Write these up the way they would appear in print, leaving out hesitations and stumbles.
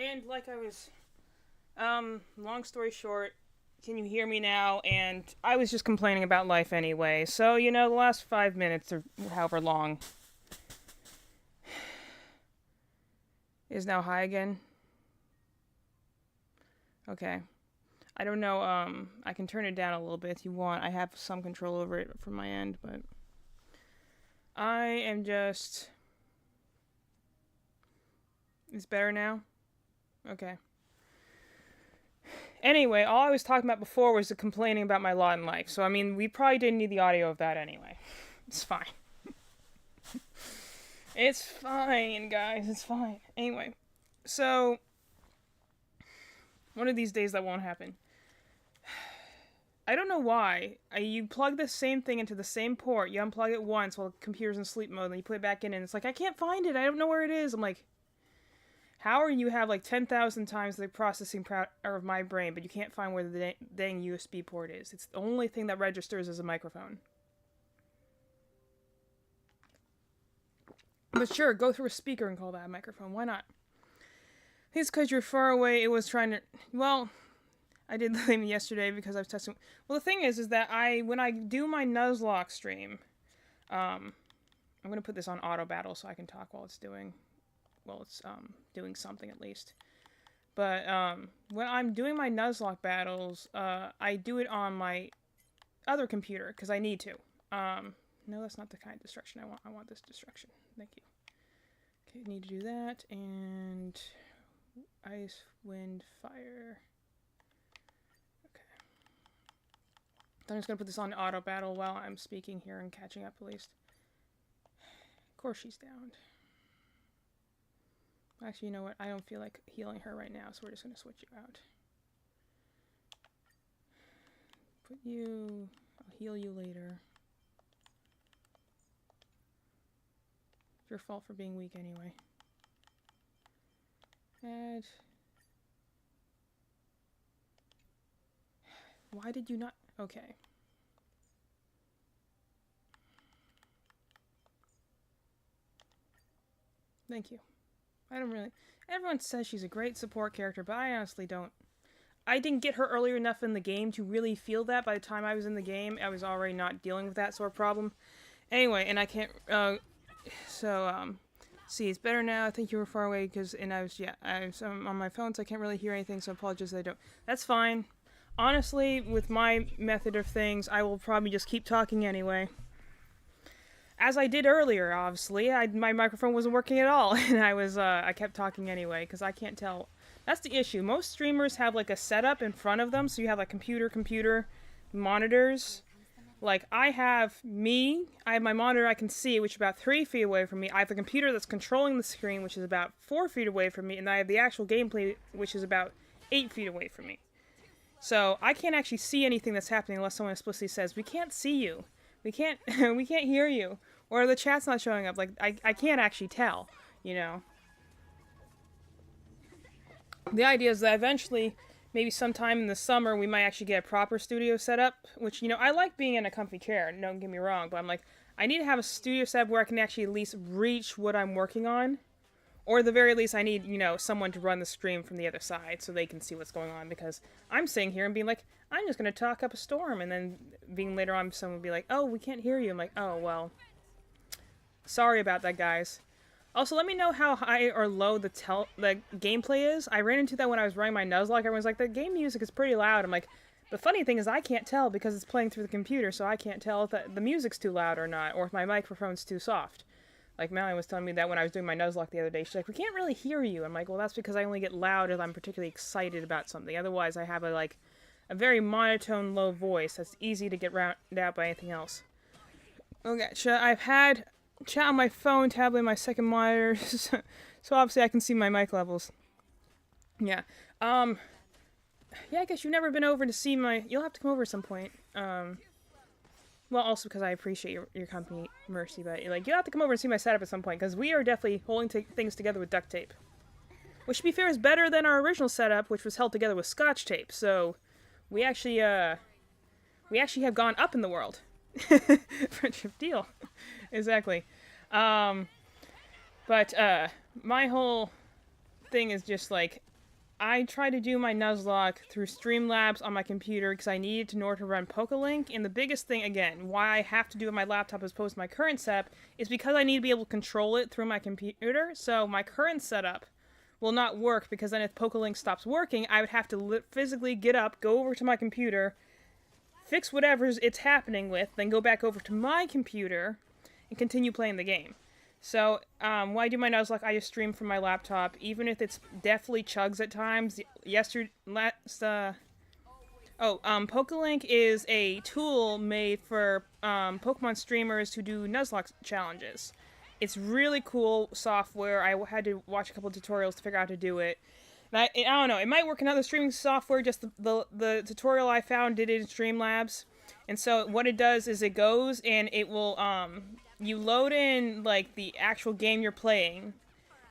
And like I was, long story short, can you hear me now? And I was just complaining about life anyway. So, the last 5 minutes or however long is now high again. Okay. I don't know, I can turn it down a little bit if you want. I have some control over it from my end, but I am just. It's better now? Okay. Anyway, all I was talking about before was the complaining about my lot in life. So, I mean, we probably didn't need the audio of that anyway. It's fine. It's fine, guys. It's fine. Anyway, so one of these days that won't happen. I don't know why. You plug the same thing into the same port, you unplug it once while the computer's in sleep mode, and you put it back in, and it's like, I can't find it. I don't know where it is. I'm like, how are you have like 10,000 times the processing power of my brain, but you can't find where the dang USB port is? It's the only thing that registers as a microphone. But sure, go through a speaker and call that a microphone. Why not? It's because you're far away. It was trying to. Well, I did blame it yesterday because I was testing. Well, the thing is that when I do my Nuzlocke stream, I'm gonna put this on auto battle so I can talk while it's doing something at least. But when I'm doing my Nuzlocke battles, I do it on my other computer because I need to. No, that's not the kind of destruction I want. I want this destruction. Thank you. Okay, need to do that, and ice, wind, fire. Okay. I'm just gonna put this on auto battle while I'm speaking here and catching up at least. Of course she's downed. Actually, you know what? I don't feel like healing her right now, so we're just gonna switch you out. Put you. I'll heal you later. It's your fault for being weak anyway. And why did you not? Okay. Thank you. I don't really. Everyone says she's a great support character, but I honestly don't. I didn't get her earlier enough in the game to really feel that. By the time I was in the game, I was already not dealing with that sort of problem. Anyway, and I can't. See, it's better now. I think you were far away I was on my phone, so I can't really hear anything. So I apologize. I don't. That's fine. Honestly, with my method of things, I will probably just keep talking anyway. As I did earlier, obviously, my microphone wasn't working at all, and I kept talking anyway, because I can't tell. That's the issue. Most streamers have, like, a setup in front of them, so you have, like, computer, monitors. Like, I have my monitor I can see, which is about 3 feet away from me. I have the computer that's controlling the screen, which is about 4 feet away from me, and I have the actual gameplay, which is about 8 feet away from me. So, I can't actually see anything that's happening unless someone explicitly says, we can't see you. We can't hear you. Or the chat's not showing up. Like, I can't actually tell, The idea is that eventually, maybe sometime in the summer, we might actually get a proper studio setup. Which, I like being in a comfy chair, don't get me wrong. But I'm like, I need to have a studio setup where I can actually at least reach what I'm working on. Or at the very least, I need, someone to run the stream from the other side so they can see what's going on. Because I'm sitting here and being like, I'm just going to talk up a storm. And then being later on, someone will be like, oh, we can't hear you. I'm like, oh, well. Sorry about that, guys. Also, let me know how high or low the gameplay is. I ran into that when I was running my Nuzlocke. Everyone's like, the game music is pretty loud. I'm like, the funny thing is I can't tell because it's playing through the computer, so I can't tell if the music's too loud or not, or if my microphone's too soft. Like, Melanie was telling me that when I was doing my Nuzlocke the other day. She's like, we can't really hear you. I'm like, well, that's because I only get loud if I'm particularly excited about something. Otherwise, I have a very monotone, low voice that's easy to get rounded out by anything else. Okay, so I've had chat on my phone, tablet, my second monitor, so obviously I can see my mic levels. Yeah. Yeah, I guess you've never been over to see you'll have to come over at some point. Well, also because I appreciate your company, Mercy, but you'll have to come over and see my setup at some point, because we are definitely holding things together with duct tape. Which, to be fair, is better than our original setup, which was held together with Scotch tape, so we actually have gone up in the world. Friendship deal. Exactly. But my whole thing is just like, I tried to do my Nuzlocke through Streamlabs on my computer because I needed to in order to run PokeLink. And the biggest thing, again, why I have to do it on my laptop as opposed to my current setup is because I need to be able to control it through my computer. So my current setup will not work because then if PokeLink stops working, I would have to physically get up, go over to my computer, fix whatever it's happening with, then go back over to my computer and continue playing the game. So, when I do my Nuzlocke, I just stream from my laptop, even if it's definitely chugs at times. PokeLink is a tool made for Pokemon streamers who do Nuzlocke challenges. It's really cool software. I had to watch a couple of tutorials to figure out how to do it. And I don't know, it might work in other streaming software, just the tutorial I found did it in Streamlabs. And so what it does is it goes and it will, you load in, like, the actual game you're playing,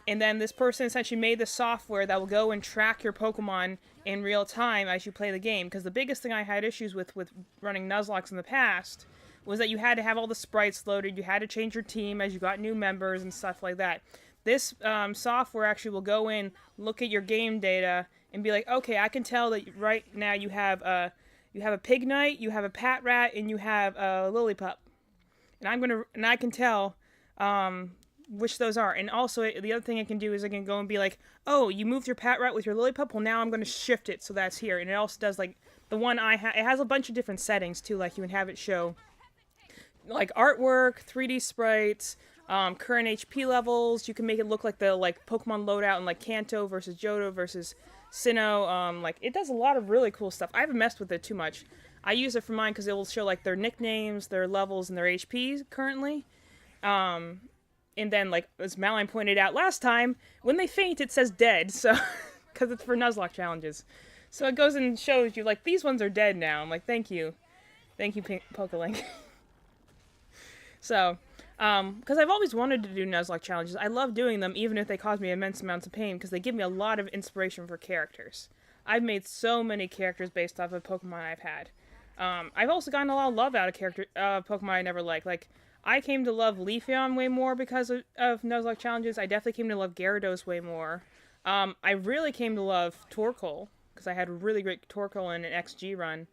and then this person essentially made the software that will go and track your Pokemon in real time as you play the game. Because the biggest thing I had issues with running Nuzlocks in the past was that you had to have all the sprites loaded, you had to change your team as you got new members and stuff like that. This software actually will go in, look at your game data, and be like, okay, I can tell that right now you have a Pignite, you have a Patrat, and you have a Lillipup. And I can tell which those are. And also, the other thing I can do is I can go and be like, oh, you moved your Patrat with your Lillipup? Well, now I'm going to shift it so that's here. And it also does, like, the one I have. It has a bunch of different settings, too. Like, you can have it show, like, artwork, 3D sprites, current HP levels. You can make it look like the, like, Pokemon loadout in, like, Kanto versus Johto versus Sinnoh. Like, it does a lot of really cool stuff. I haven't messed with it too much. I use it for mine because it will show, like, their nicknames, their levels, and their HP currently. And then, like, as Madeline pointed out last time, when they faint, it says dead, so, because it's for Nuzlocke challenges. So it goes and shows you, like, these ones are dead now. I'm like, thank you. Thank you, PokeLink. So, because I've always wanted to do Nuzlocke challenges. I love doing them, even if they cause me immense amounts of pain, because they give me a lot of inspiration for characters. I've made so many characters based off of Pokemon I've had. I've also gotten a lot of love out of Pokemon I never liked. Like, I came to love Leafeon way more because of Nuzlocke challenges. I definitely came to love Gyarados way more. I really came to love Torkoal, because I had a really great Torkoal in an XG run.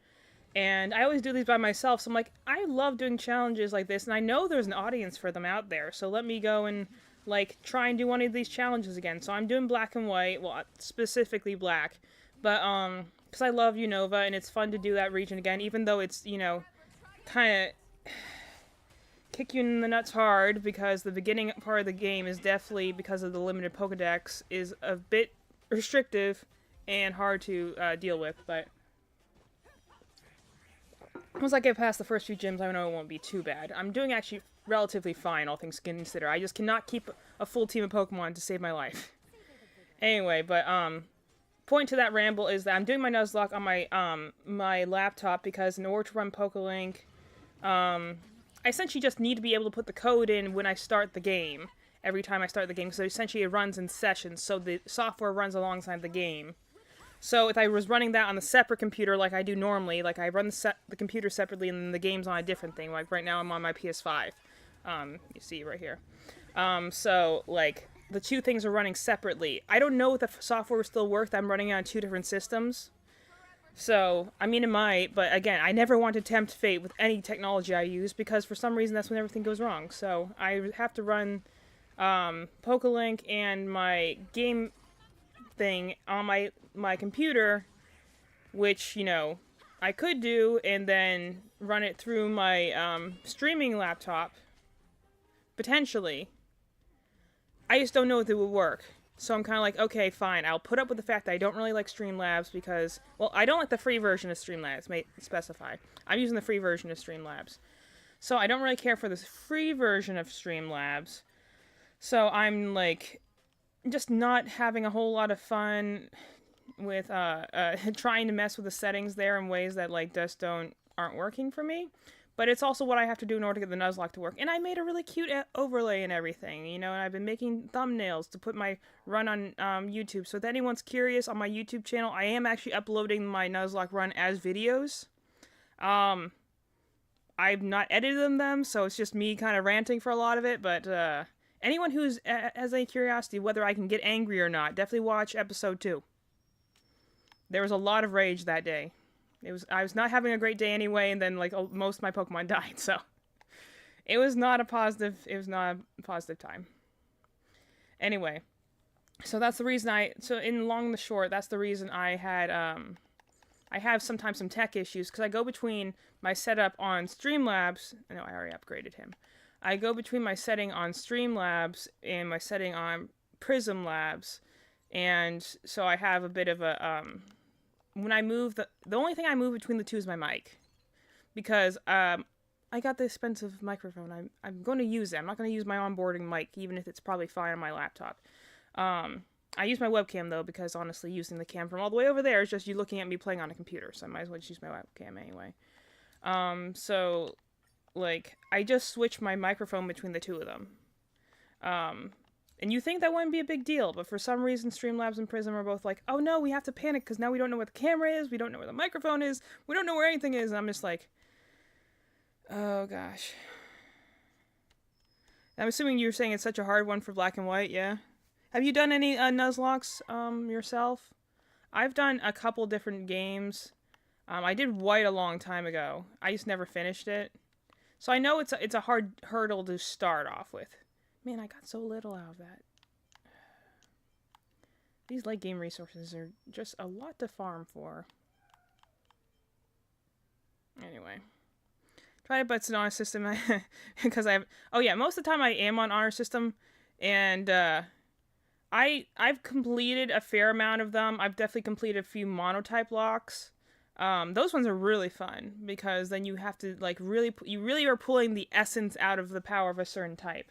And I always do these by myself, so I'm like, I love doing challenges like this, and I know there's an audience for them out there, so let me go and, like, try and do one of these challenges again. So I'm doing Black and White, well, specifically Black, but, because I love Unova, and it's fun to do that region again, even though it's, you know, kind of kick you in the nuts hard, because the beginning part of the game is definitely, because of the limited Pokedex, is a bit restrictive and hard to deal with, but once I get past the first few gyms, I know it won't be too bad. I'm doing actually relatively fine, all things considered. I just cannot keep a full team of Pokemon to save my life. Anyway, but, point to that ramble is that I'm doing my Nuzlocke on my, my laptop, because in order to run PokeLink, I essentially just need to be able to put the code in when I start the game, every time I start the game, so essentially it runs in sessions, so the software runs alongside the game. So if I was running that on a separate computer like I do normally, like I run the computer separately and then the game's on a different thing, like right now I'm on my PS5, you see right here. So, like, the two things are running separately. I don't know if the software will still work, I'm running on two different systems. So, I mean it might, but again, I never want to tempt fate with any technology I use, because for some reason that's when everything goes wrong. So, I have to run, PokeLink and my game thing on my computer, which, you know, I could do, and then run it through my streaming laptop, potentially. I just don't know if it would work. So I'm kind of like, okay, fine, I'll put up with the fact that I don't really like Streamlabs because, well, I don't like the free version of Streamlabs, may specify. I'm using the free version of Streamlabs. So I don't really care for this free version of Streamlabs. So I'm, like, just not having a whole lot of fun with trying to mess with the settings there in ways that, like, just aren't working for me. But it's also what I have to do in order to get the Nuzlocke to work. And I made a really cute overlay and everything, you know, and I've been making thumbnails to put my run on YouTube. So if anyone's curious, on my YouTube channel, I am actually uploading my Nuzlocke run as videos. I've not edited them, so it's just me kind of ranting for a lot of it, but anyone who's has any curiosity whether I can get angry or not, definitely watch episode 2. there was a lot of rage that day. I was not having a great day anyway, and then like most of my Pokemon died, so it was not a positive. It was not a positive time. Anyway, so that's the reason So in long and the short, that's the reason I had I have sometimes some tech issues because I go between my setup on Streamlabs. No, I already upgraded him. I go between my setting on Streamlabs and my setting on Prism Labs, and so I have a bit of a when I move the only thing I move between the two is my mic, because I got the expensive microphone. I'm going to use it. I'm not going to use my onboarding mic, even if it's probably fine on my laptop. I use my webcam though, because honestly, using the cam from all the way over there is just you looking at me playing on a computer. So I might as well just use my webcam anyway. So like I just switched my microphone between the two of them. And you think that wouldn't be a big deal, but for some reason Streamlabs and Prism are both like, oh no, we have to panic because now we don't know what the camera is, we don't know where the microphone is, we don't know where anything is, and I'm just like, oh gosh. I'm assuming you're saying it's such a hard one for Black and White, yeah? Have you done any Nuzlocke yourself? I've done a couple different games. I did White a long time ago. I just never finished it. So I know it's a hard hurdle to start off with. Man, I got so little out of that. These late game resources are just a lot to farm for. Anyway. Try to butts it on a system because I have... Oh yeah, most of the time I am on Honor System, and I've completed a fair amount of them. I've definitely completed a few monotype locks. Those ones are really fun because then you have to like you really are pulling the essence out of the power of a certain type.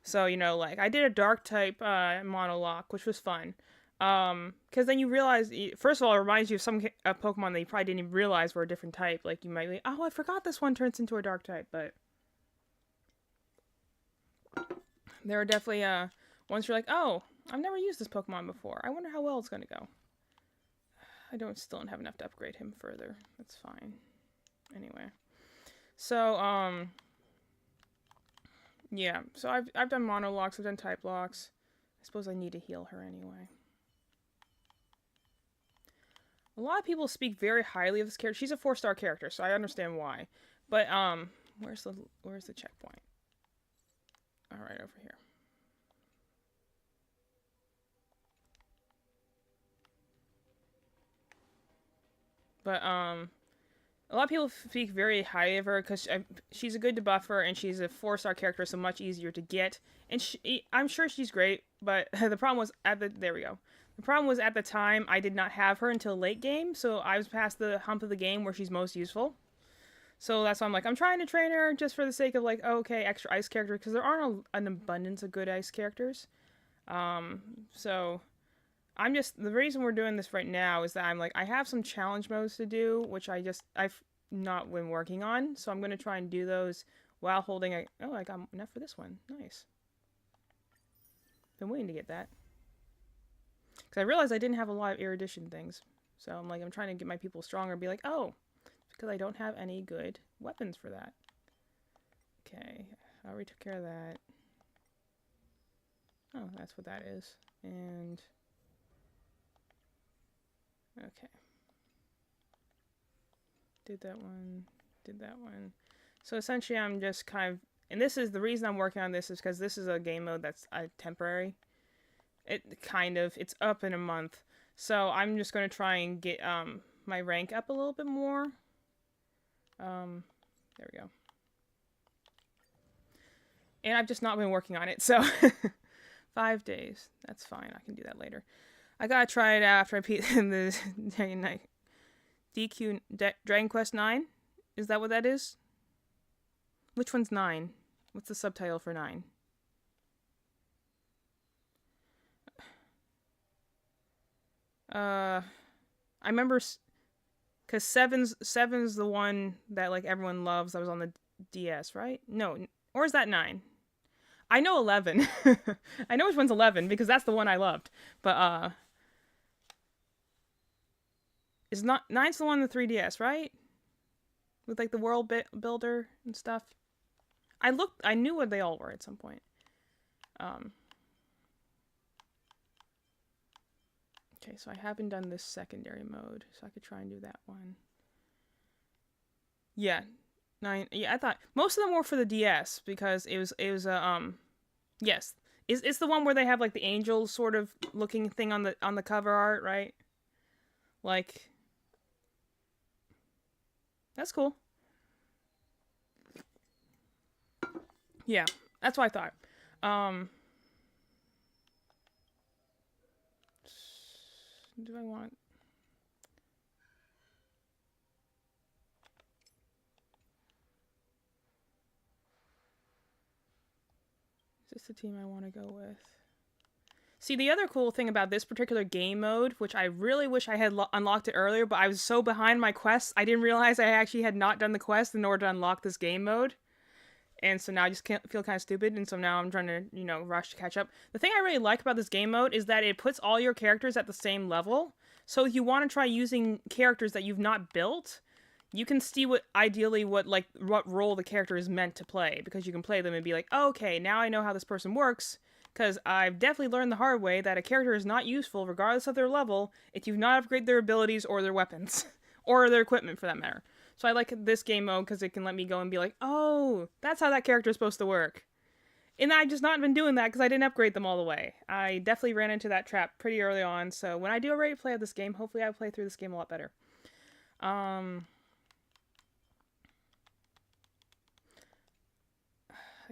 So, you know, like, I did a dark type monolock, which was fun. Because then you realize, first of all, it reminds you of some Pokemon that you probably didn't even realize were a different type. Like, you might be, oh, I forgot this one turns into a dark type, but... There are definitely, ones you're like, oh, I've never used this Pokemon before. I wonder how well it's gonna go. I still don't have enough to upgrade him further. That's fine. Anyway. So, yeah, so I've done monolocks, I've done type locks. I suppose I need to heal her anyway. A lot of people speak very highly of this character. She's a 4-star character, so I understand why. But where's the checkpoint? All right, over here. But a lot of people speak very highly of her because she's a good debuffer and she's a 4-star character, so much easier to get. And I'm sure she's great, but the problem was there we go. The problem was at the time I did not have her until late game, so I was past the hump of the game where she's most useful. So that's why I'm like, I'm trying to train her just for the sake of like, okay, extra ice character, because there aren't an abundance of good ice characters. So the reason we're doing this right now is that I'm like, I have some challenge modes to do, which I've not been working on, so I'm going to try and do those while holding oh, I got enough for this one. Nice. Been waiting to get that. Because I realized I didn't have a lot of erudition things. So I'm like, I'm trying to get my people stronger and be like, oh, because I don't have any good weapons for that. Okay, I already took care of that. Oh, that's what that is. And... okay. Did that one. Did that one. So essentially I'm just kind of... and this is the reason I'm working on this is because this is a game mode that's temporary. It's up in a month. So I'm just going to try and get my rank up a little bit more. There we go. And I've just not been working on it, so 5 days. That's fine. I can do that later. I gotta try it after I beat the DQ Dragon Quest 9. Is that what that is? Which one's 9? What's the subtitle for 9? I remember because seven's the one that like everyone loves. That was on the DS, right? No, or is that 9? I know 11. I know which one's 11 because that's the one I loved. But is not 9's the one on the 3DS, right? With like the world builder and stuff. I knew what they all were at some point. Okay, so I haven't done this secondary mode, so I could try and do that one. Yeah, 9. Yeah, I thought most of them were for the DS because it was yes, it's the one where they have like the angel sort of looking thing on the cover art, right? Like that's cool. Yeah, that's what I thought. Um, do I want? Is this the team I want to go with? See, the other cool thing about this particular game mode, which I really wish I had unlocked it earlier, but I was so behind my quests, I didn't realize I actually had not done the quest in order to unlock this game mode. And so now I just can't feel kind of stupid, and so now I'm trying to, rush to catch up. The thing I really like about this game mode is that it puts all your characters at the same level. So if you want to try using characters that you've not built, you can see what role the character is meant to play, because you can play them and be like, oh, okay, now I know how this person works, because I've definitely learned the hard way that a character is not useful regardless of their level if you've not upgraded their abilities or their weapons or their equipment for that matter. So I like this game mode because it can let me go and be like, oh, that's how that character is supposed to work. And I've just not been doing that because I didn't upgrade them all the way. I definitely ran into that trap pretty early on, so when I do a rate play of this game, hopefully I'll play through this game a lot better. I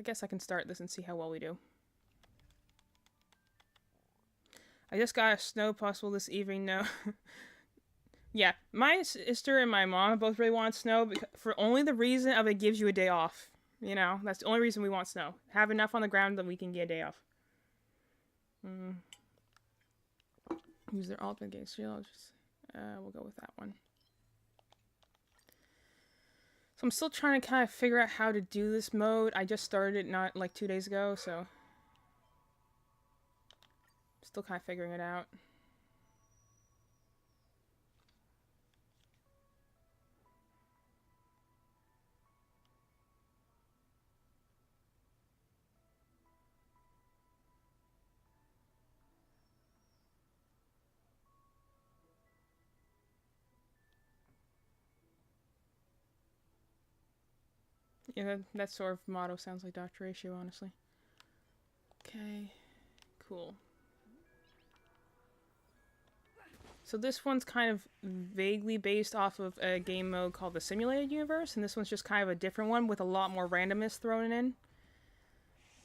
guess I can start this and see how well we do. I just got a snow possible this evening, no. Yeah, my sister and my mom both really want snow for only the reason of it gives you a day off. That's the only reason we want snow. Have enough on the ground that we can get a day off. Use their ultimate game shield. We'll go with that one. So I'm still trying to kind of figure out how to do this mode. I just started it not like 2 days ago, so still kind of figuring it out. Yeah, that sort of motto sounds like Dr. Ratio, honestly. Okay, cool. So this one's kind of vaguely based off of a game mode called the Simulated Universe, and this one's just kind of a different one with a lot more randomness thrown in.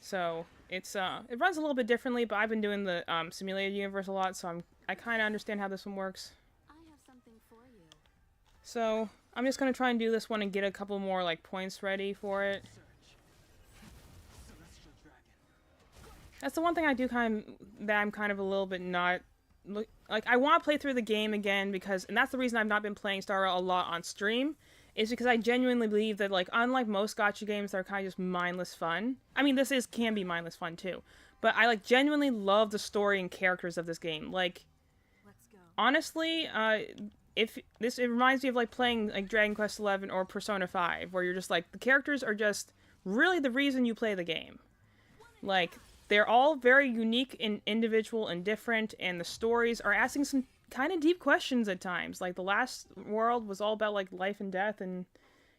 So it's it runs a little bit differently, but I've been doing the Simulated Universe a lot, so I kind of understand how this one works. I have something for you. So I'm just gonna try and do this one and get a couple more like points ready for it. That's the one thing I do that I'm kind of a little bit not like. I want to play through the game again and that's the reason I've not been playing Star Rail a lot on stream, is because I genuinely believe that, like, unlike most gacha games that are kind of just mindless fun. I mean, this can be mindless fun too, but I genuinely love the story and characters of this game. Like, Let's go. honestly, it reminds me of playing Dragon Quest XI or Persona 5, where you're just the characters are just really the reason you play the game. They're all very unique and individual and different, and the stories are asking some kind of deep questions at times. The last world was all about life and death, and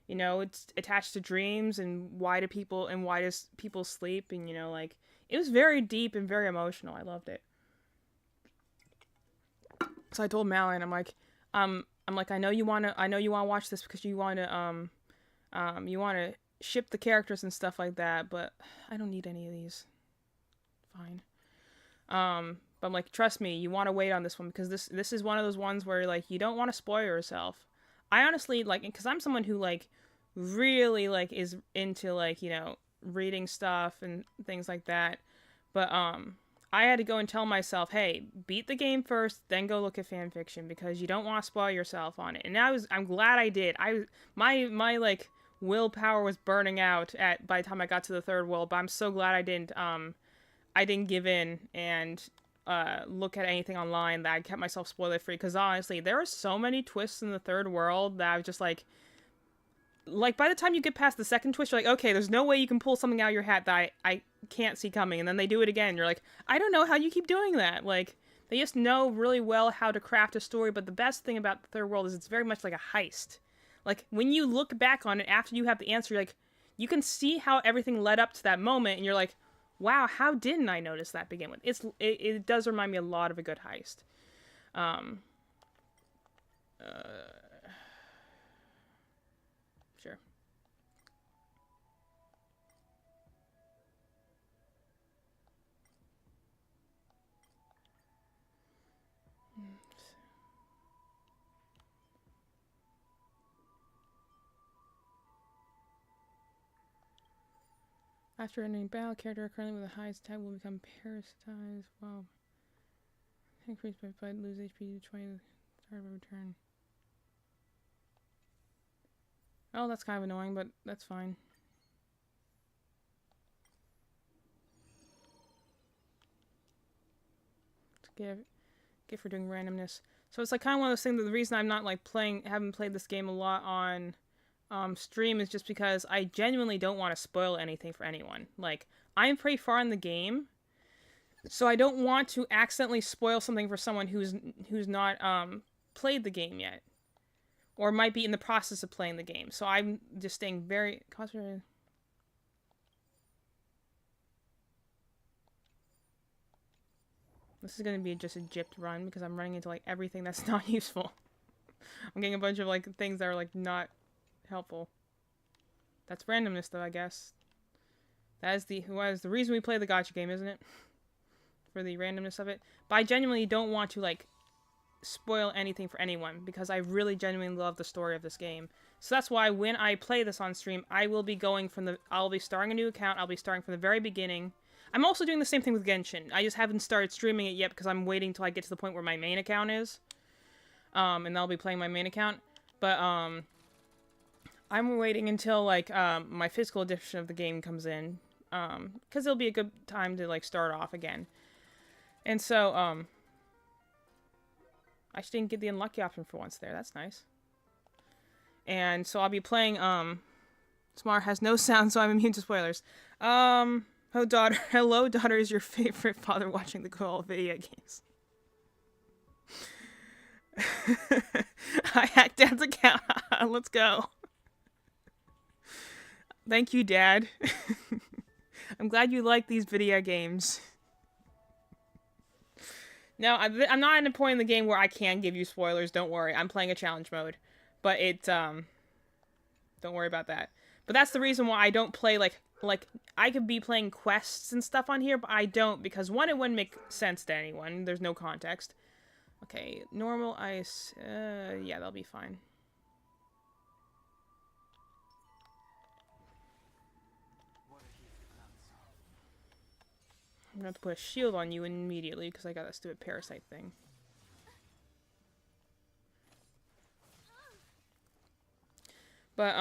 it's attached to dreams, and why does people sleep, and it was very deep and very emotional. I loved it. So I told Malin, I'm like, I know you want to watch this because you want to ship the characters and stuff like that, but I don't need any of these. Fine. But I'm like, trust me, you want to wait on this one because this is one of those ones where you don't want to spoil yourself. I honestly because I'm someone who really is into reading stuff and things like that. But I had to go and tell myself, hey, beat the game first, then go look at fan fiction because you don't want to spoil yourself on it. And I'm glad I did. My willpower was burning out by the time I got to the third world, but I'm so glad I didn't give in and look at anything online, that I kept myself spoiler free, because honestly there were so many twists in the third world that I was just by the time you get past the second twist, you're like, okay, there's no way you can pull something out of your hat that I can't see coming, and then they do it again, you're like, I don't know how you keep doing that. They just know really well how to craft a story, but the best thing about the third world is it's very much like a heist. Like, when you look back on it after you have the answer, like, you can see how everything led up to that moment, and you're like, wow, how didn't I notice that to begin with? It does remind me a lot of a good heist. Sure. After ending battle, character currently with the highest type will become parasitized. Wow. Increase by fight, lose HP to 20 start of a return. Oh, that's kind of annoying, but that's fine. Get for doing randomness. So it's like kind of one of those things that the reason I'm not like haven't played this game a lot on stream is just because I genuinely don't want to spoil anything for anyone. Like, I'm pretty far in the game, so I don't want to accidentally spoil something for someone who's not played the game yet, or might be in the process of playing the game. So I'm just staying very concentrated. This is going to be just a gypped run because I'm running into like everything that's not useful. I'm getting a bunch of like things that are like not helpful. That's randomness though, I guess. That is the reason we play the gacha game, isn't it? For the randomness of it. But I genuinely don't want to like spoil anything for anyone because I really genuinely love the story of this game. So that's why when I play this on stream, I'll be starting a new account. I'll be starting from the very beginning. I'm also doing the same thing with Genshin. I just haven't started streaming it yet because I'm waiting till I get to the point where my main account is. And I'll be playing my main account. But, I'm waiting until, like, my physical edition of the game comes in. Because it'll be a good time to, like, start off again. And so, I just didn't get the unlucky option for once there. That's nice. And so I'll be playing, Smart has no sound, so I'm immune to spoilers. Oh, daughter. Hello, daughter is your favorite father watching the Call of video games. I hacked Dad's account. Let's go. Thank you, Dad. I'm glad you like these video games. No, I'm not at a point in the game where I can give you spoilers. Don't worry. I'm playing a challenge mode. But don't worry about that. But that's the reason why I don't play, like, I could be playing quests and stuff on here, but I don't, because one, it wouldn't make sense to anyone. There's no context. Okay, normal ice. Yeah, that'll be fine. I'm gonna have to put a shield on you immediately, because I got that stupid parasite thing. But,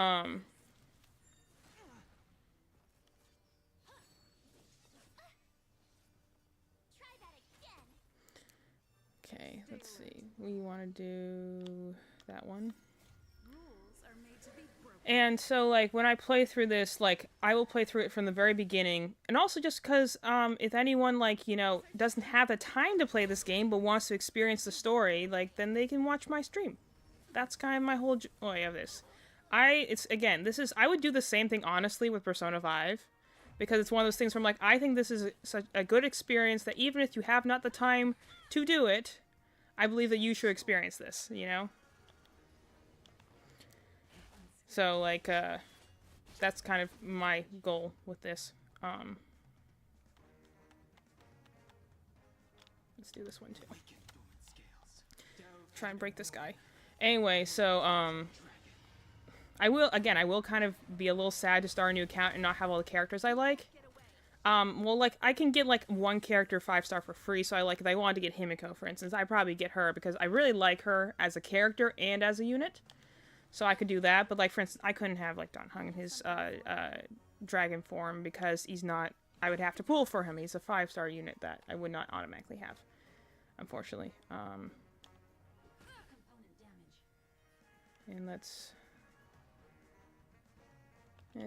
okay, let's see. We want to do that one. And so, like, when I play through this, like, I will play through it from the very beginning. And also just because, if anyone, like, you know, doesn't have the time to play this game but wants to experience the story, like, then they can watch my stream. That's kind of my whole... Oh, I have this. I would do the same thing, honestly, with Persona 5. Because it's one of those things where I'm like, I think this is such a good experience that even if you have not the time to do it, I believe that you should experience this, you know? So, like, that's kind of my goal with this. Let's do this one, too. Try and break this guy. Anyway, so, I will kind of be a little sad to start a new account and not have all the characters I like. Well, like, I can get, like, one character 5-star for free, so if I wanted to get Himiko, for instance, I'd probably get her, because I really like her as a character and as a unit. So I could do that, but, like, for instance, I couldn't have, like, Dan Heng in his, dragon form, because he's not... I would have to pull for him. He's a 5-star unit that I would not automatically have, unfortunately. And let's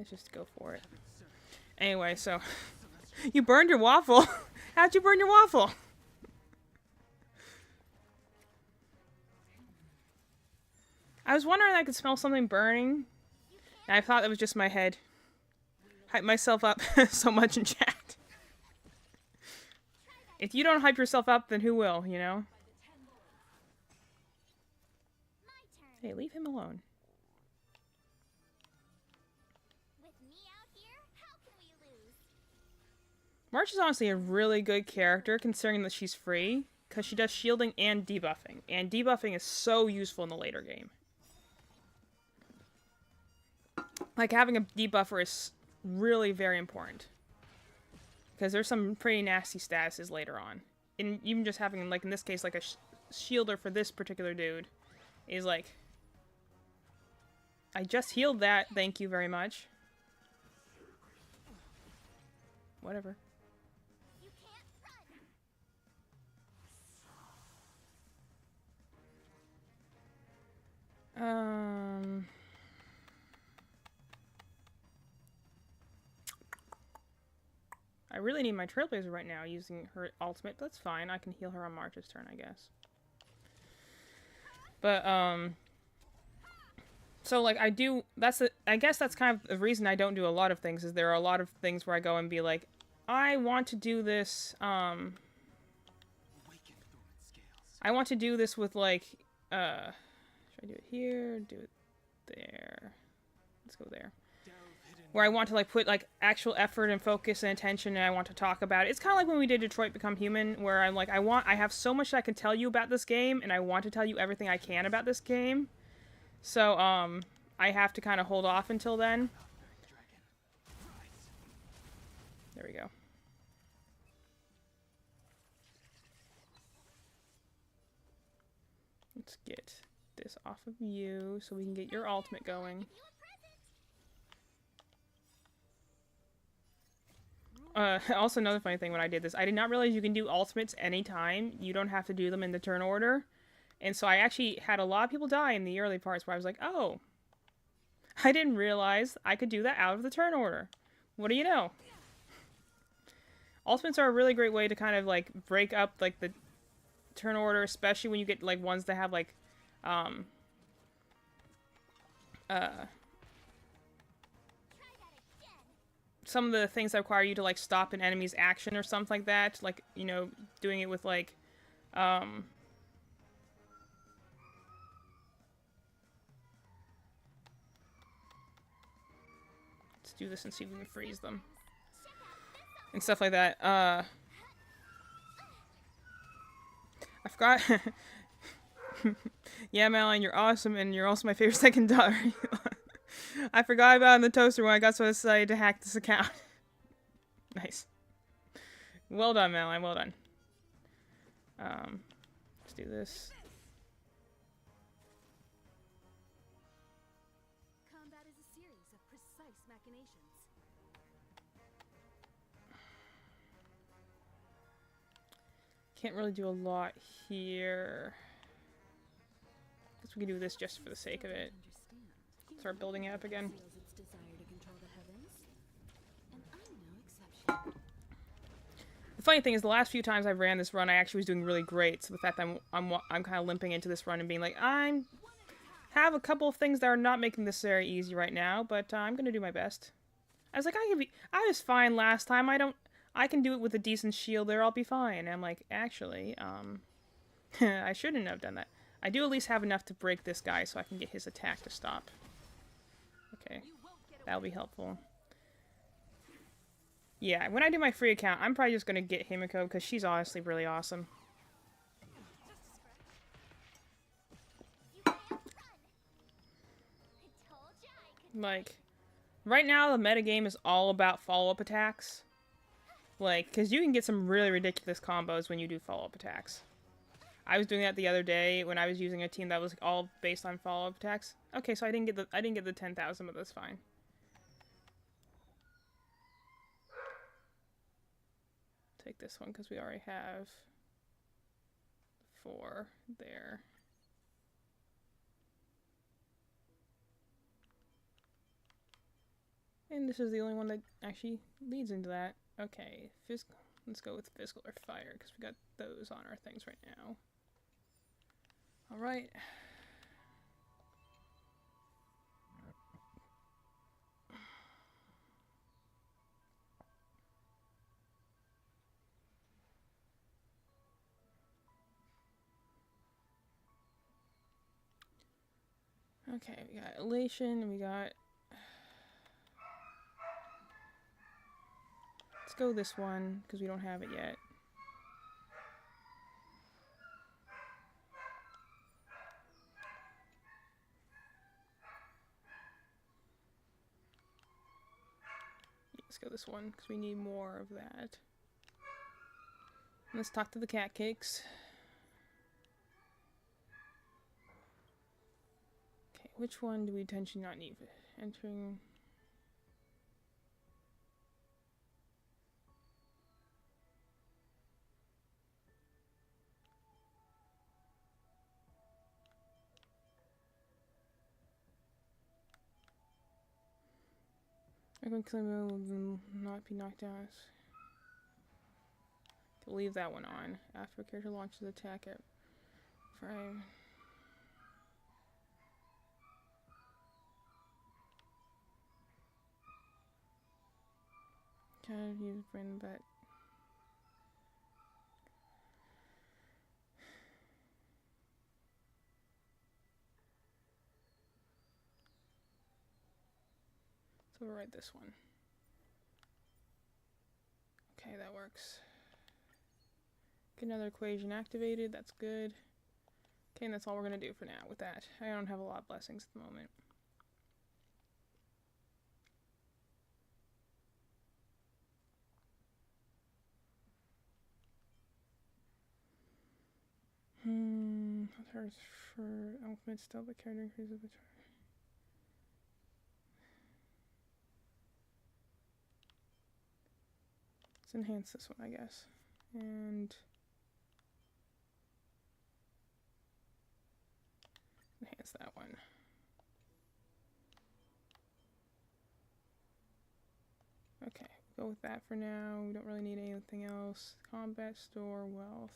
just go for it. Anyway, so... You burned your waffle? How'd you burn your waffle? I was wondering if I could smell something burning. And I thought that was just my head. Hype myself up so much in chat. If you don't hype yourself up, then who will, you know? Hey, leave him alone. With me out here, how can we lose? March is honestly a really good character considering that she's free. Because she does shielding and debuffing. And debuffing is so useful in the later game. Like, having a debuffer is really very important. Because there's some pretty nasty statuses later on. And even just having, like, in this case, like a shielder for this particular dude is like... I just healed that, thank you very much. Whatever. You can't run. I really need my Trailblazer right now using her ultimate, but that's fine. I can heal her on March's turn, I guess. But, so, like, I guess that's kind of the reason I don't do a lot of things, is there are a lot of things where I go and be like, I want to do this, I want to do this with, like, should I do it here? Do it there. Let's go there. Where I want to, like, put, like, actual effort and focus and attention, and I want to talk about it. It's kind of like when we did Detroit Become Human, where I'm like, I have so much I can tell you about this game, and I want to tell you everything I can about this game. So, I have to kind of hold off until then. There we go. Let's get this off of you so we can get your ultimate going. Also another funny thing when I did this, I did not realize you can do ultimates anytime. You don't have to do them in the turn order. And so I actually had a lot of people die in the early parts where I was like, oh, I didn't realize I could do that out of the turn order. What do you know? Ultimates are a really great way to kind of, like, break up, like, the turn order, especially when you get, like, ones that have, like, some of the things that require you to, like, stop an enemy's action or something like that. Like, you know, doing it with, like, let's do this and see if we can freeze them. And stuff like that. I forgot. Yeah, Madeline, you're awesome, and you're also my favorite second daughter. I forgot about it in the toaster when I got so excited to hack this account. Nice. Well done, Madeline, well done. Let's do this. Combat is a series of precise machinations. Can't really do a lot here. Guess we can do this just for the sake of it. Start building it up again. Its desire to control the heavens. And I'm no exception. The funny thing is, the last few times I ran this run, I actually was doing really great. So the fact that I'm kind of limping into this run and being like, I have a couple of things that are not making this very easy right now, but I'm gonna do my best. I was like, I was fine last time. I can do it with a decent shield there. I'll be fine. And I'm like, actually, I shouldn't have done that. I do at least have enough to break this guy so I can get his attack to stop. Okay, that'll be helpful. Yeah, when I do my free account, I'm probably just going to get Himiko because she's honestly really awesome. Like, right now the metagame is all about follow-up attacks. Like, because you can get some really ridiculous combos when you do follow-up attacks. I was doing that the other day when I was using a team that was all based on follow-up attacks. Okay, so I didn't get the 10,000, but that's fine. Take this one because we already have 4 there. And this is the only one that actually leads into that. Okay, let's go with physical or fire because we got those on our things right now. Alright. Okay, we got elation, and we got... Let's go this one, because we don't have it yet. Let's go this one, because we need more of that. Let's talk to the cat cakes. Okay, which one do we potentially not need? Entering... I can claim it will not be knocked down. Okay, leave that one on. After a character launches the attack at frame. Can use brain bet. Let's overwrite this one. Okay, that works. Get another equation activated, that's good. Okay, and that's all we're gonna do for now with that. I don't have a lot of blessings at the moment. That's for ultimate stealth, but character increases the charge. Let's enhance this one, I guess. And enhance that one. Okay, go with that for now. We don't really need anything else. Combat, store, wealth.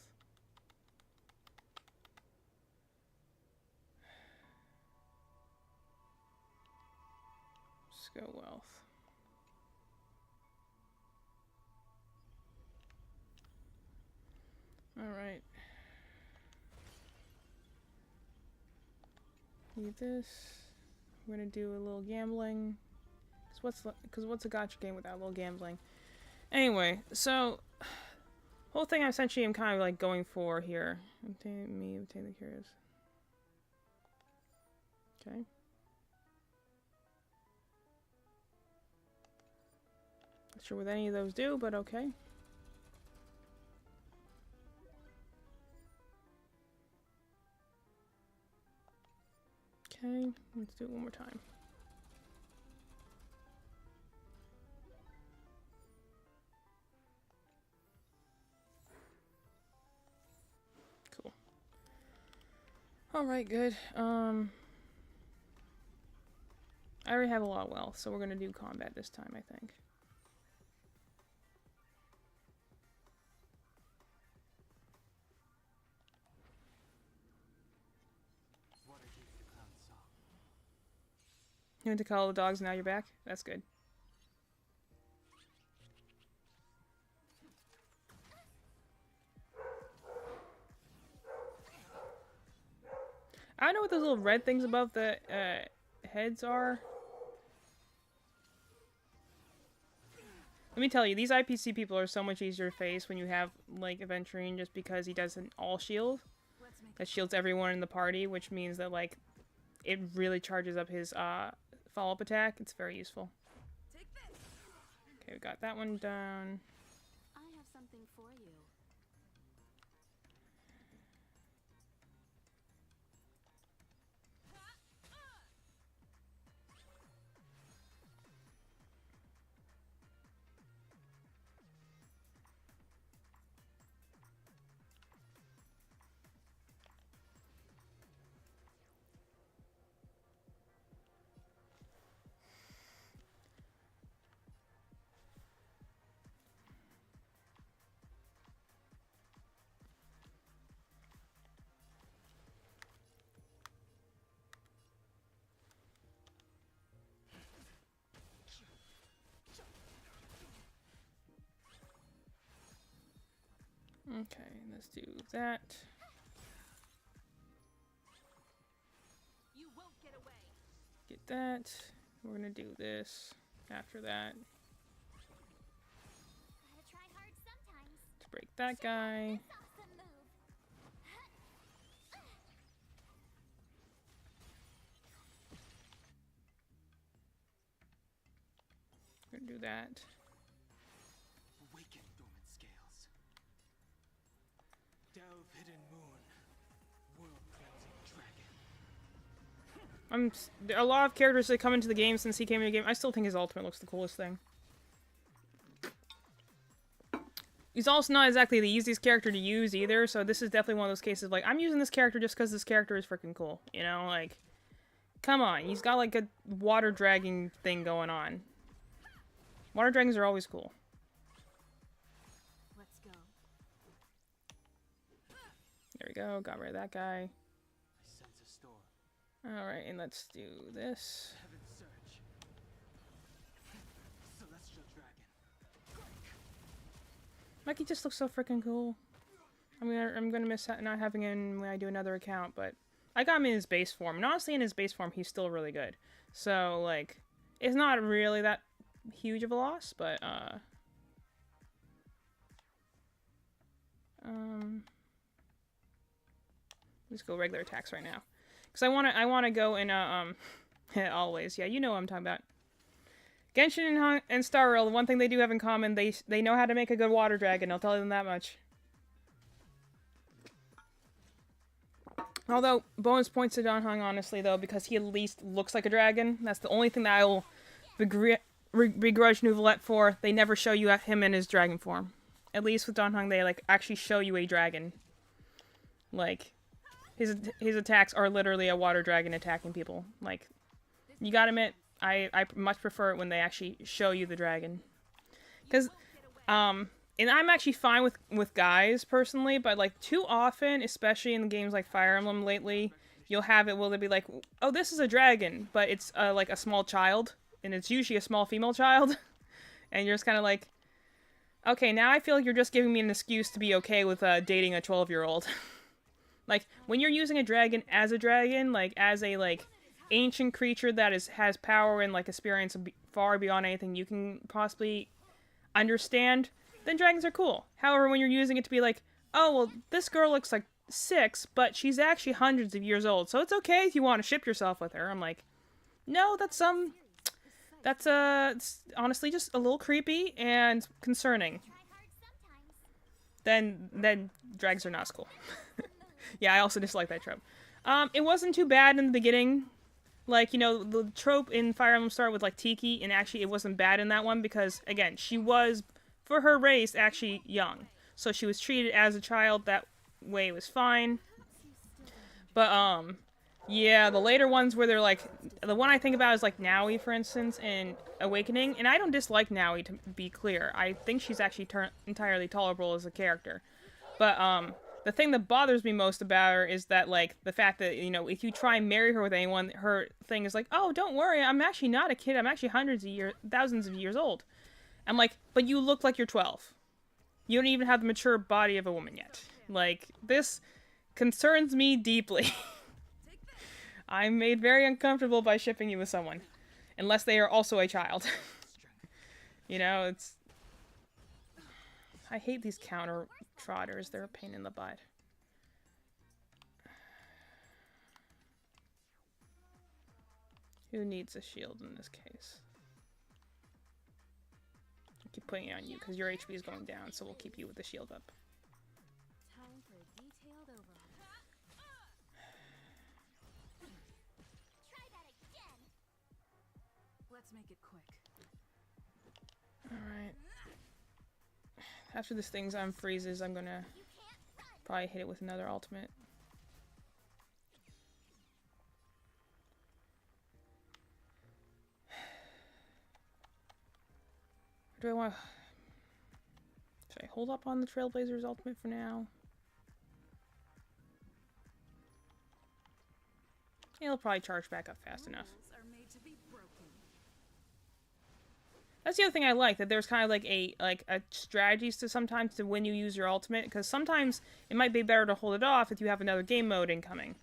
Just go wealth. Alright. Need this. We're gonna do a little gambling. Cause what's a gacha game without a little gambling? Anyway, so whole thing I essentially am kind of like going for here. Obtain the curious. Okay. Not sure what any of those do, but okay. Okay, let's do it one more time. Cool. Alright, good. I already have a lot of wealth, so we're gonna do combat this time, I think. You went to call the dogs, now you're back? That's good. I don't know what those little red things above the heads are. Let me tell you, these IPC people are so much easier to face when you have, like, Aventurine, just because he does an all-shield. That shields everyone in the party, which means that, like, it really charges up his follow-up attack. It's very useful. Okay, we got that one done. I have something for you. Okay, let's do that. You won't get away. Get that. We're gonna do this after that. Gotta try hard sometimes. To break that guy. This awesome move. We're gonna do that. Awaken dormant scales. Delve hidden moon. World cleansing dragon. There are a lot of characters that come into the game since he came into the game. I still think his ultimate looks the coolest thing. He's also not exactly the easiest character to use either, so this is definitely one of those cases like, I'm using this character just because this character is freaking cool. You know, like, come on. He's got like a water dragging thing going on. Water dragons are always cool. Let's go. There we go. Got rid of that guy. I sense a storm. Alright, and let's do this. Heaven's surge. Celestial dragon. Mikey just looks so freaking cool. I'm gonna miss not having him when I do another account, but I got him in his base form. And honestly, in his base form, he's still really good. So, like, it's not really that huge of a loss, but, let's go regular attacks right now. Because I wanna go in, always. Yeah, you know what I'm talking about. Genshin and Star Rail, the one thing they do have in common, they know how to make a good water dragon, I'll tell them that much. Although, bonus points to Dan Heng, honestly, though, because he at least looks like a dragon. That's the only thing that I will begrudge Neuvillette for. They never show you him in his dragon form. At least with Dan Heng, they, like, actually show you a dragon. Like, his attacks are literally a water dragon attacking people. Like, you gotta admit, I much prefer it when they actually show you the dragon. Because, and I'm actually fine with guys, personally, but, like, too often, especially in games like Fire Emblem lately, you'll have it where they'll be like, oh, this is a dragon, but it's, like, a small child, and it's usually a small female child, and you're just kind of like, okay, now I feel like you're just giving me an excuse to be okay with, dating a 12-year-old. Like, when you're using a dragon, like, as a, like, ancient creature that has power and, like, experience far beyond anything you can possibly understand, then dragons are cool. However, when you're using it to be like, oh, well, this girl looks like 6, but she's actually hundreds of years old, so it's okay if you want to ship yourself with her. I'm like, no, that's it's honestly just a little creepy and concerning. Try hard sometimes. Then drags are not as cool. Yeah, I also dislike that trope. It wasn't too bad in the beginning. Like, you know, the trope in Fire Emblem started with, like, Tiki, and actually it wasn't bad in that one because, again, she was, for her race, actually young. So she was treated as a child. That way it was fine. But, yeah, the later ones where they're, like, the one I think about is, like, Naui, for instance, in Awakening. And I don't dislike Naui, to be clear. I think she's actually entirely tolerable as a character. But, the thing that bothers me most about her is that, like, the fact that, you know, if you try and marry her with anyone, her thing is like, oh, don't worry, I'm actually not a kid, I'm actually thousands of years old. I'm like, but you look like you're 12. You don't even have the mature body of a woman yet. Like, this concerns me deeply. I'm made very uncomfortable by shipping you with someone. Unless they are also a child. You know, it's... I hate these counter trotters. They're a pain in the butt. Who needs a shield in this case? I'll keep putting it on you because your HP is going down, so we'll keep you with the shield up. Time for a detailed overhaul. Try that again. Let's make it quick. Alright. After this thing's on freezes, I'm gonna probably hit it with another ultimate. Do I want to... Should I hold up on the Trailblazer's ultimate for now? It'll probably charge back up fast enough. That's the other thing I like, that there's kind of like a strategies to sometimes to when you use your ultimate, because sometimes it might be better to hold it off if you have another game mode incoming.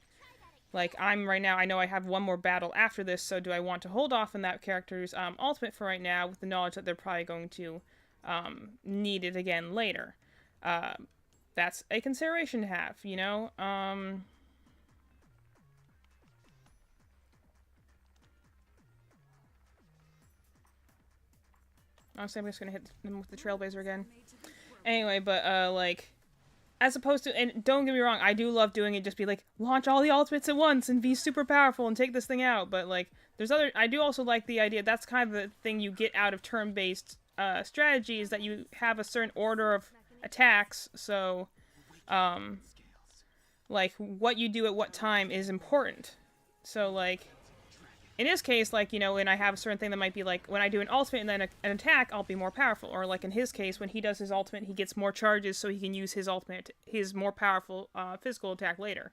Like, I'm right now, I know I have one more battle after this, so do I want to hold off on that character's ultimate for right now with the knowledge that they're probably going to need it again later? That's a consideration to have, you know? Honestly, I'm just gonna hit them with the Trailblazer again. Anyway, but, like, as opposed to, and don't get me wrong, I do love doing it, just be like, launch all the ultimates at once and be super powerful and take this thing out, but, like, there's other, I do also like the idea, that's kind of the thing you get out of turn-based, strategies, that you have a certain order of attacks, so, like, what you do at what time is important. So, like, in this case, like, you know, when I have a certain thing that might be like, when I do an ultimate and then an attack, I'll be more powerful. Or, like, in his case, when he does his ultimate, he gets more charges so he can use his ultimate, his more powerful physical attack later.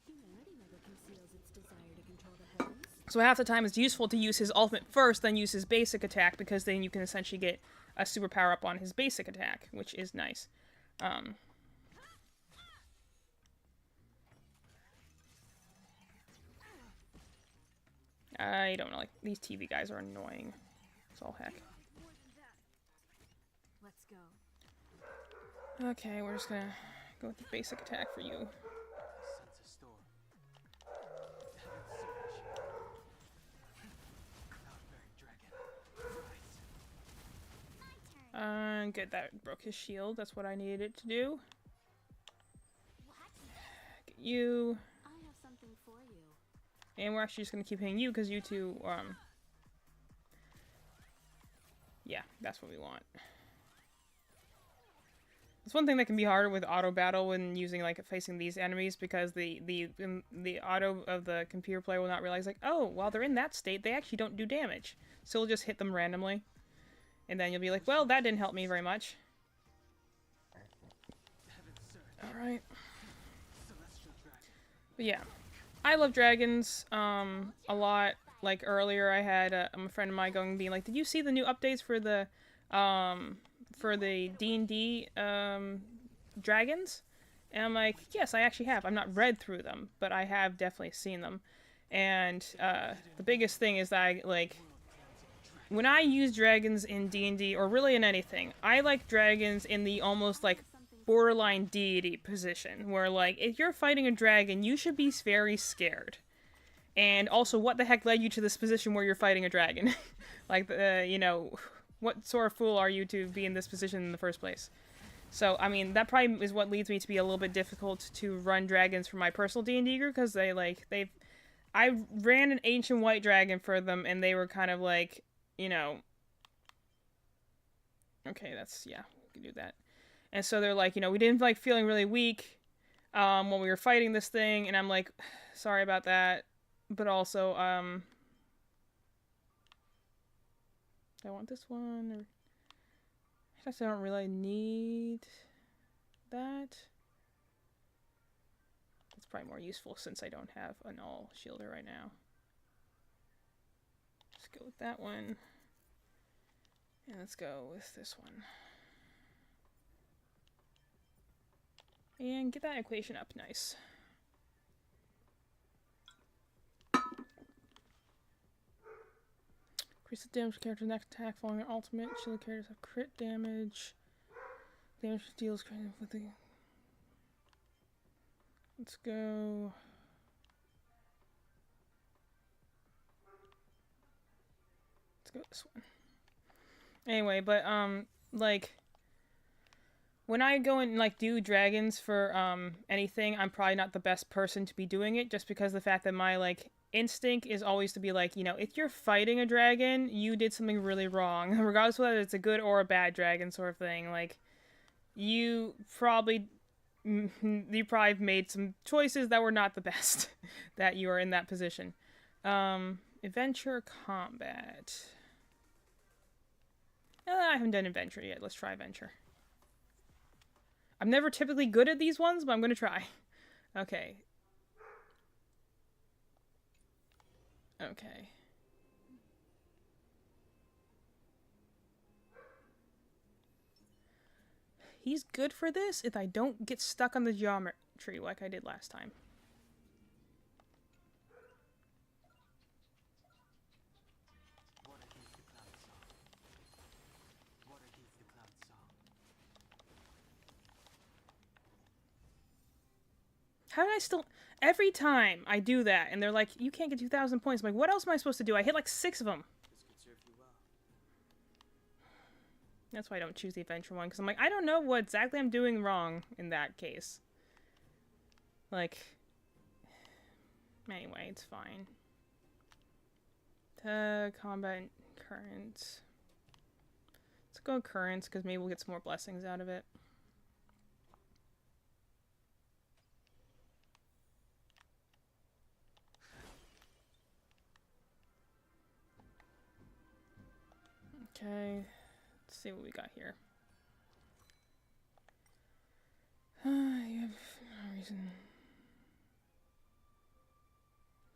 Humanity never conceals its desire to control the heavens. So half the time it's useful to use his ultimate first, then use his basic attack, because then you can essentially get a super power up on his basic attack, which is nice. I don't know, like, these TV guys are annoying. It's all heck. Let's go. Okay, we're just gonna go with the basic attack for you. Sense a storm. Heaven surge. Cloudbearing dragon. Right. Good, that broke his shield. That's what I needed it to do. Get you. I have something for you. And we're actually just gonna keep hitting you because you two, yeah, that's what we want. It's one thing that can be harder with auto battle when using, like, facing these enemies, because the auto of the computer player will not realize, like, oh, while they're in that state, they actually don't do damage. So we'll just hit them randomly. And then you'll be like, well, that didn't help me very much. Alright. But yeah. I love dragons, a lot. Like, earlier I had a friend of mine going, being like, did you see the new updates for the D&D, dragons? And I'm like, yes, I actually have. I've not read through them, but I have definitely seen them. And, the biggest thing is that I, like, when I use dragons in D&D, or really in anything, I like dragons in the almost, like, borderline deity position, where, like, if you're fighting a dragon, you should be very scared. And also, what the heck led you to this position where you're fighting a dragon? Like, you know, what sort of fool are you to be in this position in the first place? So, I mean, that probably is what leads me to be a little bit difficult to run dragons for my personal D&D group, because I ran an ancient white dragon for them, and they were kind of like, you know, okay, that's, yeah, we can do that. And so they're like, you know, we didn't like feeling really weak when we were fighting this thing, and I'm like, sorry about that, but also, do I want this one, or I guess I don't really need that. It's probably more useful since I don't have an all shielder right now. Let's go with that one, and let's go with this one. And get that equation up nice. Increase the damage character's next attack following an ultimate. Shield characters have crit damage. Damage deals with the. Let's go. Let's go this one. Anyway, but like, when I go and, like, do dragons for, anything, I'm probably not the best person to be doing it, just because of the fact that my, like, instinct is always to be like, you know, if you're fighting a dragon, you did something really wrong, regardless of whether it's a good or a bad dragon sort of thing. Like, you probably made some choices that were not the best, that you are in that position. Adventure combat. I haven't done adventure yet. Let's try adventure. I'm never typically good at these ones, but I'm gonna try. Okay. Okay. He's good for this if I don't get stuck on the geometry like I did last time. How did I still... Every time I do that, and they're like, you can't get 2,000 points. I'm like, what else am I supposed to do? I hit like 6 of them. This could serve you well. That's why I don't choose the adventure one, because I'm like, I don't know what exactly I'm doing wrong in that case. Like... Anyway, it's fine. Combat currents. Let's go currents, because maybe we'll get some more blessings out of it. Okay, let's see what we got here. You have no reason.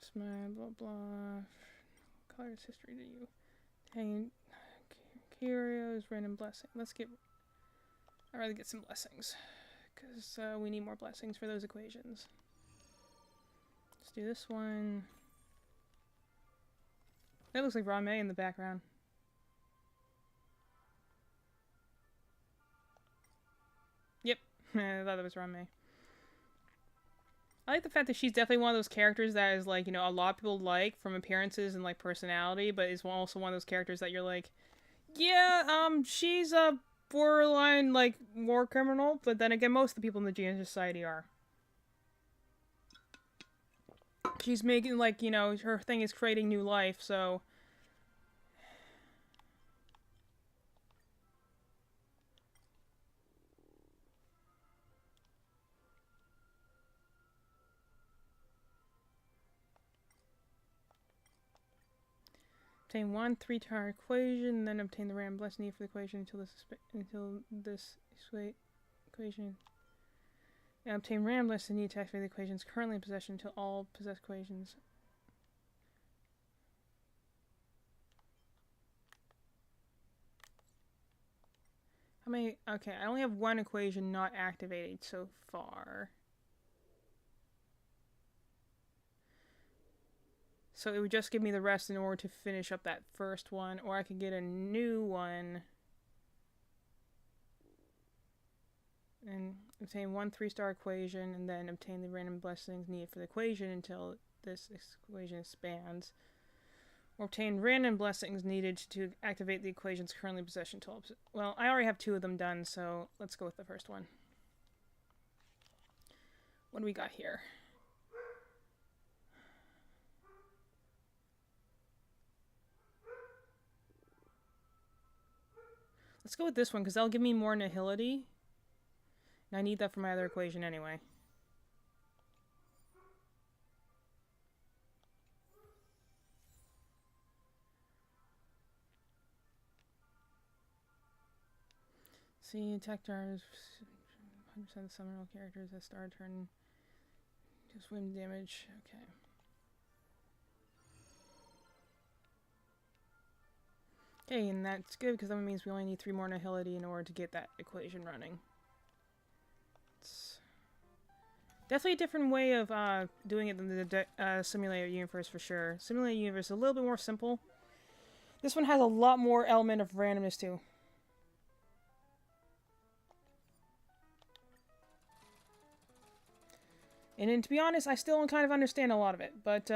Smile, blah blah. Colors history to you. Hanging curios, random blessing. Let's get. I'd rather get some blessings, because we need more blessings for those equations. Let's do this one. That looks like Rame in the background. Yep, I thought that was Rame. I like the fact that she's definitely one of those characters that is like, you know, a lot of people like from appearances and like personality, but is also one of those characters that you're like, yeah, she's a borderline like war criminal, but then again, most of the people in the GN Society are. She's making like, you know, her thing is creating new life, so. Obtain one 3-star equation, then obtain the random blessing needed for the equation until this equation. And obtain random blessing needed to activate the equations currently in possession until all possessed equations. How many? Okay, I only have one equation not activated so far. So it would just give me the rest in order to finish up that first one, or I could get a new one and obtain one 3-star equation and then obtain the random blessings needed for the equation until this equation expands. Or obtain random blessings needed to activate the equations currently in possession until... Well, I already have 2 of them done, so let's go with the first one. What do we got here? Let's go with this one, because that'll give me more nihility. And I need that for my other equation anyway. See, attack stars, 100% of summoner characters that star turn to swim damage. Okay. Okay, and that's good because that means we only need 3 more nihility in order to get that equation running. It's definitely a different way of doing it than the Simulator Universe for sure. Simulator Universe is a little bit more simple. This one has a lot more element of randomness too. And then, to be honest, I still don't kind of understand a lot of it, but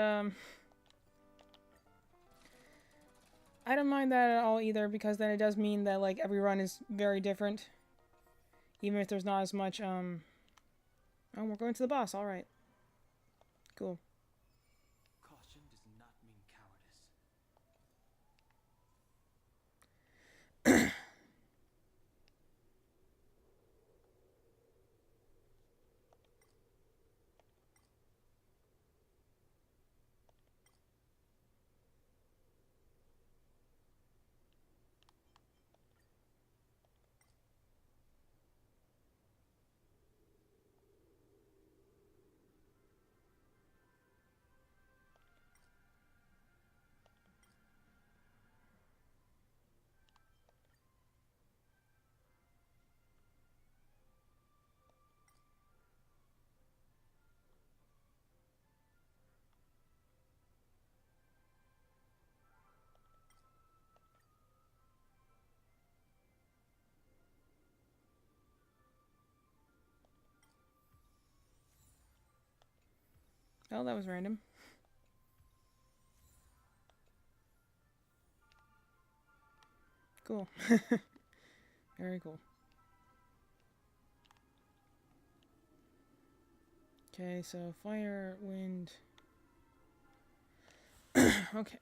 I don't mind that at all either, because then it does mean that, like, every run is very different. Even if there's not as much, Oh, we're going to the boss, alright. Cool. Caution does not mean cowardice. Oh, that was random. Cool. Very cool. Okay, so fire, wind. Okay.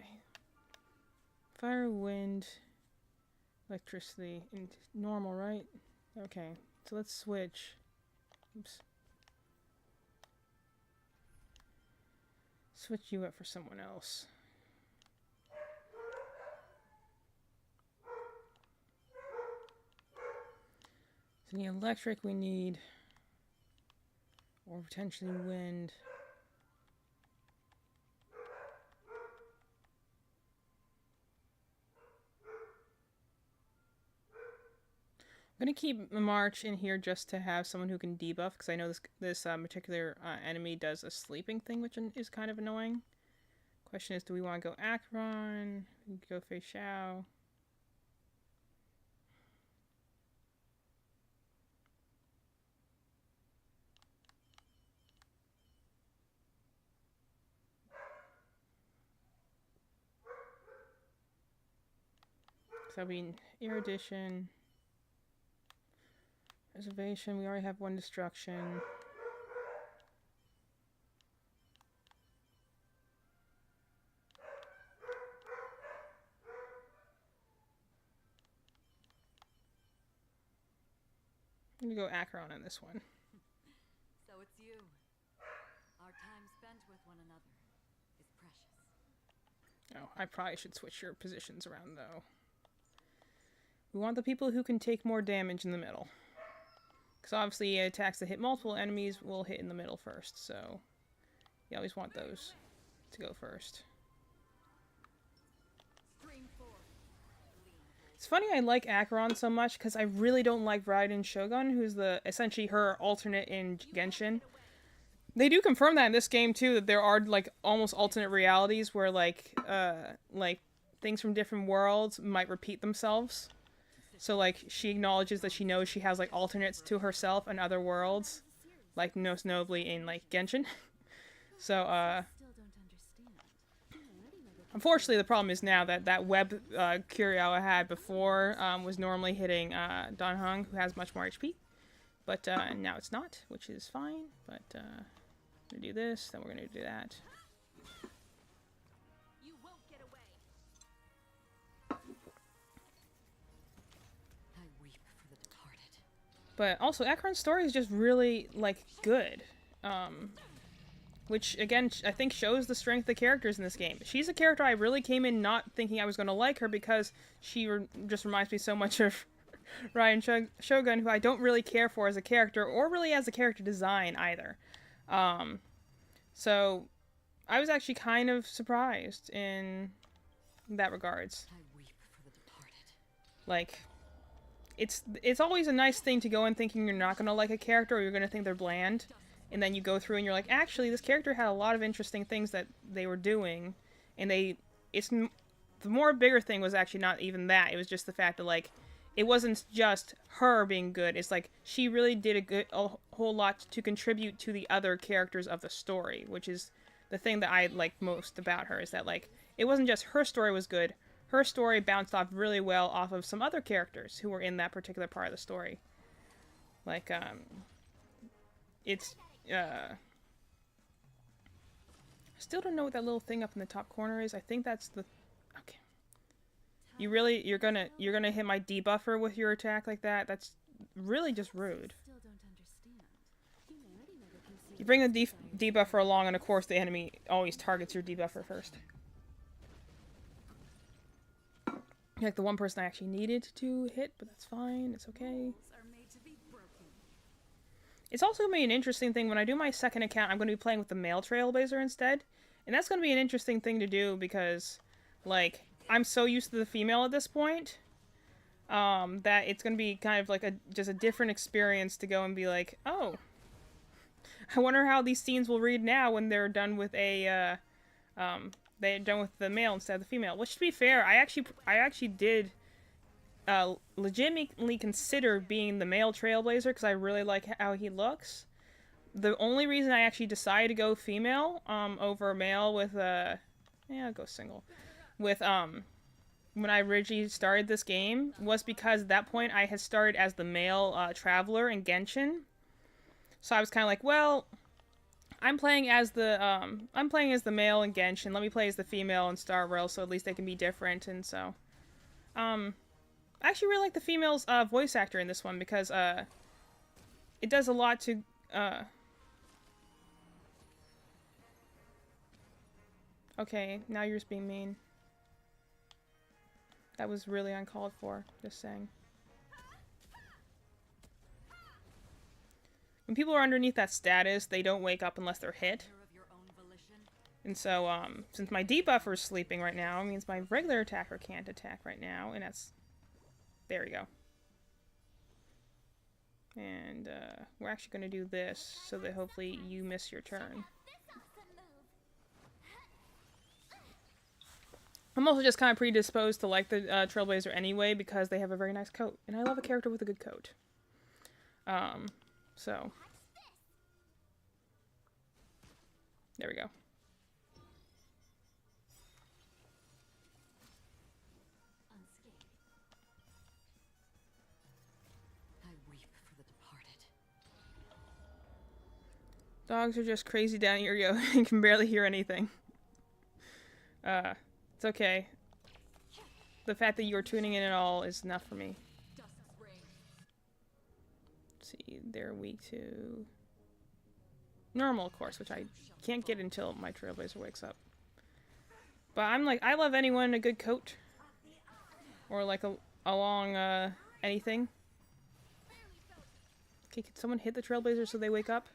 Fire, wind, electricity, and normal, right? Okay, so let's switch. Oops. Switch you up for someone else. So the electric we need, or potentially wind. I'm gonna keep March in here just to have someone who can debuff, because I know this particular enemy does a sleeping thing, which is kind of annoying. Question is, do we want to go Acheron? We can go Fei Xiao. So that'll be Erudition. Reservation, we already have one destruction. I'm gonna go Acheron on this one. So it's you. Our time spent with one another is precious. Oh, I probably should switch your positions around though. We want the people who can take more damage in the middle. Because obviously attacks that hit multiple enemies will hit in the middle first, so you always want those to go first. It's funny I like Acheron so much because I really don't like Raiden Shogun, who's essentially her alternate in Genshin. They do confirm that in this game too, that there are like almost alternate realities where like things from different worlds might repeat themselves. So like she acknowledges that she knows she has like alternates to herself in other worlds, like most notably in like Genshin. So unfortunately, the problem is now that web Kiryu had before was normally hitting Dan Heng, who has much more HP. But now it's not, which is fine. But we're going to do this, then we're going to do that. You won't get away. I weep for the departed. But also, Acheron's story is just really, like, good. Which, again, I think shows the strength of the characters in this game. She's a character I really came in not thinking I was going to like her because she just reminds me so much of Raiden Shogun, who I don't really care for as a character, or really as a character design either. So I was actually kind of surprised in that regards. I weep for the departed. Like, it's always a nice thing to go in thinking you're not going to like a character, or you're going to think they're bland. And then you go through and you're like, actually, this character had a lot of interesting things that they were doing. And the more bigger thing was actually not even that. It was just the fact that, like, it wasn't just her being good. It's like, she really did a whole lot to contribute to the other characters of the story. Which is the thing that I like most about her, is that, like, it wasn't just her story was good. Her story bounced off really well off of some other characters who were in that particular part of the story. Like, it's... I still don't know what that little thing up in the top corner is. I think that's the... Okay. You're gonna hit my debuffer with your attack like that? That's really just rude. Still don't understand. Humanity never conceived. You bring the debuffer along, and of course the enemy always targets your debuffer first. Like the one person I actually needed to hit, but that's fine. It's okay. Are made to be broken. It's also going to be an interesting thing. When I do my second account, I'm going to be playing with the male Trailblazer instead. And that's going to be an interesting thing to do because, like, I'm so used to the female at this point that it's going to be kind of like just a different experience to go and be like, oh, I wonder how these scenes will read now when they're done with they're done with the male instead of the female. Which, to be fair, I actually did legitimately consider being the male Trailblazer because I really like how he looks. the only reason I actually decided to go female over male with yeah, I'll go single with when I originally started this game was because at that point I had started as the male traveler in Genshin. So I was kind of like, well, I'm playing as the male in Genshin. Let me play as the female in Star Rail, so at least they can be different. And so, I actually really like the female's voice actor in this one because it does a lot to Okay, now you're just being mean. That was really uncalled for. Just saying. When people are underneath that status, they don't wake up unless they're hit. And so, since my debuffer is sleeping right now, it means my regular attacker can't attack right now, and that's... There we go. And, we're actually going to do this, so that hopefully you miss your turn. I'm also just kind of predisposed to like the Trailblazer anyway, because they have a very nice coat. And I love a character with a good coat. So... There we go. Dogs are just crazy down here, yo. You can barely hear anything. It's okay. The fact that you're tuning in at all is enough for me. Let's see, they're weak to... normal, of course, which I can't get until my Trailblazer wakes up. But I'm like, I love anyone in a good coat. Or like a long, anything. Okay, can someone hit the Trailblazer so they wake up?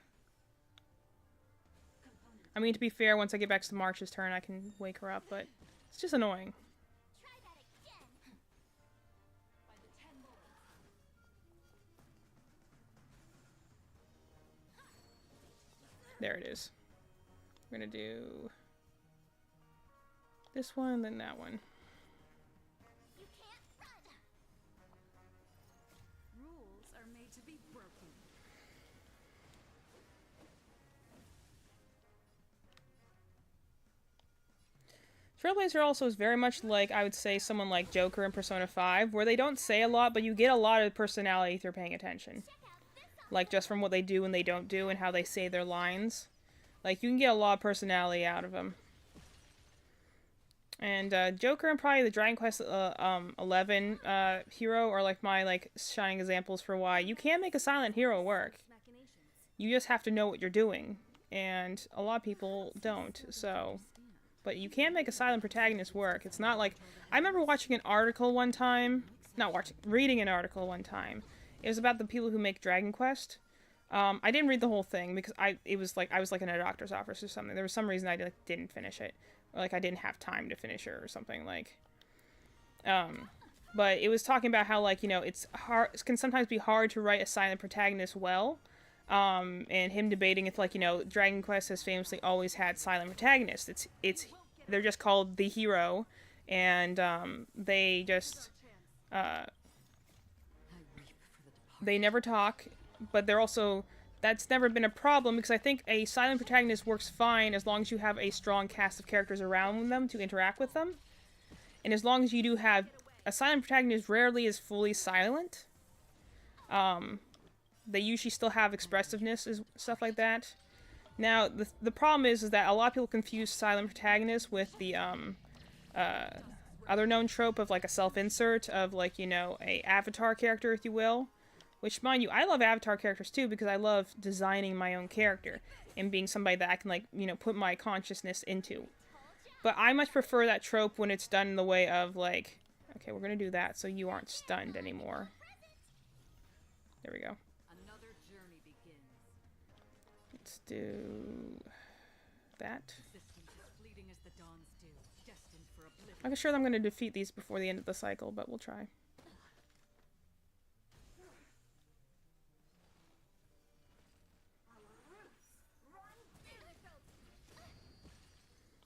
I mean, to be fair, once I get back to March's turn, I can wake her up, but it's just annoying. There it is. We're gonna do this one, then that one. You can't run. Rules are made to be broken. Trailblazer also is very much like, I would say, someone like Joker in Persona 5, where they don't say a lot, but you get a lot of personality if you're paying attention. Like, just from what they do and they don't do and how they say their lines. Like, you can get a lot of personality out of them. And, Joker and probably the Dragon Quest 11 hero are, like, my, like, shining examples for why you can make a silent hero work. You just have to know what you're doing. And a lot of people don't, so... But you can make a silent protagonist work. It's not like... I remember watching an article one time... reading an article one time. It was about the people who make Dragon Quest. I didn't read the whole thing because I was like in a doctor's office or something. There was some reason I didn't finish it, or like I didn't have time to finish it or something like. But it was talking about how like it's hard. It can sometimes be hard to write a silent protagonist well. And him debating if Dragon Quest has famously always had silent protagonists. They're just called the hero, and they just they never talk, but they're also, that's never been a problem because I think a silent protagonist works fine as long as you have a strong cast of characters around them to interact with them. And as long as you do have, a silent protagonist rarely is fully silent. They usually still have expressiveness and stuff like that. Now, the problem is that a lot of people confuse silent protagonists with the other known trope of like a self-insert of like, a avatar character, if you will. Which, mind you, I love avatar characters too because I love designing my own character and being somebody that I can, like, put my consciousness into. But I much prefer that trope when it's done in the way of, like, okay, we're gonna do that so you aren't stunned anymore. There we go. Another journey begins. Let's do that. Resistance is fleeting as the dawn's dew, destined for oblivion. I'm sure that I'm gonna defeat these before the end of the cycle, but we'll try.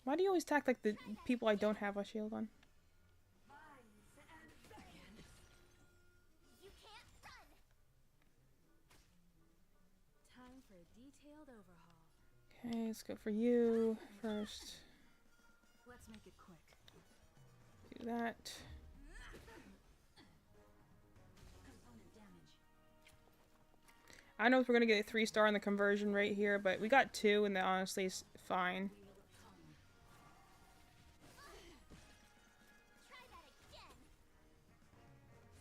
Why do you always attack like the people I don't have a shield on? You can't run. Time for a detailed overhaul. Okay, let's go for you first. Let's make it quick. Do that. Component damage. I don't know if we're gonna get a 3-star on the conversion rate here, but we got 2, and that honestly is fine. Try that again.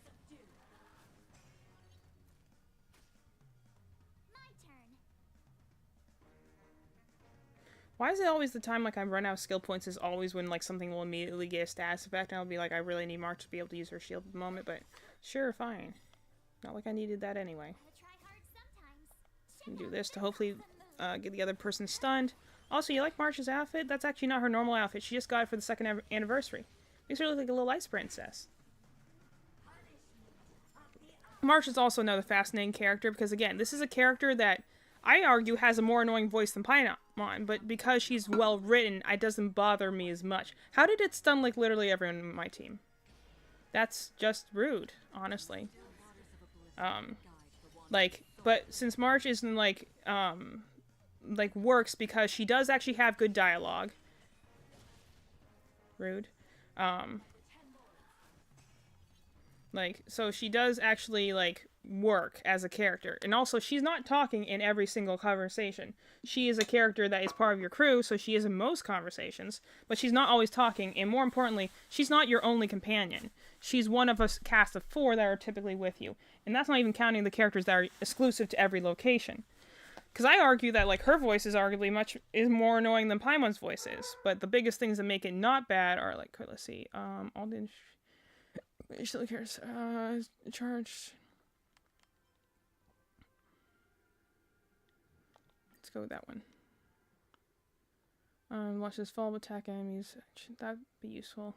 Subdue. My turn. Why is it always the time like I run out of skill points is always when like something will immediately get a status effect, and I'll be like, I really need March to be able to use her shield at the moment, but sure, fine. Not like I needed that anyway. Gotta try hard sometimes. And do this to hopefully get the other person stunned. Also, you like March's outfit? That's actually not her normal outfit. She just got it for the 2nd anniversary. Makes her look like a little ice princess. March is also another fascinating character because, again, this is a character that I argue has a more annoying voice than Paimon, but because she's well written, it doesn't bother me as much. How did it stun like literally everyone in my team? That's just rude, honestly. But since March isn't like works because she does actually have good dialogue. Rude. So she does actually work as a character, and also she's not talking in every single conversation. She is a character that is part of your crew, so she is in most conversations, but she's not always talking, and more importantly, she's not your only companion. She's one of a cast of 4 that are typically with you, and that's not even counting the characters that are exclusive to every location. Because I argue that her voice is arguably is more annoying than Paimon's voice is, but the biggest things that make it not bad are let's see, all the still cares, charged. Let's go with that one. Watch this fall attack enemies. That'd be useful.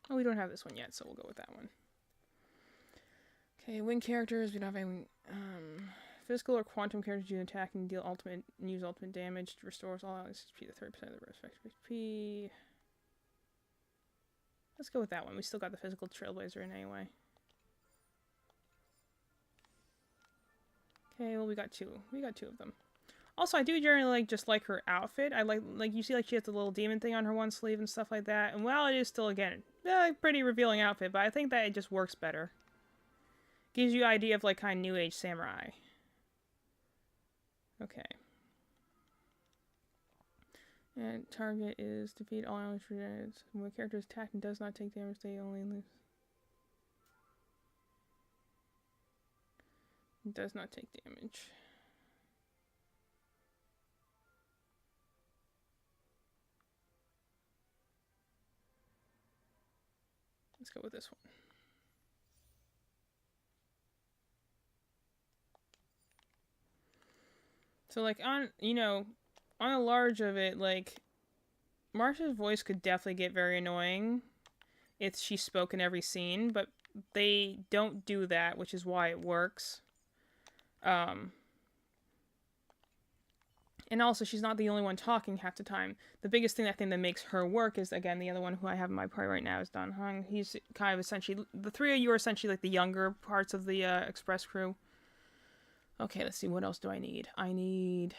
Oh, we don't have this one yet, so we'll go with that one. Okay, wing characters. We don't have any physical or quantum characters you attack and deal use ultimate damage. Restores all HP to 30% of the respective HP. Let's go with that one. We still got the physical trailblazer in anyway. Okay, well we got 2. We got 2 of them. Also, I do generally just like her outfit. I like you see she has the little demon thing on her one sleeve and stuff like that. And while it is still again a pretty revealing outfit, but I think that it just works better. Gives you an idea of kind of new age samurai. Okay. And target is defeat all enemies presented. When a character is attacked and does not take damage, they only lose. It does not take damage. Let's go with this one. So on a large of it, Marcia's voice could definitely get very annoying if she spoke in every scene, but they don't do that, which is why it works. And also, she's not the only one talking half the time. The biggest thing, I think, that makes her work is, again, the other one who I have in my party right now is Dan Heng. He's kind of essentially... The 3 of you are essentially the younger parts of the Express crew. Okay, let's see. What else do I need? I need...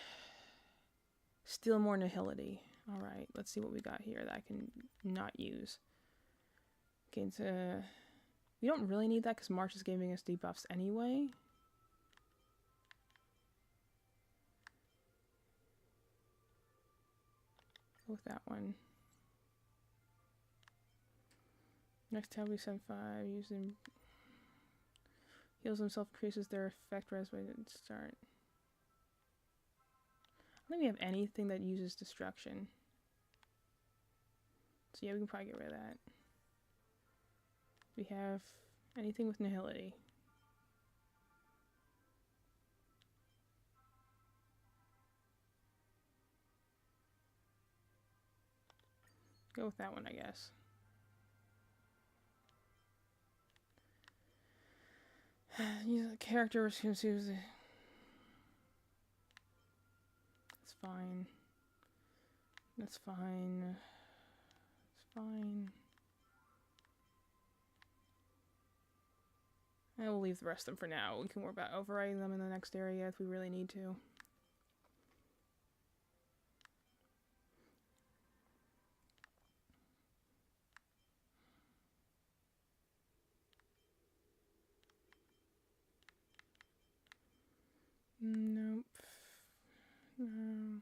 Still more Nihility. Alright, let's see what we got here that I can not use. Okay, we don't really need that because March is giving us debuffs anyway. Go with that one. Next tab we send 5. Using heals himself, increases their effect right away to start. I don't think we have anything that uses destruction. So yeah, we can probably get rid of that. We have anything with Nihility. Go with that one, I guess. Use a character seems to use it. It's fine. That's fine. It's fine. And we'll leave the rest of them for now. We can worry about overriding them in the next area if we really need to. Nope. No.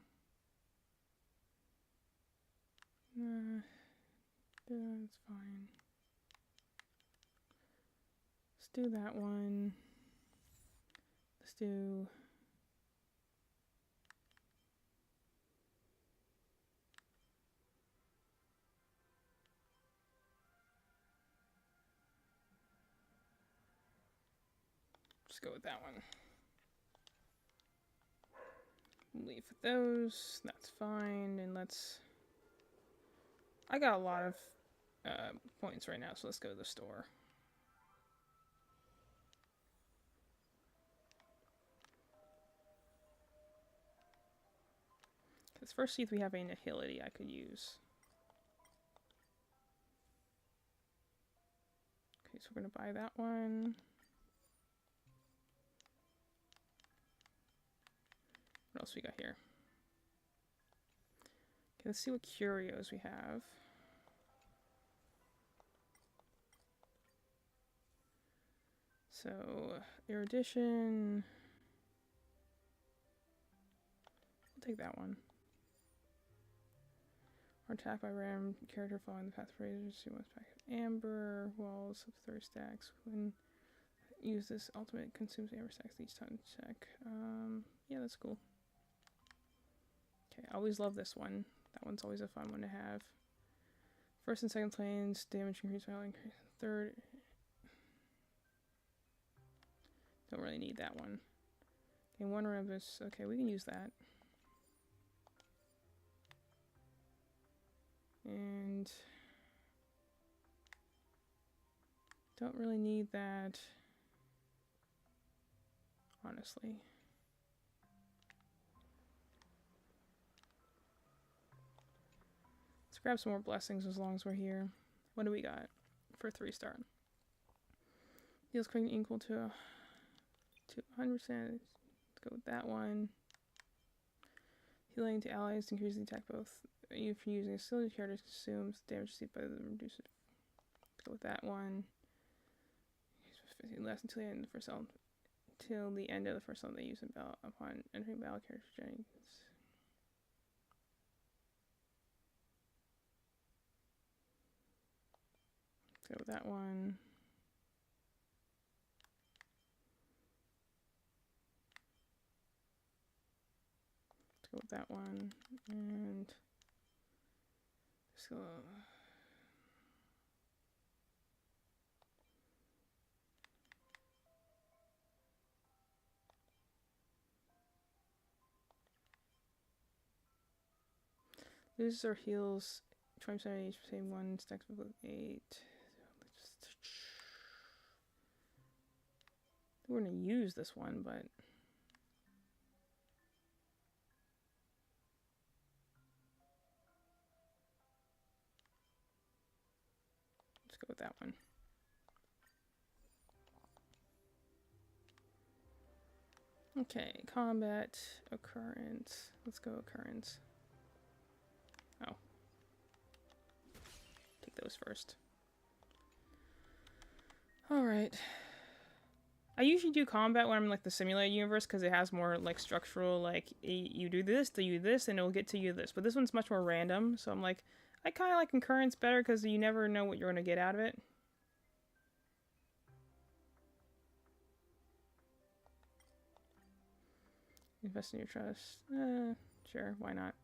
Nah. That's fine. Let's do that one. Let's do... Just go with that one. Leave those. That's fine. And let's... I got a lot of points right now, so let's go to the store. Let's first see if we have any Nihility I could use. Okay, so we're going to buy that one. What else we got here? Okay, let's see what curios we have. So, erudition. I'll take that one. Or attack by random character following the path of razors. See one's pack of amber walls of 30 stacks. When use this ultimate consumes amber stacks each time to check. Yeah, that's cool. Okay, I always love this one. That one's always a fun one to have. First and second planes, damage increase by increase. Third. Don't really need that one. Okay, one Rambus. Okay, we can use that. And don't really need that, honestly. Let's grab some more blessings as long as we're here. What do we got for 3-star? Deals quick equal to 100%. Let's go with that one. Healing to allies increases the attack both. If you're using a facility character, consumes damage received by the reducer. Let's go with that one. Lasts until the end of the first element. Till the end of the first element they use in battle upon entering battle character journey. Let's go with that one. Let's go with that one. And so loses or heals 20% each, same one, stacks with 8. We're gonna use this one, but let's go with that one. Okay, combat occurrence. Let's go occurrence. Oh. Take those first. Alright. I usually do combat when I'm in, like, the simulated universe because it has more, like, structural, like, you do this, and it'll get to you this. But this one's much more random, so I'm like, I kind of like concurrence better because you never know what you're going to get out of it. Invest in your trust. Sure, why not?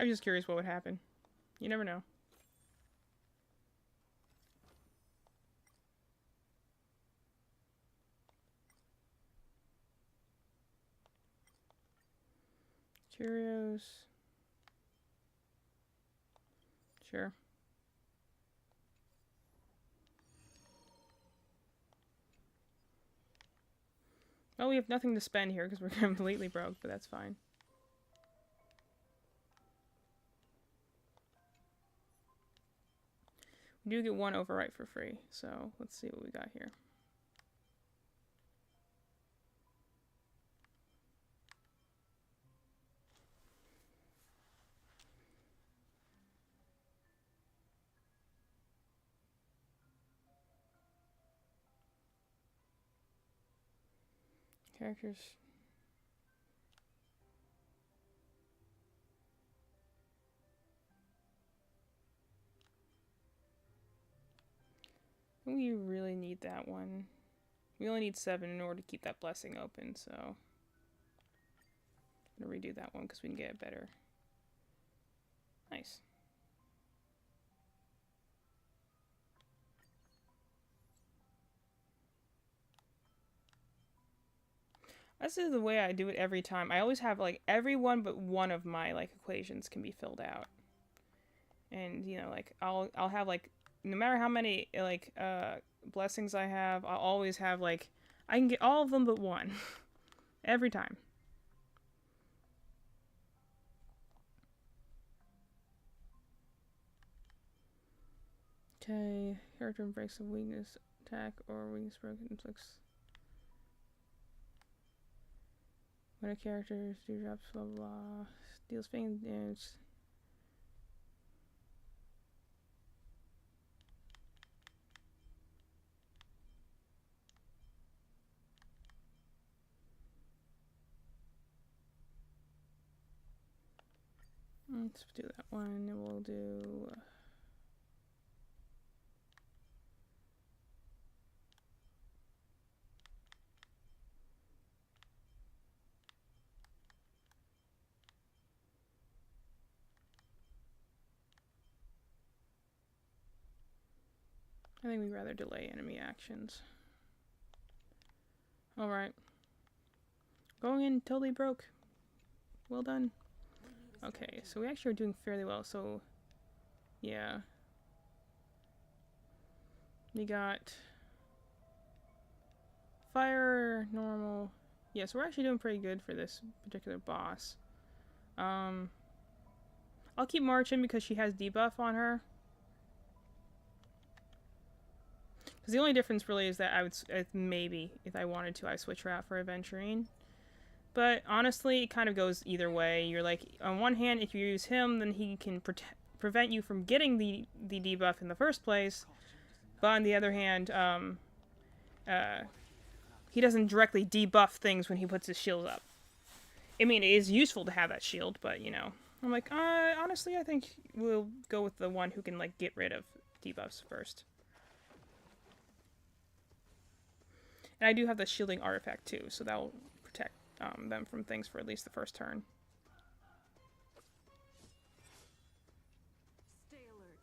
I'm just curious what would happen. You never know. Cheerios. Sure. Well, we have nothing to spend here because we're completely broke, but that's fine. We do get one overwrite for free, so let's see what we got here. Characters. We really need that one. We only need 7 in order to keep that blessing open, so I'm gonna redo that one because we can get it better. Nice. This is the way I do it every time. I always have like every one but one of my like equations can be filled out. And you know, like I'll have like no matter how many like blessings I have, I'll always have like I can get all of them but one. Every time. Okay, character breaks a weakness attack or weakness broken inflicts. When a character drops blah blah blah, deals pain damage. Let's do that one, and we'll do. I think we'd rather delay enemy actions. Alright. Going in totally broke. Well done. Okay, so we actually are doing fairly well, so yeah. We got fire, normal. Yes, we're actually doing pretty good for this particular boss. I'll keep Marchin because she has debuff on her. Because the only difference really is that I would maybe, if I wanted to, I'd switch her out for Aventurine. But honestly, it kind of goes either way. You're like, on one hand, if you use him, then he can prevent you from getting the debuff in the first place. But on the other hand, he doesn't directly debuff things when he puts his shield up. I mean, it is useful to have that shield, but, you know. I'm like, honestly, I think we'll go with the one who can, like, get rid of debuffs first. And I do have the shielding artifact too, so that'll protect them from things for at least the first turn. Stay alert.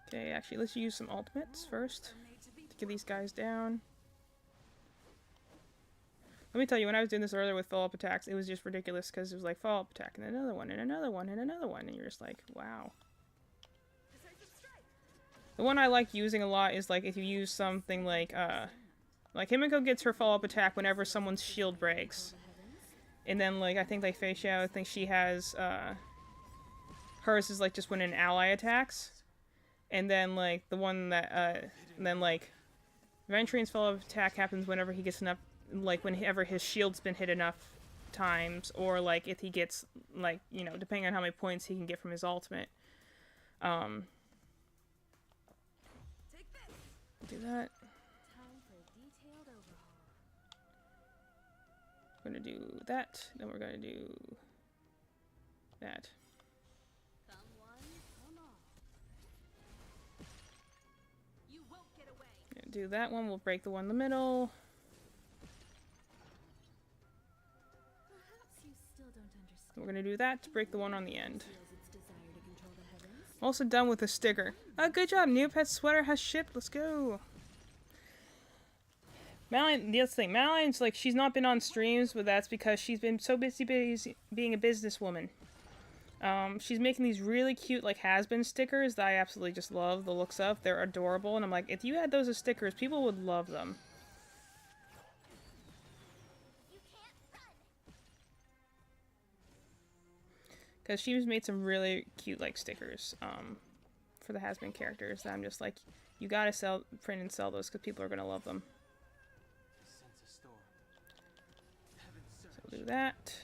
Okay, actually, let's use some ultimates first to get these guys down. Let me tell you, when I was doing this earlier with follow-up attacks, it was just ridiculous because it was like follow-up attack and another one and another one and another one, and you're just like, wow. The one I like using a lot is like if you use something like Himiko gets her follow-up attack whenever someone's shield breaks. And then like I think like Feisha, I think she has hers is like just when an ally attacks. And then like the one that and then like Aventurine's follow-up attack happens whenever he gets enough, like whenever his shield's been hit enough times, or like if he gets like, you know, depending on how many points he can get from his ultimate. Do that. Time for a detailed overhaul. We're gonna do that, then we're gonna do that. Come one, come all. You won't get away. Gonna do that one, we'll break the one in the middle. Perhaps you still don't We're gonna do that to break the one on the end. Also done with the sticker. Oh, good job. Neopet's sweater has shipped. Let's go. Madeline, the other thing, Madeline's like, she's not been on streams, but that's because she's been so busy being a businesswoman. She's making these really cute, like, has-been stickers that I absolutely just love the looks of. They're adorable, and I'm like, if you had those as stickers, people would love them. You can't run. Because she's made some really cute, like, stickers, for the has-been characters that I'm just like, you gotta print and sell those because people are gonna love them. Sense a storm. Heaven So surge. we'll do that.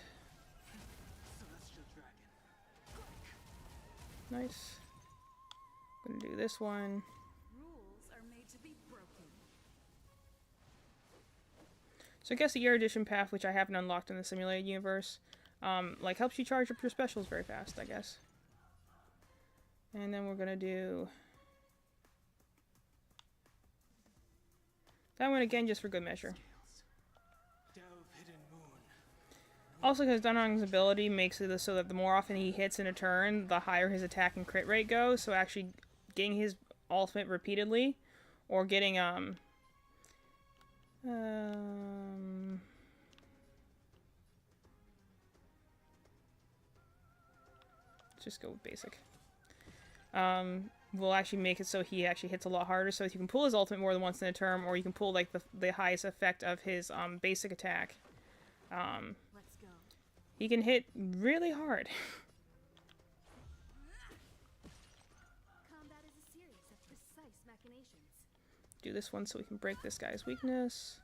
Celestial dragon. Nice. Gonna do this one. Rules are made to be broken. So I guess the year edition path, which I haven't unlocked in the simulated universe, like helps you charge up your specials very fast, I guess. And then we're gonna do that one again just for good measure. Delve hidden moon. Also, because Dunhong's ability makes it so that the more often he hits in a turn, the higher his attack and crit rate goes. So actually getting his ultimate repeatedly, or getting let's just go with basic. Will actually make it so he actually hits a lot harder. So if you can pull his ultimate more than once in a turn, or you can pull like the highest effect of his basic attack. Let's go. He can hit really hard. Combat is a series of precise machinations. Do this one so we can break this guy's weakness.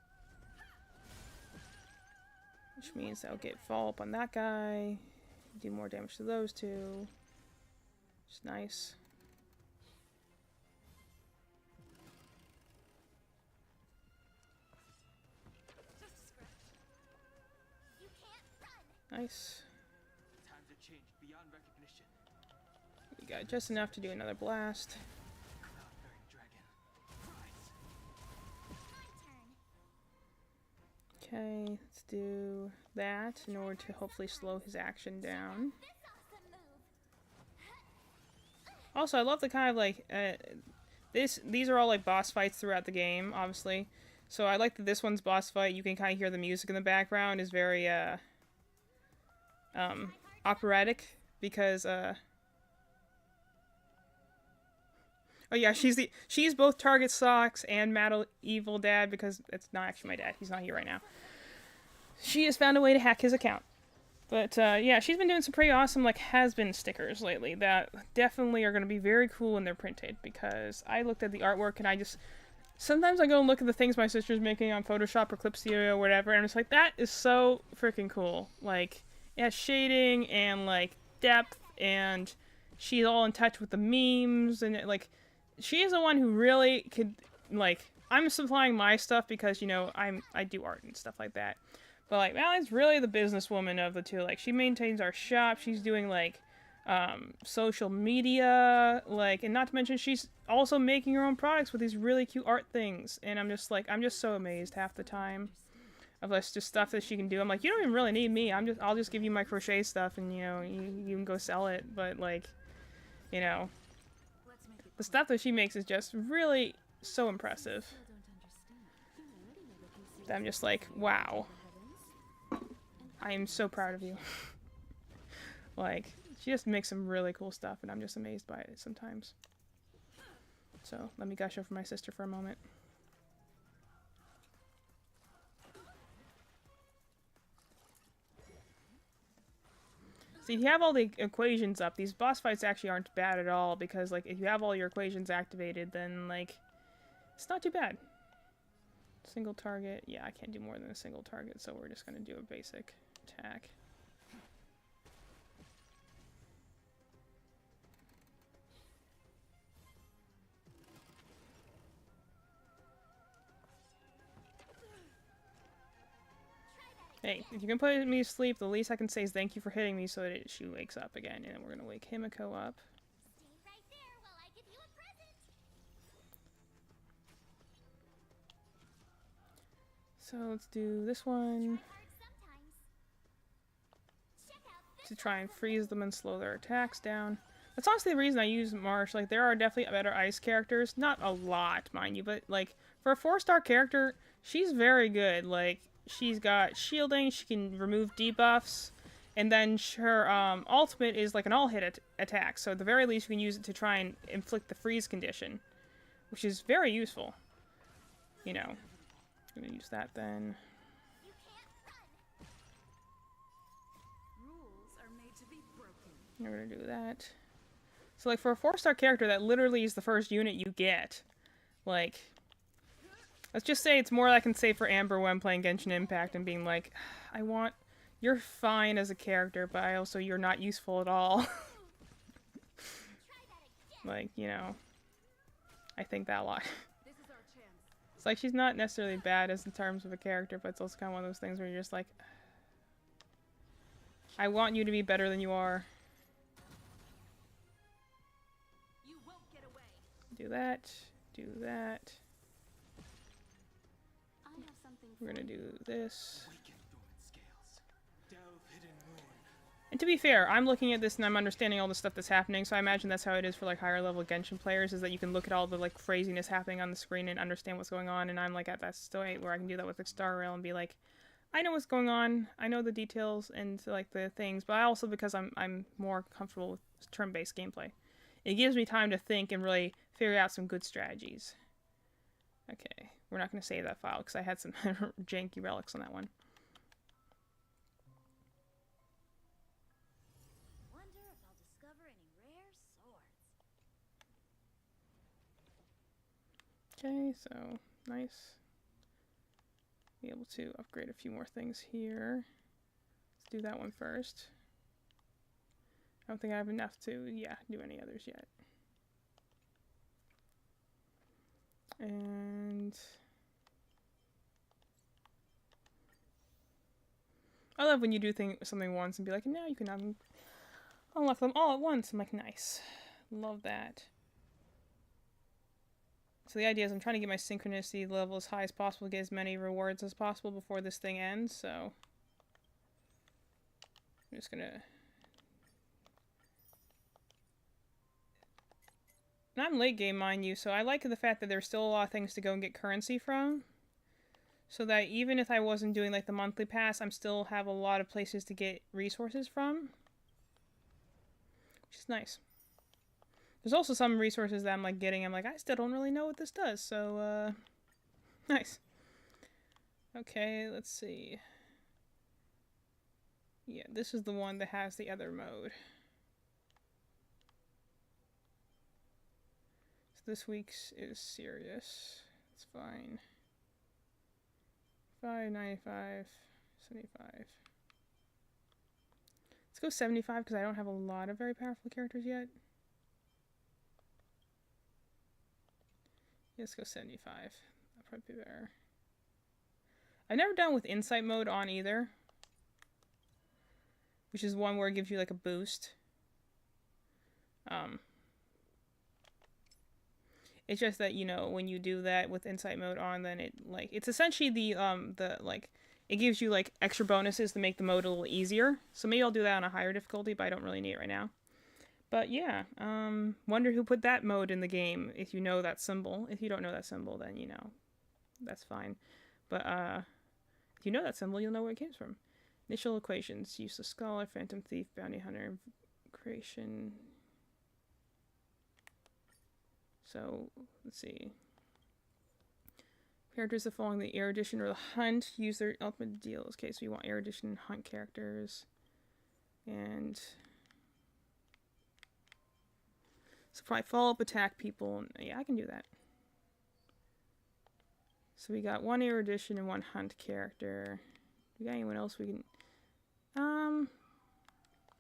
Which means I'll get follow up on that guy. Do more damage to those two. Which is nice. Just a scratch. You can't run. Nice. Times have changed beyond recognition. We got just enough to do another blast. Cloud-bearing dragon. Rise. My turn. Okay, let's do that in order to hopefully slow his action down. This awesome move. Also, I love the kind of like these are all like boss fights throughout the game, obviously. So I like that this one's boss fight. You can kind of hear the music in the background is very operatic because oh yeah, she's both Target Socks and Mad Evil Dad because it's not actually my dad. He's not here right now. She has found a way to hack his account. But yeah, she's been doing some pretty awesome like has-been stickers lately that definitely are going to be very cool when they're printed because I looked at the artwork and I just sometimes I go and look at the things my sister's making on Photoshop or Clip Studio or whatever and I'm just like that is so freaking cool. Like it has shading and like depth and she's all in touch with the memes and like she is the one who really could like I'm supplying my stuff because you know I do art and stuff like that. But, like, Madeline's really the businesswoman of the two. Like, she maintains our shop. She's doing, like, social media. Like, and not to mention, she's also making her own products with these really cute art things. And I'm just, like, I'm just so amazed half the time of this just stuff that she can do. I'm like, you don't even really need me. I'll just give you my crochet stuff and, you know, you can go sell it. But, like, you know, Let's make it the stuff that she makes is just really so impressive. still don't understand. That I'm just like, wow. I am so proud of you. Like, she just makes some really cool stuff, and I'm just amazed by it sometimes. So, let me gush over my sister for a moment. See, if you have all the equations up, these boss fights actually aren't bad at all, because, like, if you have all your equations activated, then, like, it's not too bad. Single target. Yeah, I can't do more than a single target, so we're just gonna do a basic attack. Hey, if you can put me to sleep, the least I can say is thank you for hitting me so that she wakes up again. And then we're gonna wake Himiko up. Stay right there while I give you a present. So let's do this one. Try hard sometimes. Check out to try and freeze them and slow their attacks down. That's honestly the reason I use Marsh. Like, there are definitely better ice characters. Not a lot, mind you, but, like, for a 4-star character, she's very good. Like, she's got shielding, she can remove debuffs, and then her ultimate is, like, an all-hit attack. So at the very least, you can use it to try and inflict the freeze condition, which is very useful. You know. I'm gonna use that then. You can't run. Rules are made to be broken. I'm gonna do that. So, like, for a 4-star character, that literally is the first unit you get. Like, let's just say it's more I can say for Amber when playing Genshin Impact and being like, you're fine as a character, but you're not useful at all. Like, you know, I think that a lot. This is our chance. It's like, she's not necessarily bad as in terms of a character, but it's also kind of one of those things where you're just like, I want you to be better than you are. You won't get away. Do that. Do that. I have something We're gonna do this. Weaken dormant scales. Delve hidden moon. And to be fair, I'm looking at this and I'm understanding all the stuff that's happening, so I imagine that's how it is for, like, higher level Genshin players, is that you can look at all the, like, craziness happening on the screen and understand what's going on, and I'm, like, at that stage where I can do that with, like, Star Rail and be like, I know what's going on, I know the details and, like, the things, but I also, because I'm more comfortable with turn-based gameplay, it gives me time to think and really figure out some good strategies. Okay, we're not going to save that file, because I had some janky relics on that one. Wonder if I'll discover any rare swords. Okay, so nice. Be able to upgrade a few more things here. Let's do that one first. I don't think I have enough to, do any others yet. And I love when you do something once and be like, now you can unlock them all at once. I'm like, nice. Love that. So the idea is I'm trying to get my synchronicity level as high as possible, get as many rewards as possible before this thing ends, so I'm just gonna... And I'm late game, mind you, so I like the fact that there's still a lot of things to go and get currency from, so that even if I wasn't doing, like, the monthly pass, I'm still have a lot of places to get resources from, which is nice. There's also some resources that I'm, like, getting, I'm like, I still don't really know what this does, so, nice. Okay, let's see. Yeah, this is the one that has the other mode. So this week's is serious. It's fine. 595, 75. Let's go 75 because I don't have a lot of very powerful characters yet. Let's go 75. That'll probably be better. I've never done with insight mode on either, which is one where it gives you like a boost. It's just that, you know, when you do that with insight mode on, then it's essentially the it gives you like extra bonuses to make the mode a little easier. So maybe I'll do that on a higher difficulty, but I don't really need it right now. But yeah, wonder who put that mode in the game, if you know that symbol. If you don't know that symbol, then, you know, that's fine. But if you know that symbol, you'll know where it came from. Initial equations: useless scholar, phantom thief, bounty hunter, creation. So let's see. Characters that fall in the erudition or the hunt use their ultimate deals. Okay, so we want erudition and hunt characters, and so probably follow up, attack people. Yeah, I can do that. So we got one erudition and one hunt character. Do we got anyone else we can?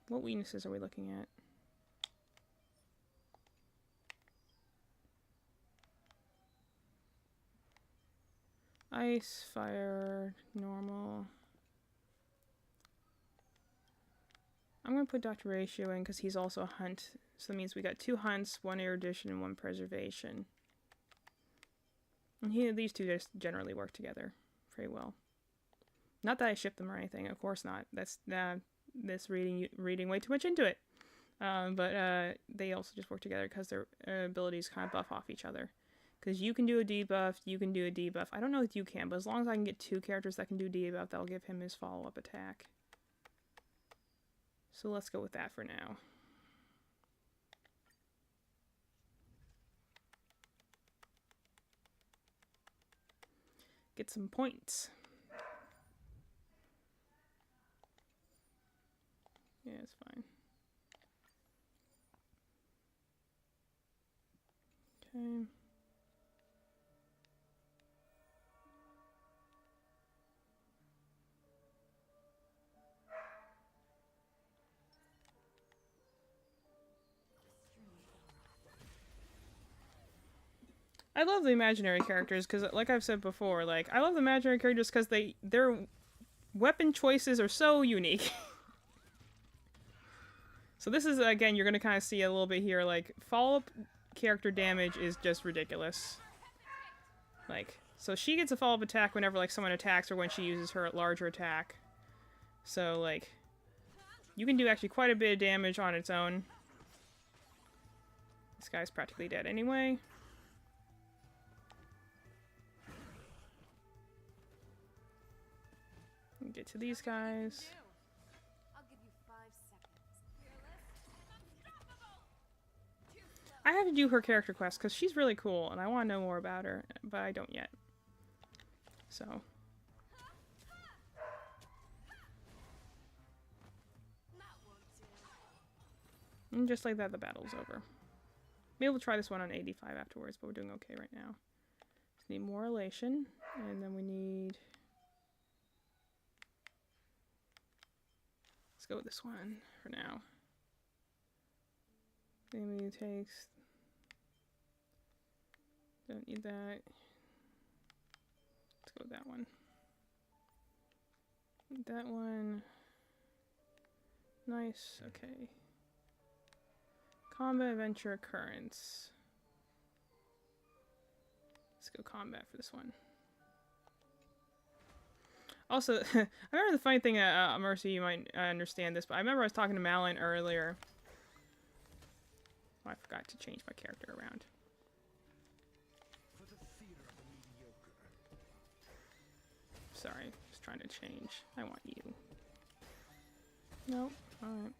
What weaknesses are we looking at? Ice, fire, normal. I'm going to put Dr. Ratio in because he's also a hunt. So that means we got 2 hunts, 1 erudition, and 1 preservation. And these two just generally work together pretty well. Not that I ship them or anything, of course not. That's this reading way too much into it. But they also just work together because their abilities kind of buff off each other. Because you can do a debuff, you can do a debuff. I don't know if you can, but as long as I can get 2 characters that can do debuff, that'll give him his follow-up attack. So let's go with that for now. Get some points. Yeah, it's fine. Okay. I love the imaginary characters because, like I've said before, like I love the imaginary characters because their weapon choices are so unique. So this is, again, you're gonna kind of see a little bit here, like follow-up character damage is just ridiculous. Like, so she gets a follow-up attack whenever like someone attacks or when she uses her larger attack. So like, you can do actually quite a bit of damage on its own. This guy's practically dead anyway. Get to these guys. I'll give you 5 seconds. I have to do her character quest because she's really cool and I want to know more about her, but I don't yet. So. And just like that, the battle's over. Maybe we'll try this one on 85 afterwards, but we're doing okay right now. Just need more elation, and then we need... Let's go with this one for now. Maybe takes... Don't need that. Let's go with that one. That one. Nice, okay. Combat, adventure, occurrence. Let's go combat for this one. Also, I remember the funny thing, Mercy, you might understand this, but I remember I was talking to Malin earlier. Oh, I forgot to change my character around. Sorry, just trying to change. I want you. Nope, alright.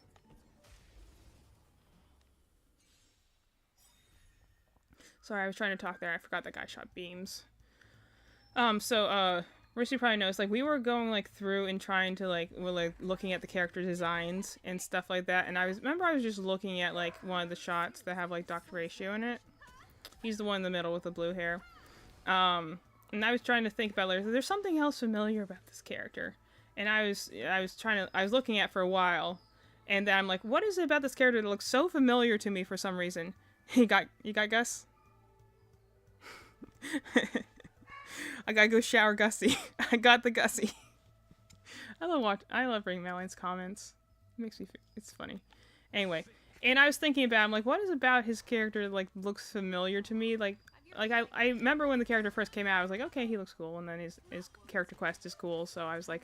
Sorry, I was trying to talk there. I forgot that guy shot beams. Mercy probably knows, like, we were going, like, through and trying to, like, we're, like, looking at the character designs and stuff like that, and I was just looking at, like, one of the shots that have, like, Dr. Ratio in it. He's the one in the middle with the blue hair. And I was trying to think about, like, there's something else familiar about this character. And I was looking at for a while, and then I'm like, what is it about this character that looks so familiar to me for some reason? You got Gus? I gotta go shower Gussie. I got the Gussie. I love reading Malin's comments. It makes me it's funny. Anyway, and I was thinking about, I'm like, what is about his character that, like, looks familiar to me? Like I remember when the character first came out, I was like, okay, he looks cool, and then his character quest is cool, so I was like,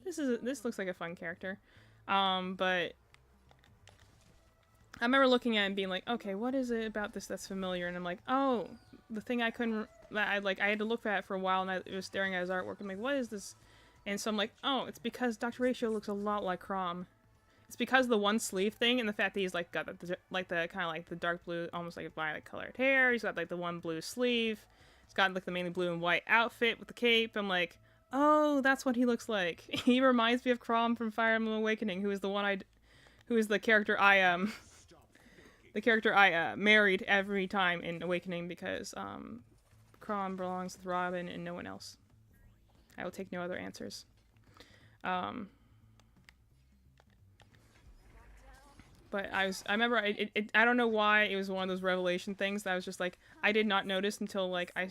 this looks like a fun character. But I remember looking at it and being like, okay, what is it about this that's familiar? And I'm like, oh, the thing I had to look at it for a while, and I was staring at his artwork. I'm like, what is this? And so I'm like, oh, it's because Dr. Ratio looks a lot like Chrom. It's because of the one sleeve thing and the fact that he's like got the kind of like the dark blue, almost like a violet colored hair. He's got like the one blue sleeve. He's got like the mainly blue and white outfit with the cape. I'm like, oh, that's what he looks like. He reminds me of Chrom from Fire Emblem Awakening, who is the character I married every time in Awakening because Chrom belongs with Robin and no one else. I will take no other answers. But I remember I don't know why it was one of those revelation things that I was just like, I did not notice until like I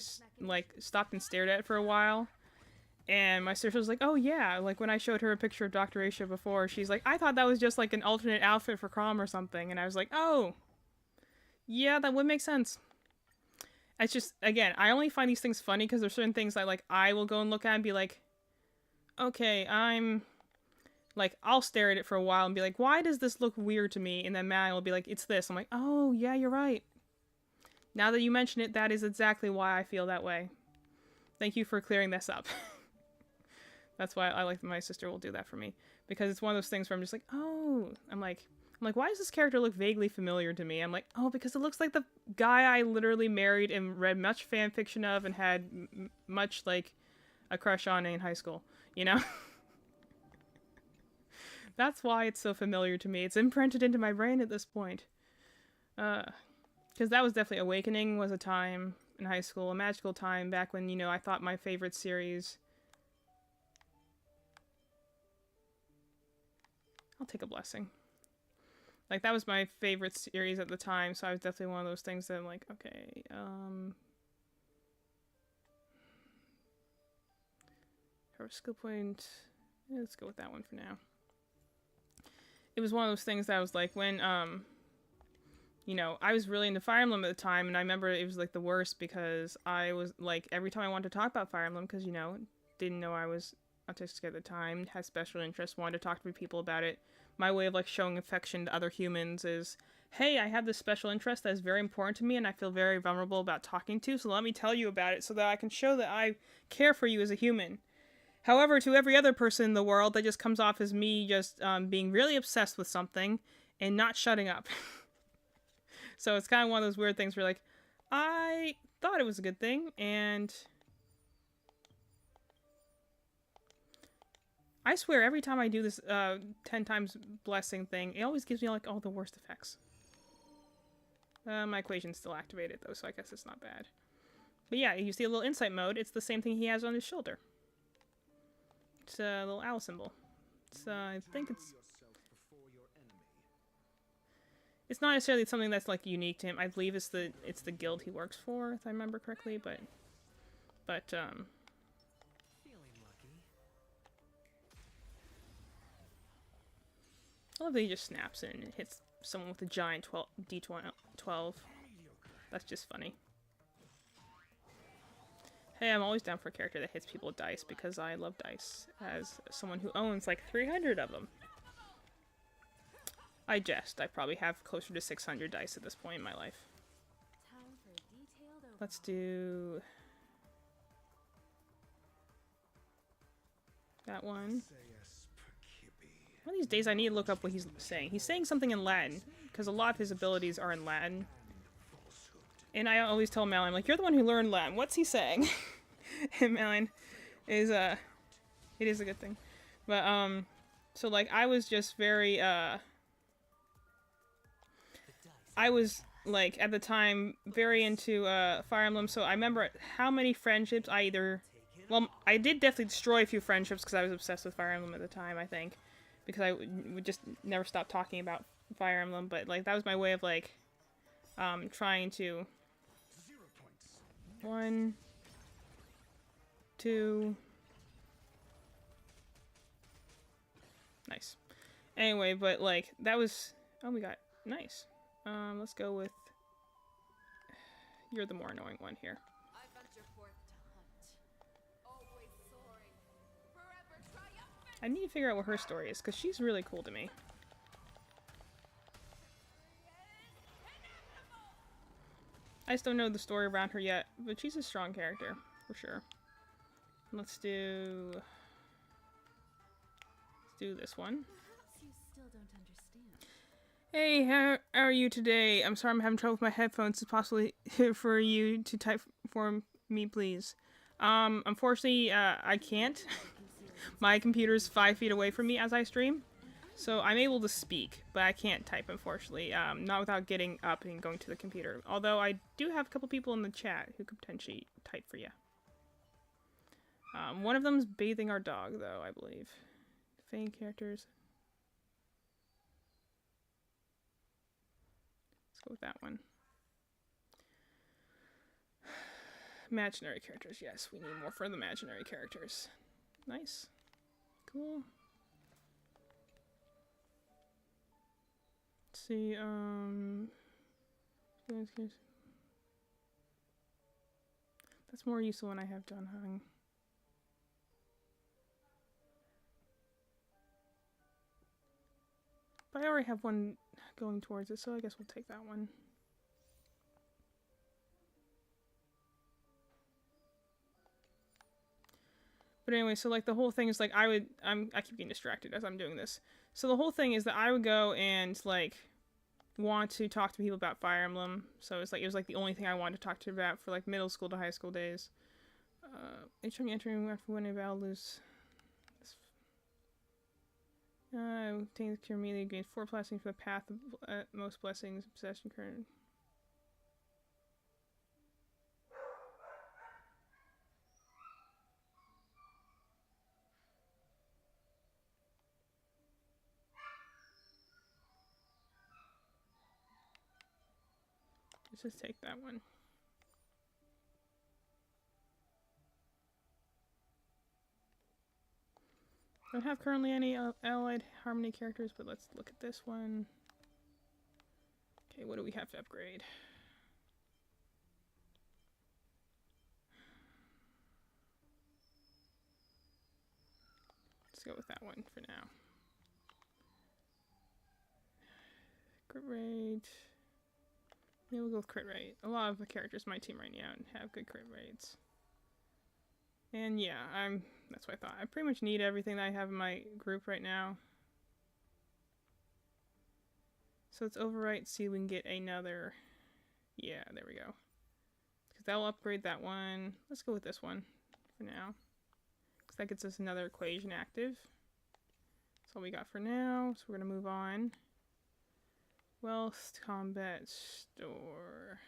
stopped and stared at it for a while. And my sister was like, oh yeah, like when I showed her a picture of Dr. Ratio before, she's like, I thought that was just like an alternate outfit for Chrom or something. And I was like, oh, yeah, that would make sense. It's just, again, I only find these things funny because there's certain things that, like, I will go and look at and be like, okay, I'm Like, I'll stare at it for a while and be like, why does this look weird to me? And then Matt will be like, it's this. I'm like, oh, yeah, you're right. Now that you mention it, that is exactly why I feel that way. Thank you for clearing this up. That's why I like that my sister will do that for me. Because it's one of those things where I'm just like, oh. I'm like, why does this character look vaguely familiar to me? I'm like, oh, because it looks like the guy I literally married and read much fan fiction of and had much, like, a crush on in high school. You know? That's why it's so familiar to me. It's imprinted into my brain at this point. Because that was definitely Awakening was a time in high school, a magical time back when, you know, I thought my favorite series... I'll take a blessing. Like, that was my favorite series at the time, so I was definitely one of those things that I'm like, okay, her skill point... Yeah, let's go with that one for now. It was one of those things that I was like, when, you know, I was really into Fire Emblem at the time, and I remember it was, like, the worst because I was, like, every time I wanted to talk about Fire Emblem, because, you know, didn't know I was autistic at the time, had special interests, wanted to talk to people about it. My way of, like, showing affection to other humans is, hey, I have this special interest that is very important to me, and I feel very vulnerable about talking to, so let me tell you about it so that I can show that I care for you as a human. However, to every other person in the world, that just comes off as me just being really obsessed with something and not shutting up. So it's kind of one of those weird things where, like, I thought it was a good thing, and I swear every time I do this 10 times blessing thing, it always gives me, like, all the worst effects. My equation's still activated, though, so I guess it's not bad. But yeah, you see a little insight mode. It's the same thing he has on his shoulder. It's a little owl symbol. It's, I think it's not necessarily something that's, like, unique to him. I believe it's the guild he works for, if I remember correctly, but Feeling lucky. I love that he just snaps it and hits someone with a giant D12. That's just funny. Hey, I'm always down for a character that hits people with dice because I love dice as someone who owns like 300 of them. I jest. I probably have closer to 600 dice at this point in my life. Time for a detailed overhaul. Let's do that one. One of these days I need to look up what he's saying. He's saying something in Latin because a lot of his abilities are in Latin. And I always tell Malin, I'm like, you're the one who learned Latin. What's he saying? And Malin is, it is a good thing. But, so, like, I was just very, I was, like, at the time, very into, Fire Emblem, so I remember how many friendships I either... Well, I did definitely destroy a few friendships because I was obsessed with Fire Emblem at the time, I think. Because I would just never stop talking about Fire Emblem, but, like, that was my way of, like, trying to... 1, 2... Nice. Anyway, but, like, that was... Oh, we got... Nice. Let's go with... You're the more annoying one here. I venture forth to hunt, always soaring, forever triumphant. I need to figure out what her story is, because she's really cool to me. I just don't know the story around her yet, but she's a strong character, for sure. Let's do this one. Perhaps you still don't understand. Hey, how are you today? I'm sorry I'm having trouble with my headphones. Is it possible for you to type for me, please? Unfortunately, I can't. My computer's 5 feet away from me as I stream. So I'm able to speak, but I can't type, unfortunately. Not without getting up and going to the computer. Although I do have a couple people in the chat who could potentially type for you. One of them's bathing our dog, though, I believe. Fang characters. Let's go with that one. Imaginary characters. Yes, we need more for the imaginary characters. Nice. Cool. See, that's more useful when I have John Hung. But I already have one going towards it, so I guess we'll take that one. But anyway, so like the whole thing is like I keep getting distracted as I'm doing this. So the whole thing is that I would go and like want to talk to people about Fire Emblem. So it was like the only thing I wanted to talk to about for like middle school to high school days. Each time you enter after winning a battle, lose. Obtain the cure immediately, gain 4 blessings for the path of most blessings, possession current. Let's just take that one. Don't have currently any allied harmony characters, but let's look at this one. Okay, what do we have to upgrade? Let's go with that one for now. Crit rate. Yeah, we'll go with crit rate. A lot of the characters in my team right now have good crit rates. And yeah, that's what I thought. I pretty much need everything that I have in my group right now. So let's overwrite, see if we can get another. Yeah, there we go. Because that'll upgrade that one. Let's go with this one for now. Because that gets us another equation active. That's all we got for now. So we're going to move on. Wealth, combat, store.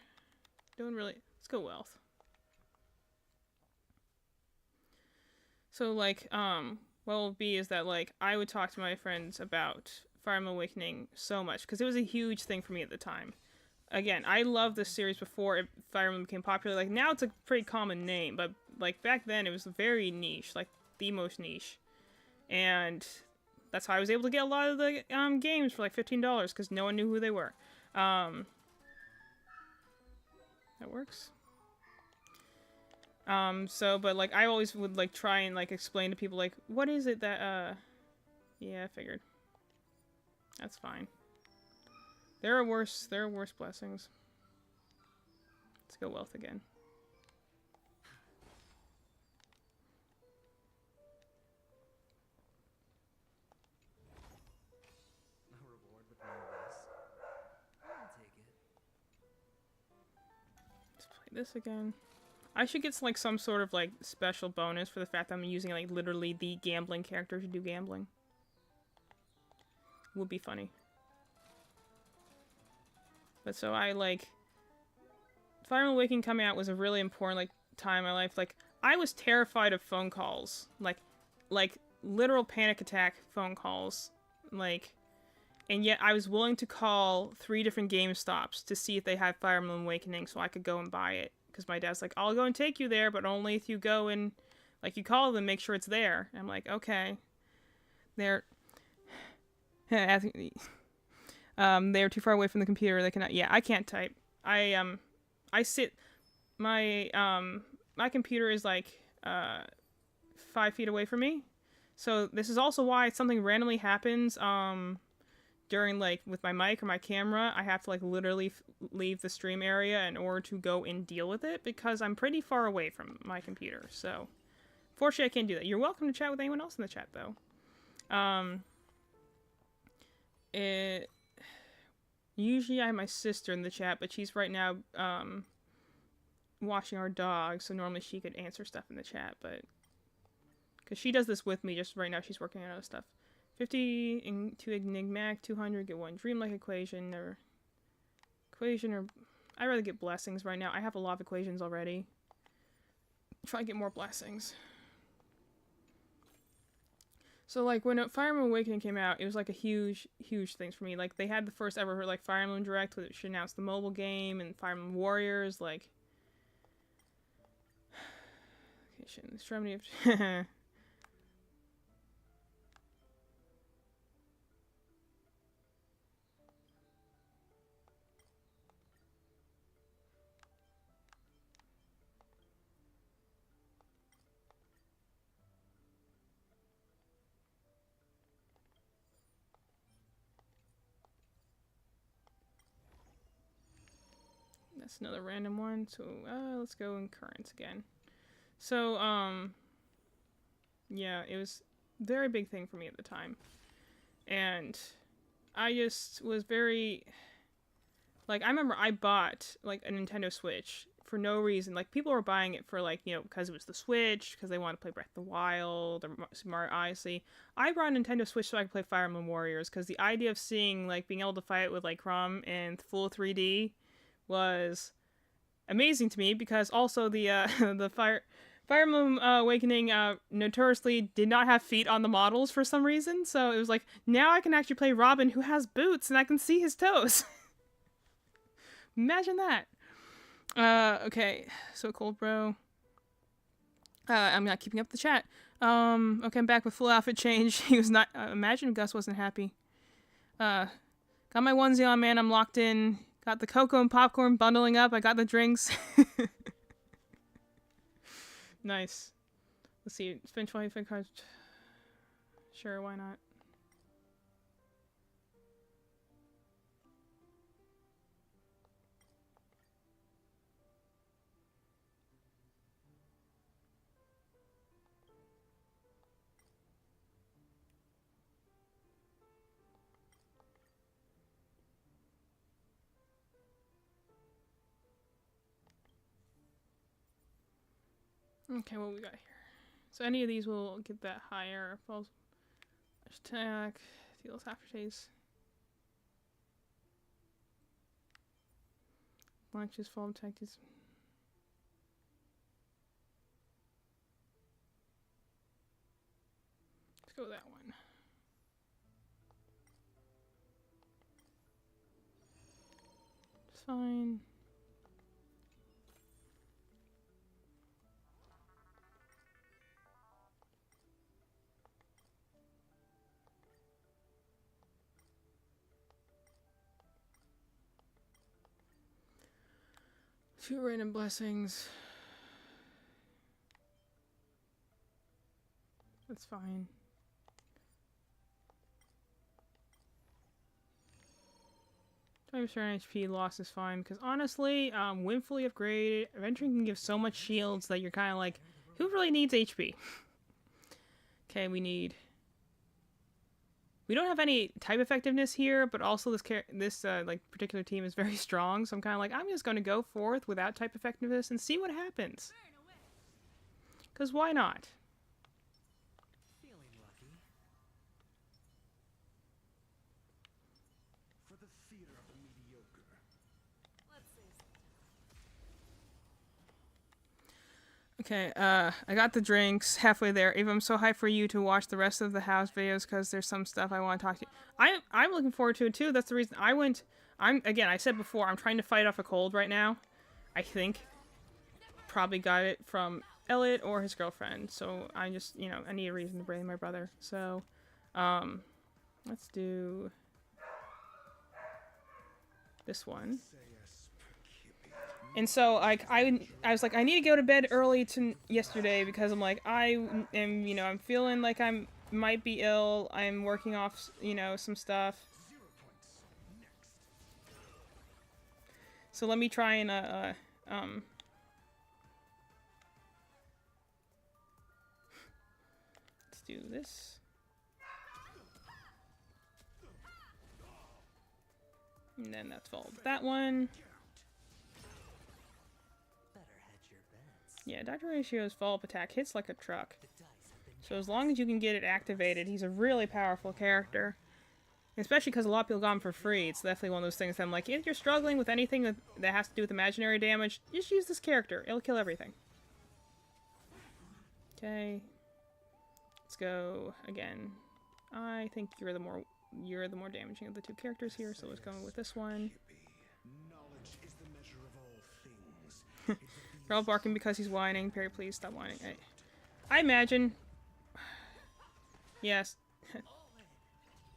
Let's go wealth. So, like, what will be is that, like, I would talk to my friends about Fire Emblem Awakening so much, because it was a huge thing for me at the time. Again, I loved this series before Fire Emblem became popular. Like, now it's a pretty common name, but, like, back then it was very niche, like, the most niche. And that's how I was able to get a lot of the games for, like, $15, because no one knew who they were. That works. But, like, I always would, like, try and, like, explain to people, like, what is it that, yeah, I figured. That's fine. There are worse blessings. Let's go wealth again. A reward with one of this. I'll take it. Let's play this again. I should get like some sort of like special bonus for the fact that I'm using like literally the gambling character to do gambling. Would be funny. But so I like Fire Emblem Awakening coming out was a really important like time in my life. Like I was terrified of phone calls. Like literal panic attack phone calls. Like and yet I was willing to call 3 different GameStops to see if they had Fire Emblem Awakening so I could go and buy it. Because my dad's like, I'll go and take you there, but only if you go and, like, you call them, make sure it's there. And I'm like, okay. They're too far away from the computer. They cannot. Yeah, I can't type. I sit. My computer is like 5 feet away from me. So this is also why if something randomly happens during like with my mic or my camera, I have to like literally leave the stream area in order to go and deal with it because I'm pretty far away from my computer. So fortunately I can't do that. You're welcome to chat with anyone else in the chat though. Usually I have my sister in the chat, but she's right now watching our dog, so normally she could answer stuff in the chat, but because she does this with me, just right now she's working on other stuff. 50 into Enigmatic, 200, get 1 Dreamlike equation, or I'd rather get blessings right now. I have a lot of equations already. Try and get more blessings. So, like, when Fire Emblem Awakening came out, it was, like, a huge, huge thing for me. Like, they had the first ever, like, Fire Emblem Direct, which announced the mobile game, and Fire Emblem Warriors, like... Okay, shit, Extremity of... That's another random one. So let's go in currents again. So yeah, it was a very big thing for me at the time, and I just was very like, I remember I bought like a Nintendo Switch for no reason. Like, people were buying it for like, you know, because it was the Switch, because they wanted to play Breath of the Wild or Super Mario Odyssey. I brought a Nintendo Switch so I could play Fire Emblem Warriors, because the idea of seeing like being able to fight with like Chrom in full 3D was amazing to me, because also the the Fire Emblem Awakening notoriously did not have feet on the models for some reason, so it was like, now I can actually play Robin, who has boots, and I can see his toes. Imagine that. Okay, so Cold Bro. I'm not keeping up the chat. Okay, I'm back with full outfit change. He was not. Imagine Gus wasn't happy. Got my onesie on, man. I'm locked in. Got the cocoa and popcorn bundling up. I got the drinks. Nice. Let's see. Spend 25 cards. Sure, why not? Okay, what we got here? So any of these will get that higher. Falls attack, deals aftertaste. Launches, fall attack. Let's go with that one. It's fine. Two random blessings. That's fine. Time to turn HP loss is fine, because honestly, when fully upgraded, Adventuring can give so much shields that you're kind of like, who really needs HP? Okay, we don't have any type effectiveness here, but also this like particular team is very strong, so I'm kind of like, I'm just going to go forth without type effectiveness and see what happens. Because why not? Feeling lucky. For the theater of the mediocre. Let's see. Okay, I got the drinks halfway there. Ava, I'm so hyped for you to watch the rest of the house videos, because there's some stuff I want to talk to you. I'm looking forward to it too. That's the reason I went. Again, I said before, I'm trying to fight off a cold right now. I think. Probably got it from Elliot or his girlfriend. So I just, you know, I need a reason to blame my brother. So, let's do this one. And so, like, I was like, I need to go to bed early yesterday, because I'm like, I am, you know, I'm feeling like might be ill. I'm working off, you know, some stuff. So let me try and, let's do this. And then that's followed with that one. Yeah, Dr. Ratio's follow-up attack hits like a truck. So as long as you can get it activated, he's a really powerful character. Especially because a lot of people got him for free. It's definitely one of those things that I'm like, if you're struggling with anything that has to do with imaginary damage, just use this character. It'll kill everything. Okay. Let's go again. I think you're the more damaging of the two characters here, so let's go with this one. Knowledge is the measure of all things. They're all barking because he's whining. Perry, please stop whining. I imagine. Yes.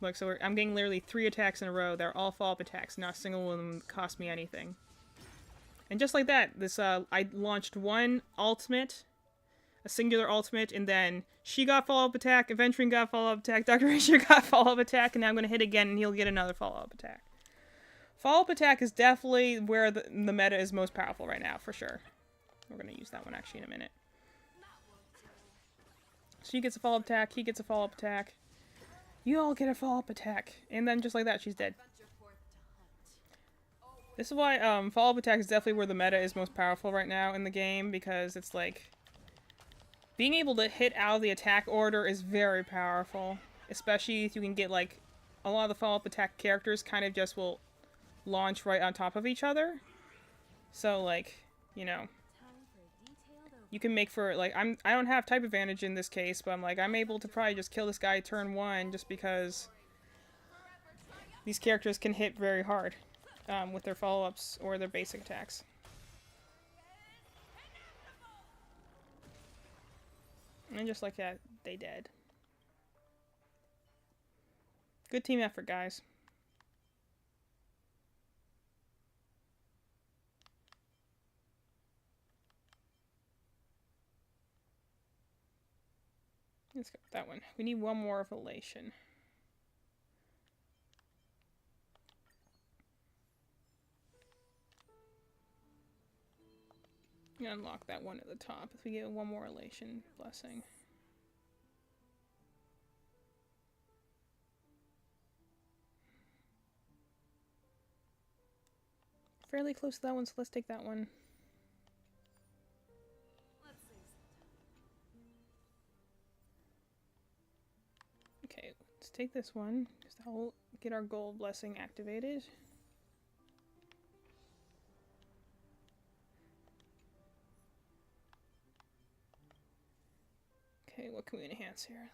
Look, so I'm getting literally 3 attacks in a row. They're all follow-up attacks. Not a single one of them cost me anything. And just like that, this I launched one ultimate, a singular ultimate, and then she got follow-up attack, Adventuring got follow-up attack, Dr. Ratio got follow-up attack, and now I'm going to hit again, and he'll get another follow-up attack. Follow-up attack is definitely where the meta is most powerful right now, for sure. We're going to use that one actually in a minute. She gets a follow-up attack, he gets a follow-up attack. You all get a follow-up attack. And then just like that, she's dead. This is why follow-up attack is definitely where the meta is most powerful right now in the game, because it's like... being able to hit out of the attack order is very powerful. Especially if you can get like... a lot of the follow-up attack characters kind of just will launch right on top of each other. So like, you know... you can make for, like, I don't have type advantage in this case, but I'm like, I'm able to probably just kill this guy turn 1 just because these characters can hit very hard with their follow-ups or their basic attacks. And just like that, they dead. Good team effort, guys. Let's go with that one. We need one more of Elation. Unlock that one at the top if we get one more Elation blessing. Fairly close to that one, so let's take that one. Okay, let's take this one, because that will get our gold blessing activated. Okay, what can we enhance here?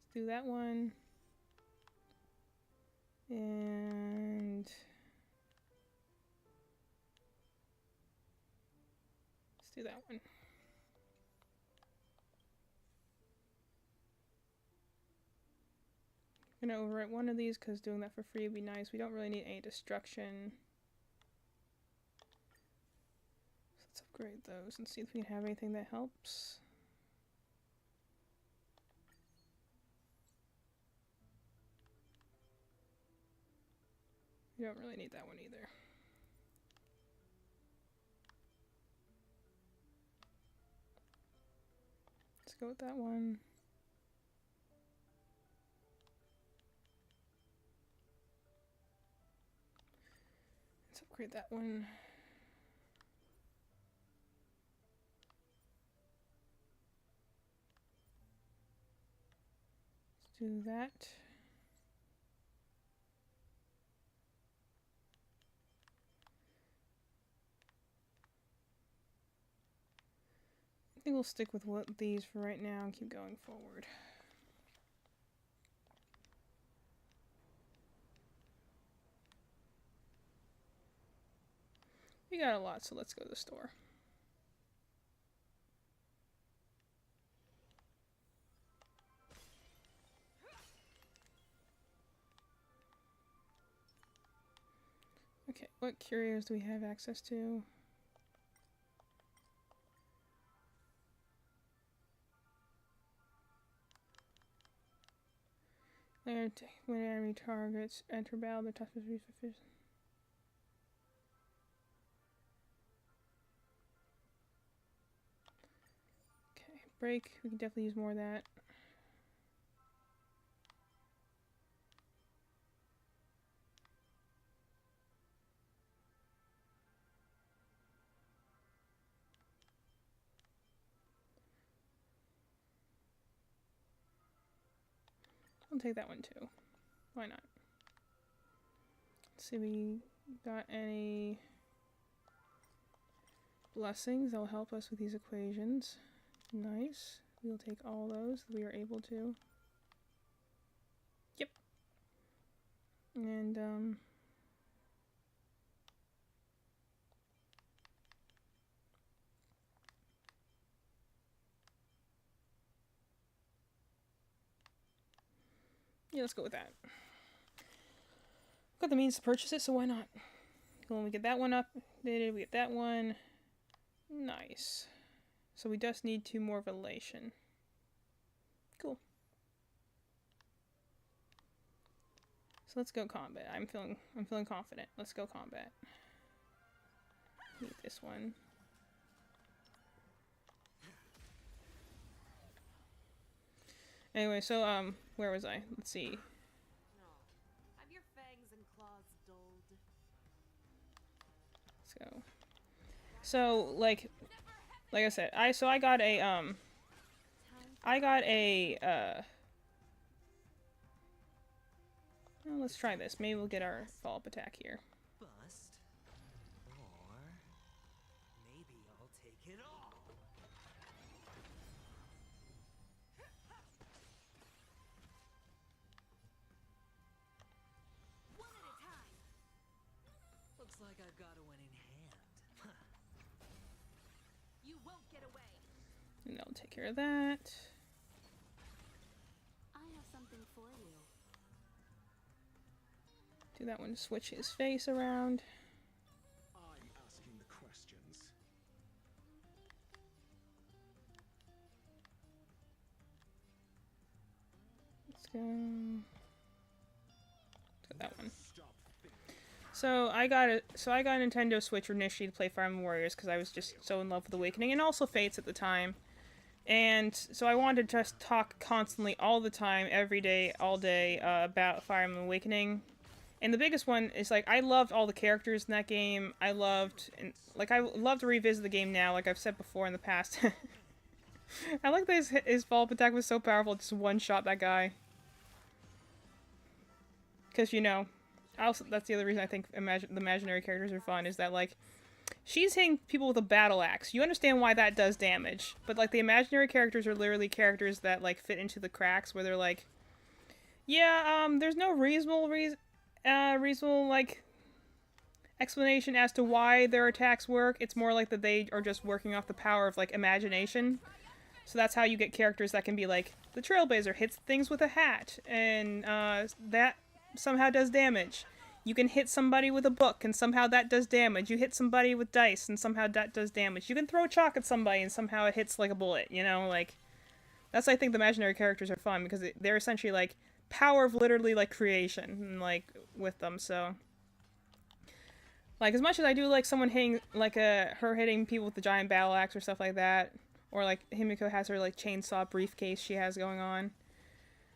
Let's do that one. And... let's do that one. I'm gonna overwrite one of these because doing that for free would be nice. We don't really need any destruction. So let's upgrade those and see if we can have anything that helps. We don't really need that one either. Let's go with that one. Let's upgrade that one. Let's do that. I think we'll stick with these for right now and keep going forward. We got a lot, so let's go to the store. Okay, what curios do we have access to? When enemy targets enter battle, the touch is sufficient. Okay, break. We can definitely use more of that. I'll take that one too. Why not? Let's see if we got any blessings that will help us with these equations. Nice. We'll take all those that we are able to. Yep. And yeah, let's go with that. Got the means to purchase it, so why not? When we get that one up, we get that one. Nice. So we just need 2 more of Elation. Cool. So let's go combat. I'm feeling confident. Let's go combat. Need this one. Anyway, so where was I? Let's see. No. Have your fangs and claws dulled? Let's go. So like I said, I got a well, let's try this. Maybe we'll get our follow-up attack here. Bust. Or maybe I'll take it all. One at a time. Looks like I've got a winning hand. You won't get away. And I'll take care of that. I have something for you. Do that one to switch his face around. I'm asking the questions. Let's go. Let's go that one. Stop thinking. So I got a Nintendo Switch initially to play Fire Emblem Warriors because I was just so in love with Awakening and also Fates at the time. And so I wanted to just talk constantly all the time, every day, all day, about Fire Emblem Awakening. And the biggest one is, like, I loved all the characters in that game. I love to revisit the game now, like I've said before in the past. I like that his follow-up attack was so powerful, just one-shot that guy. Because, you know, also, that's the other reason I think the imaginary characters are fun, is that, like, she's hitting people with a battle axe. You understand why that does damage. But, like, the imaginary characters are literally characters that, like, fit into the cracks where they're like, yeah, there's no reasonable like explanation as to why their attacks work. It's more like that they are just working off the power of like imagination. So that's how you get characters that can be like the Trailblazer hits things with a hat and that somehow does damage. You can hit somebody with a book and somehow that does damage. You hit somebody with dice and somehow that does damage. You can throw chalk at somebody and somehow it hits like a bullet, you know, like that's why I think the imaginary characters are fun because they're essentially like power of literally like creation and like with them. So like as much as I do like someone hitting like her hitting people with the giant battle axe or stuff like that, or like Himiko has her like chainsaw briefcase she has going on,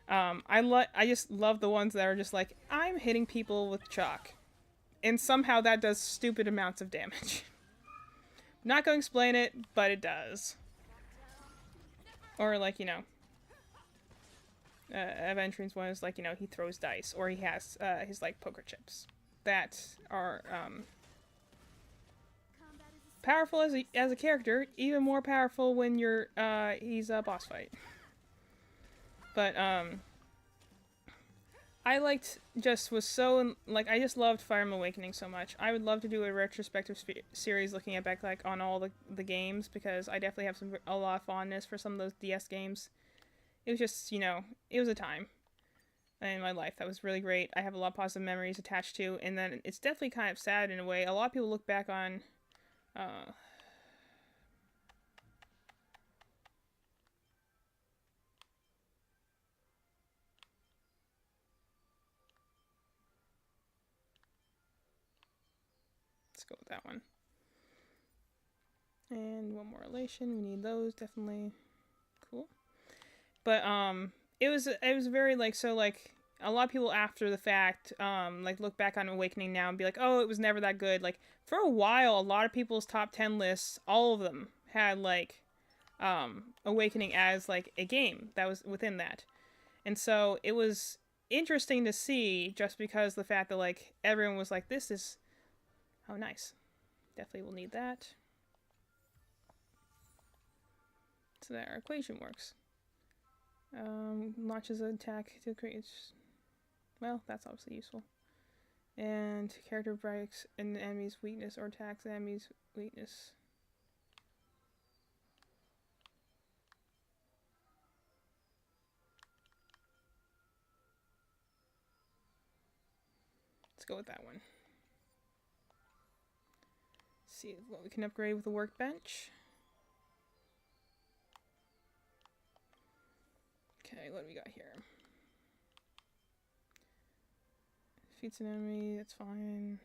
I just love the ones that are just like I'm hitting people with chalk and somehow that does stupid amounts of damage. Not going to explain it, but it does. Or like, you know, Aventrine's one is like, you know, he throws dice, or he has his like poker chips that are powerful as a character, even more powerful when you're he's a boss fight. But I just loved Fire Emblem Awakening so much. I would love to do a retrospective series looking at back like on all the games because I definitely have a lot of fondness for some of those DS games. It was just, you know, it was a time in my life that was really great. I have a lot of positive memories attached to, and then it's definitely kind of sad in a way. A lot of people look back on, let's go with that one. And one more elation. We need those, definitely. Cool. But it was very like, so like a lot of people after the fact like look back on Awakening now and be like, oh, it was never that good. Like for a while, a lot of people's top 10 lists, all of them had like Awakening as like a game that was within that. And so it was interesting to see just because the fact that like everyone was like, this is, oh nice, definitely will need that. So that our equation works. Launches an attack to create. Well, that's obviously useful. And character breaks an enemy's weakness or attacks the enemy's weakness. Let's go with that one. See what we can upgrade with the workbench. Okay, what do we got here? Defeats an enemy, that's fine.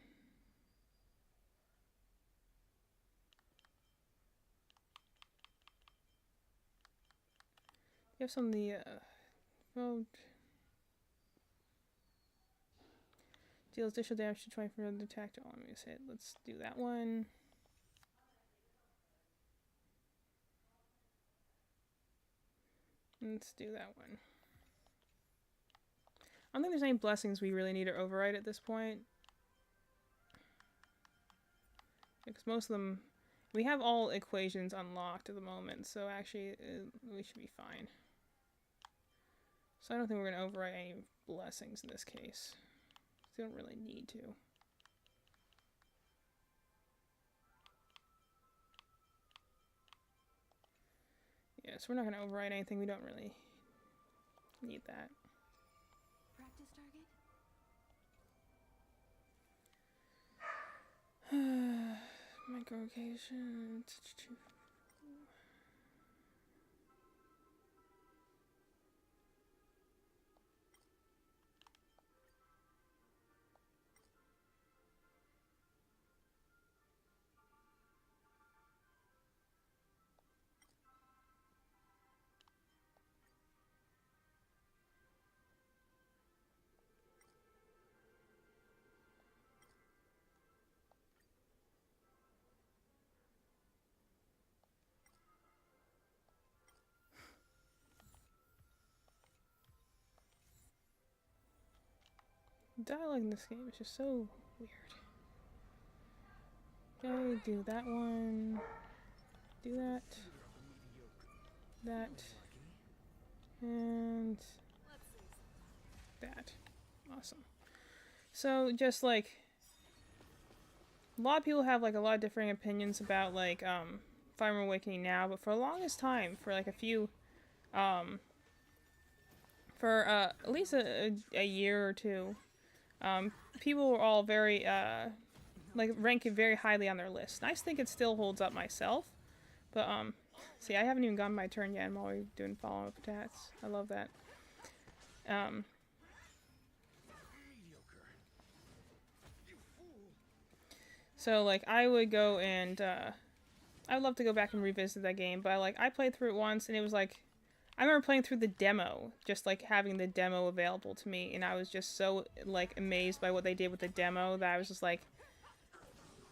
You have some of the, well, deals additional damage to 20 for the attack. Oh, let me just hit. Let's do that one. Let's do that one. I don't think there's any blessings we really need to override at this point. Because most of them, we have all equations unlocked at the moment, so actually we should be fine. So I don't think we're going to override any blessings in this case. We don't really need to. Yeah, so we're not going to override anything. We don't really need that. Practice target? Micro-occasion. Dialogue in this game is just so weird. Okay, do that one. Do that. That. And that. Awesome. So just like a lot of people have like a lot of differing opinions about like Fire Emblem Awakening now, but for the longest time, for like a few for at least a year or two, people were all very, like, rank it very highly on their list. And I think it still holds up myself. But, see, I haven't even gotten my turn yet. I'm already doing follow-up attacks. I love that. So, like, I would go and, I would love to go back and revisit that game. But, like, I played through it once, and it was, like, I remember playing through the demo, just like having the demo available to me, and I was just so like amazed by what they did with the demo that I was just like,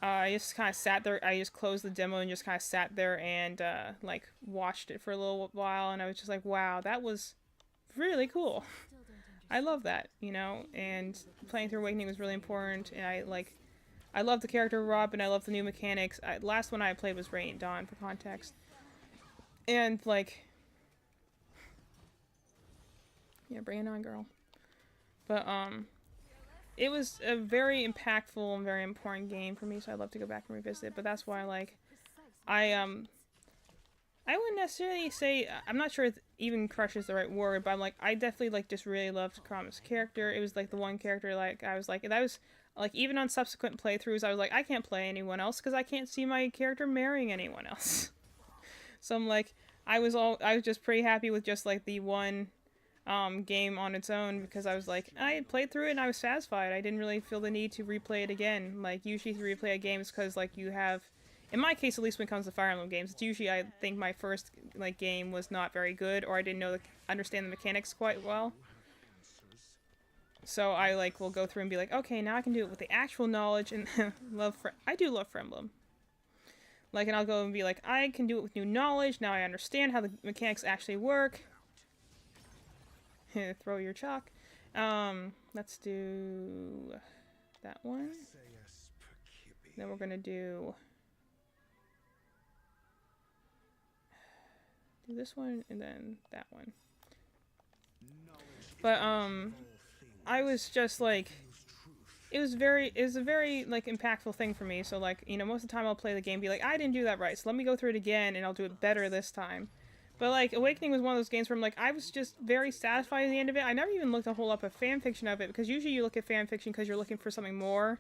I just kind of sat there. I just closed the demo and just kind of sat there and like watched it for a little while, and I was just like, wow, that was really cool. I love that, you know. And playing through Awakening was really important, and I love the character of Rob, and I love the new mechanics. Last one I played was Radiant Dawn, for context, and like. Yeah, bring it on, girl. But, it was a very impactful and very important game for me, so I'd love to go back and revisit it, but that's why, like, I wouldn't necessarily say, I'm not sure if even crush is the right word, but I'm like, I definitely, like, just really loved Kurama's character. It was, like, the one character, like, I was like, that was, like, even on subsequent playthroughs, I was like, I can't play anyone else, because I can't see my character marrying anyone else. So I'm like, I was just pretty happy with just, like, the one game on its own, because I was like, I had played through it and I was satisfied. I didn't really feel the need to replay it again. Like, usually to replay a game is because, like, you have, in my case at least when it comes to Fire Emblem games, it's usually I think my first, like, game was not very good, or I didn't understand the mechanics quite well. So I, like, will go through and be like, okay, now I can do it with the actual knowledge and I do love Fire Emblem. Like, and I'll go and be like, I can do it with new knowledge, now I understand how the mechanics actually work. Throw your chalk. Let's do that one. Then we're gonna do this one and then that one. But I was just like, it was a very like impactful thing for me. So like, you know, most of the time I'll play the game and be like, I didn't do that right, so let me go through it again and I'll do it better this time. But, like, Awakening was one of those games where I'm like, I was just very satisfied at the end of it. I never even looked a whole lot of fanfiction of it, because usually you look at fanfiction because you're looking for something more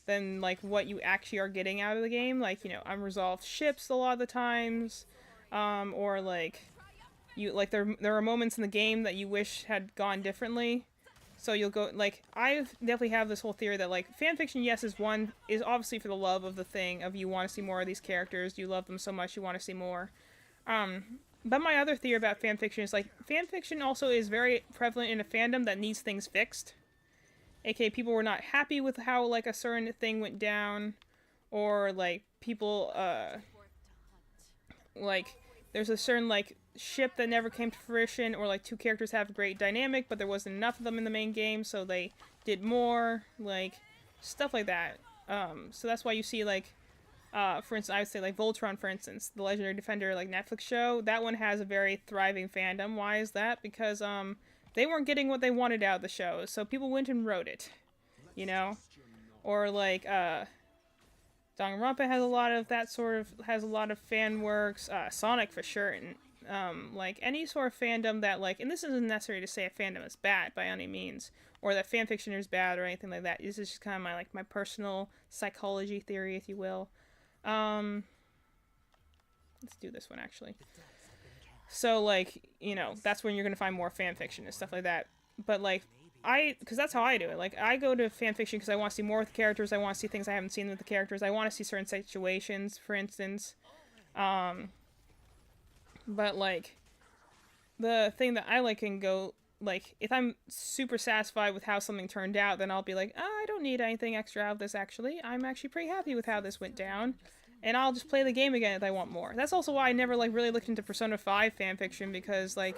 than, like, what you actually are getting out of the game. Like, you know, unresolved ships a lot of the times, or, like, there are moments in the game that you wish had gone differently. So you'll go like I definitely have this whole theory that like fan fiction, yes, is obviously for the love of the thing of you want to see more of these characters, you love them so much you want to see more. But my other theory about fan fiction is like fan fiction also is very prevalent in a fandom that needs things fixed. AKA people were not happy with how like a certain thing went down, or like people like there's a certain like ship that never came to fruition, or like two characters have a great dynamic but there wasn't enough of them in the main game so they did more, like stuff like that. So that's why you see like for instance, I would say like Voltron, for instance, the Legendary Defender like Netflix show, that one has a very thriving fandom. Why is that? Because they weren't getting what they wanted out of the show, so people went and wrote it, you know. Or like Danganronpa has a lot of that sort of, has a lot of fan works. Sonic for sure, and like any sort of fandom that like, and this isn't necessary to say a fandom is bad by any means, or that fanfiction is bad or anything like that. This is just kind of my like my personal psychology theory, if you will. Let's do this one actually. So like, you know, that's when you're gonna find more fan fiction and stuff like that. But like, because that's how I do it. Like, I go to fan fiction because I want to see more with the characters. I want to see things I haven't seen with the characters. I want to see certain situations, for instance. But like, the thing that I like can go like, if I'm super satisfied with how something turned out, then I'll be like, oh, I don't need anything extra out of this, actually. I'm actually pretty happy with how this went down. And I'll just play the game again if I want more. That's also why I never, like, really looked into Persona 5 fanfiction, because, like,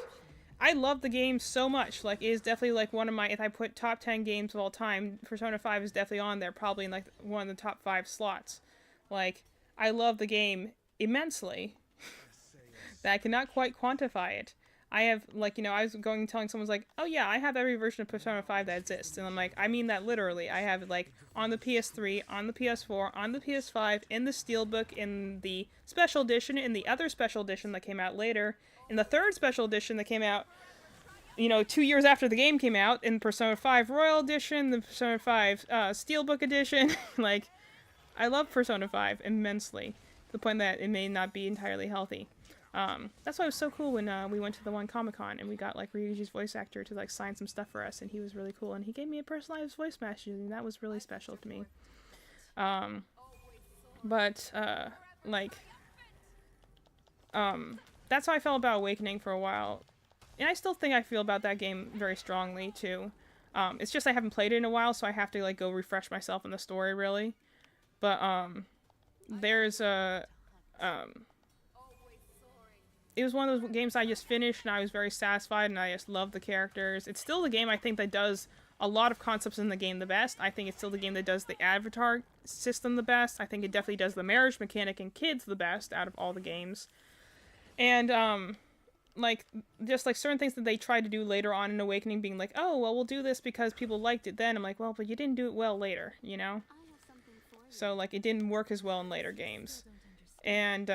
I love the game so much. Like, it is definitely, like, one of my, if I put top 10 games of all time, Persona 5 is definitely on there, probably in, like, one of the top 5 slots. Like, I love the game immensely. That I cannot quite quantify it. I have, like, you know, I was going and telling someone's like, oh yeah, I have every version of Persona 5 that exists. And I'm like, I mean that literally. I have it, like, on the PS3, on the PS4, on the PS5, in the Steelbook, in the Special Edition, in the other Special Edition that came out later, in the third Special Edition that came out, you know, 2 years after the game came out, in Persona 5 Royal Edition, the Persona 5 Steelbook Edition. Like, I love Persona 5 immensely, to the point that it may not be entirely healthy. That's why it was so cool when we went to the one Comic-Con and we got like Ryuji's voice actor to like sign some stuff for us, and he was really cool, and he gave me a personalized voice message, and that was really special to me. That's how I felt about Awakening for a while, and I still think I feel about that game very strongly too. It's just I haven't played it in a while, so I have to like go refresh myself in the story really. But there's a it was one of those games I just finished and I was very satisfied and I just loved the characters. It's still the game I think that does a lot of concepts in the game the best. I think it's still the game that does the avatar system the best. I think it definitely does the marriage mechanic in kids the best out of all the games. And like just like certain things that they tried to do later on in Awakening, being like, oh well, we'll do this because people liked it then. I'm like, well, but you didn't do it well later, you know? So like it didn't work as well in later games. And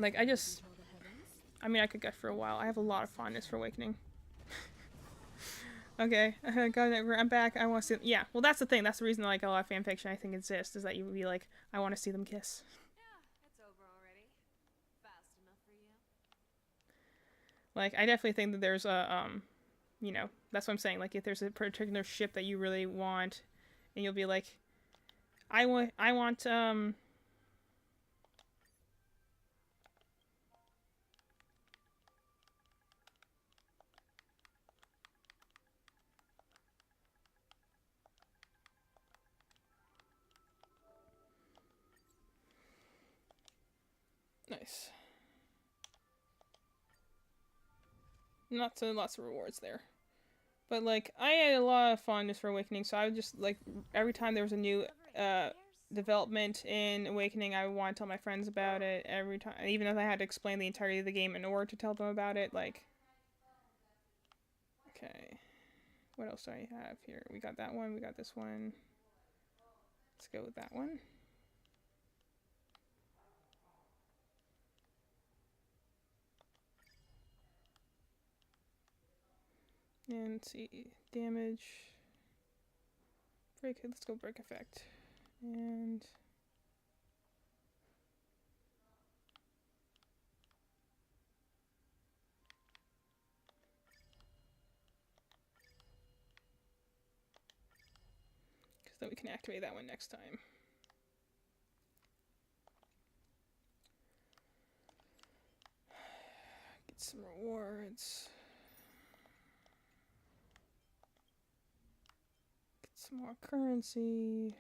like, I mean, I could go for a while. I have a lot of fondness for Awakening. Okay, I'm back. I want to see... Yeah, well, that's the thing. That's the reason, like, a lot of fanfiction I think exists, is that you would be like, I want to see them kiss. Yeah, it's over already. Fast enough for you. Like, I definitely think that there's a, you know, that's what I'm saying. Like, if there's a particular ship that you really want, and you'll be like, I want, nice. Lots of rewards there. But, like, I had a lot of fondness for Awakening, so I would just, like, every time there was a new, development in Awakening, I would want to tell my friends about it every time, even if I had to explain the entirety of the game in order to tell them about it, like... Okay. What else do I have here? We got that one, we got this one. Let's go with that one. And let's see, damage, break, let's go break effect, and then we can activate that one next time. Get some rewards. Get some more currency.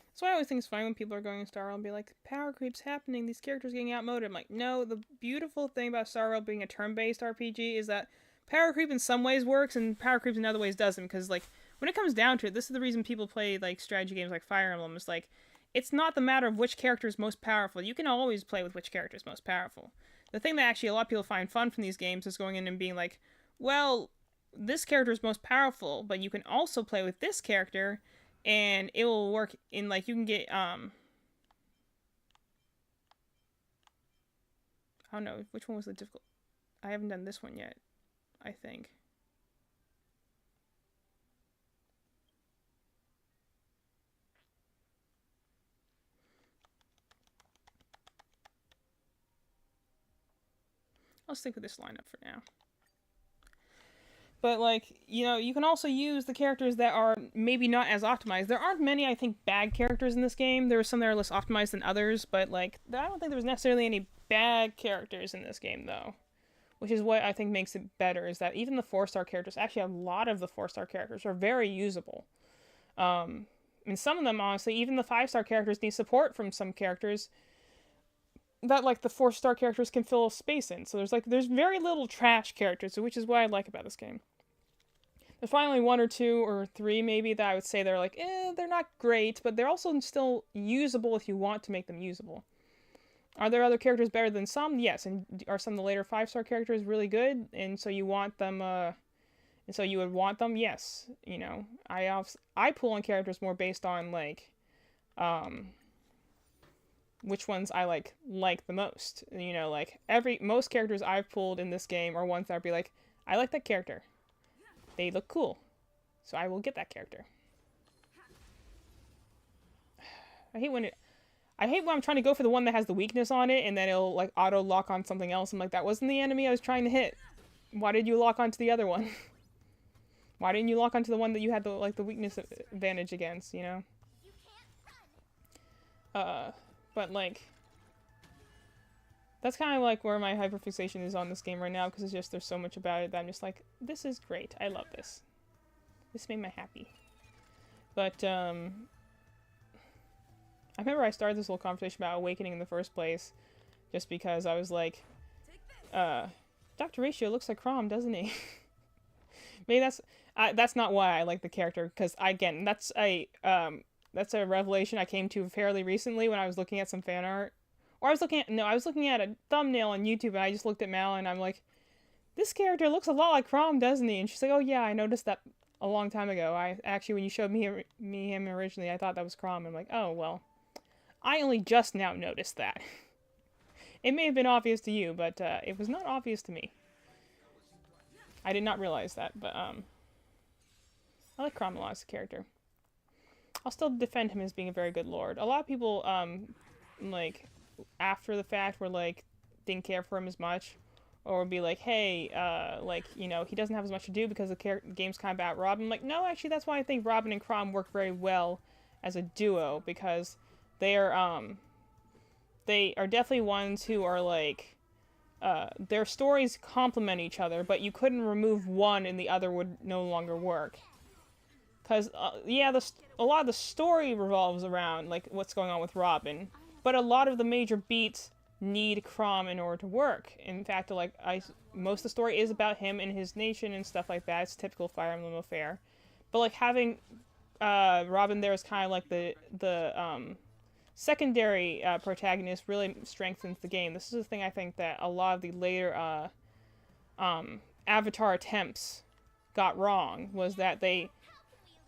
That's why I always think it's funny when people are going to Star Rail and be like, power creep's happening, these characters getting outmoded. I'm like, no, the beautiful thing about Star Rail being a turn-based RPG is that power creep in some ways works and power creep in other ways doesn't. Because, like, when it comes down to it, this is the reason people play, like, strategy games like Fire Emblem. It's like, it's not the matter of which character is most powerful. You can always play with which character is most powerful. The thing that actually a lot of people find fun from these games is going in and being like, well, this character is most powerful, but you can also play with this character, and it will work in, like, you can get, I don't know, which one was the difficult? I haven't done this one yet, I think. I'll stick with this lineup for now. But, like, you know, you can also use the characters that are maybe not as optimized. There aren't many, I think, bad characters in this game. There are some that are less optimized than others, but, like, I don't think there was necessarily any bad characters in this game, though. Which is what I think makes it better, is that even the 4-star characters, actually a lot of the 4-star characters are very usable. And some of them, honestly, even the 5-star characters need support from some characters that, like, the 4-star characters can fill space in. So there's very little trash characters, which is what I like about this game. There's probably only 1 or 2 or 3 maybe that I would say they're like, they're not great, but they're also still usable if you want to make them usable. Are there other characters better than some? Yes. And are some of the later 5-star characters really good? And so you want them, and so you would want them? Yes. You know, I pull on characters more based on, like, which ones I like the most. You know, like, most characters I've pulled in this game are ones that I'd be like, I like that character. They look cool. So I will get that character. I hate when I'm trying to go for the one that has the weakness on it, and then it'll, like, auto-lock on something else. I'm like, that wasn't the enemy I was trying to hit. Why did you lock onto the other one? Why didn't you lock onto the one that you had, the weakness advantage against, you know? But, like, that's kind of, like, where my hyperfixation is on this game right now, because it's just, there's so much about it that I'm just like, this is great. I love this. This made me happy. But, I remember I started this whole conversation about Awakening in the first place, just because I was like, Dr. Ratio looks like Chrom, doesn't he? Maybe that's not why I like the character, because, again, that's a revelation I came to fairly recently when I was looking at some fan art. Or I was looking at a thumbnail on YouTube, and I just looked at Mal, and I'm like, this character looks a lot like Chrom, doesn't he? And she's like, oh yeah, I noticed that a long time ago. When you showed me him originally, I thought that was Chrom. I'm like, oh, well, I only just now noticed that. It may have been obvious to you, but it was not obvious to me. I did not realize that, but I like Chrom a lot as a character. I'll still defend him as being a very good lord. A lot of people, like, after the fact were like, didn't care for him as much, or would be like, hey, like, you know, he doesn't have as much to do because the game's kind of about Robin. I'm like, no, actually, that's why I think Robin and Chrom work very well as a duo, because they are definitely ones who are, like, their stories complement each other, but you couldn't remove one and the other would no longer work. Because, yeah, a lot of the story revolves around, like, what's going on with Robin, but a lot of the major beats need Chrom in order to work. In fact, like, most of the story is about him and his nation and stuff like that. It's typical Fire Emblem affair. But, like, having Robin there is kind of like the secondary protagonist really strengthens the game. This is the thing I think that a lot of the later Avatar attempts got wrong, was that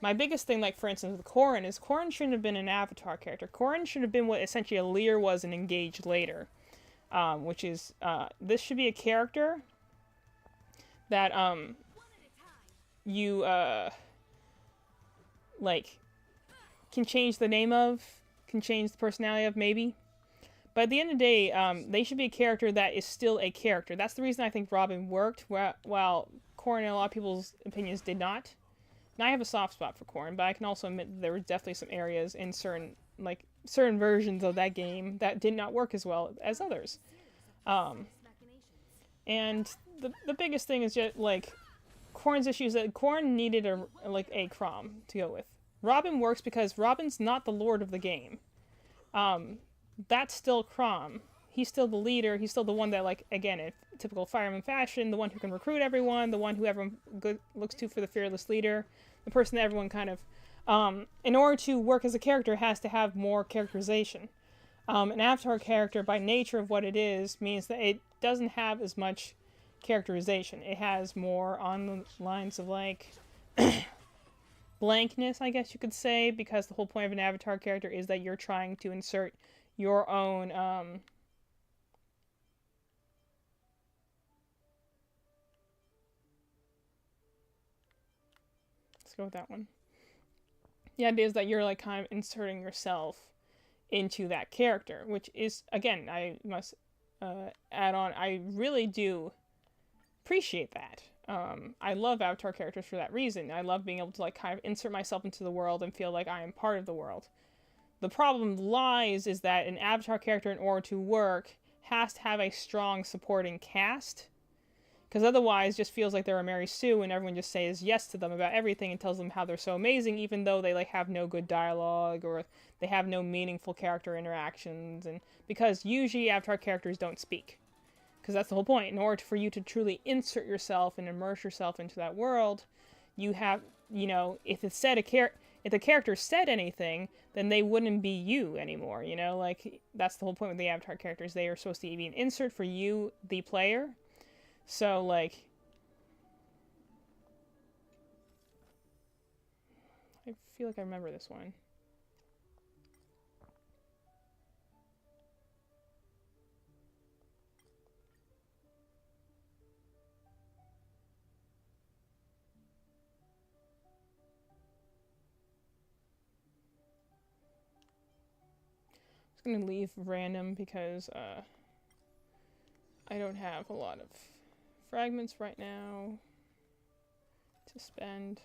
my biggest thing, like, for instance, with Corrin, is Corrin shouldn't have been an Avatar character. Corrin should have been what essentially Alear was in Engage later. Which is, this should be a character that, you, like, can change the name of, can change the personality of, maybe. But at the end of the day, they should be a character that is still a character. That's the reason I think Robin worked, while Corrin, in a lot of people's opinions, did not. Now I have a soft spot for Corrin, but I can also admit that there were definitely some areas in certain versions of that game that did not work as well as others. And the biggest thing is just like Corrin's issue is that Corrin needed a Chrom to go with. Robin works because Robin's not the lord of the game. That's still Chrom. He's still the leader. He's still the one that, like, again, in typical fireman fashion, the one who can recruit everyone, the one who everyone looks to for the fearless leader, the person that everyone kind of, in order to work as a character, has to have more characterization. An Avatar character, by nature of what it is, means that it doesn't have as much characterization. It has more on the lines of, like, blankness, I guess you could say, because the whole point of an Avatar character is that you're trying to insert your own, let's go with that one. The idea is that you're, like, kind of inserting yourself into that character, which is, again, I must add on, I really do appreciate that. I love Avatar characters for that reason. I love being able to, like, kind of insert myself into the world and feel like I am part of the world. The problem lies is that an Avatar character, in order to work, has to have a strong supporting cast. Because otherwise, it just feels like they're a Mary Sue and everyone just says yes to them about everything and tells them how they're so amazing, even though they, like, have no good dialogue or they have no meaningful character interactions. And because usually Avatar characters don't speak. Because that's the whole point. In order for you to truly insert yourself and immerse yourself into that world, you have, you know, if the character said anything, then they wouldn't be you anymore, you know? Like, that's the whole point with the Avatar characters. They are supposed to be an insert for you, the player. So, like, I feel like I remember this one. I'm just gonna leave random because I don't have a lot of fragments right now to spend.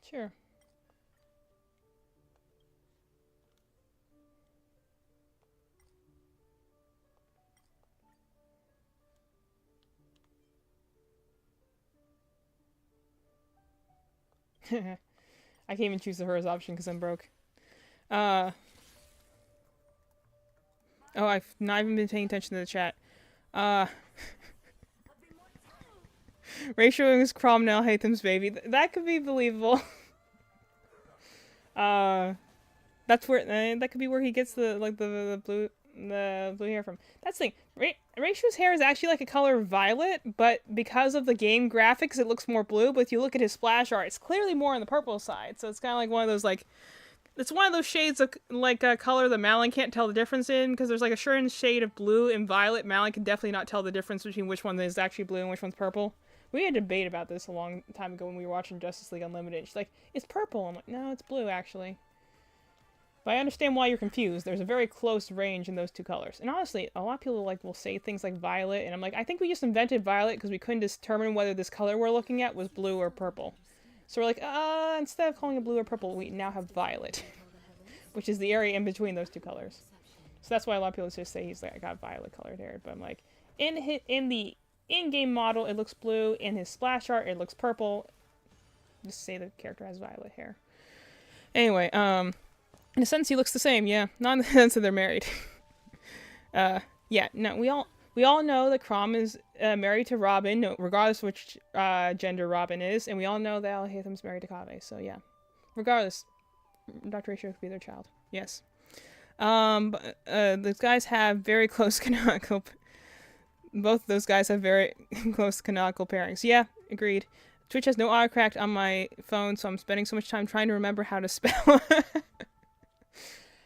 Sure. I can't even choose the hers option because I'm broke. Oh, I've not even been paying attention to the chat. Rachel is Cromwell Hatham's baby. That could be believable. That's where that could be where he gets the blue hair from. That's the thing. Rachel's hair is actually like a color violet, but because of the game graphics, it looks more blue. But if you look at his splash art, it's clearly more on the purple side. So it's kind of like one of those it's one of those shades of like a color that Malin can't tell the difference in, because there's like a certain shade of blue and violet. Malin can definitely not tell the difference between which one is actually blue and which one's purple. We had a debate about this a long time ago when we were watching Justice League Unlimited. She's like, it's purple. I'm like, no, it's blue, actually. But I understand why you're confused. There's a very close range in those two colors. And honestly, a lot of people will say things like violet, and I'm like, I think we just invented violet because we couldn't determine whether this color we're looking at was blue or purple. So we're like, instead of calling it blue or purple, we now have violet, which is the area in between those two colors. So that's why a lot of people just say he's like, I got violet colored hair. But I'm like, in the in-game model, it looks blue. In his splash art, it looks purple. Just say the character has violet hair. Anyway, in a sense, he looks the same, yeah. Not in the sense that they're married. Yeah, no, we all know that Chrom is married to Robin, no, regardless of which gender Robin is, and we all know that Al Hatham's married to Kaveh, so yeah. Regardless, Dr. Ratio could be their child, yes. But, those guys have very close canonical... Both of those guys have very close canonical pairings. Yeah, agreed. Twitch has no autocorrect on my phone, so I'm spending so much time trying to remember how to spell.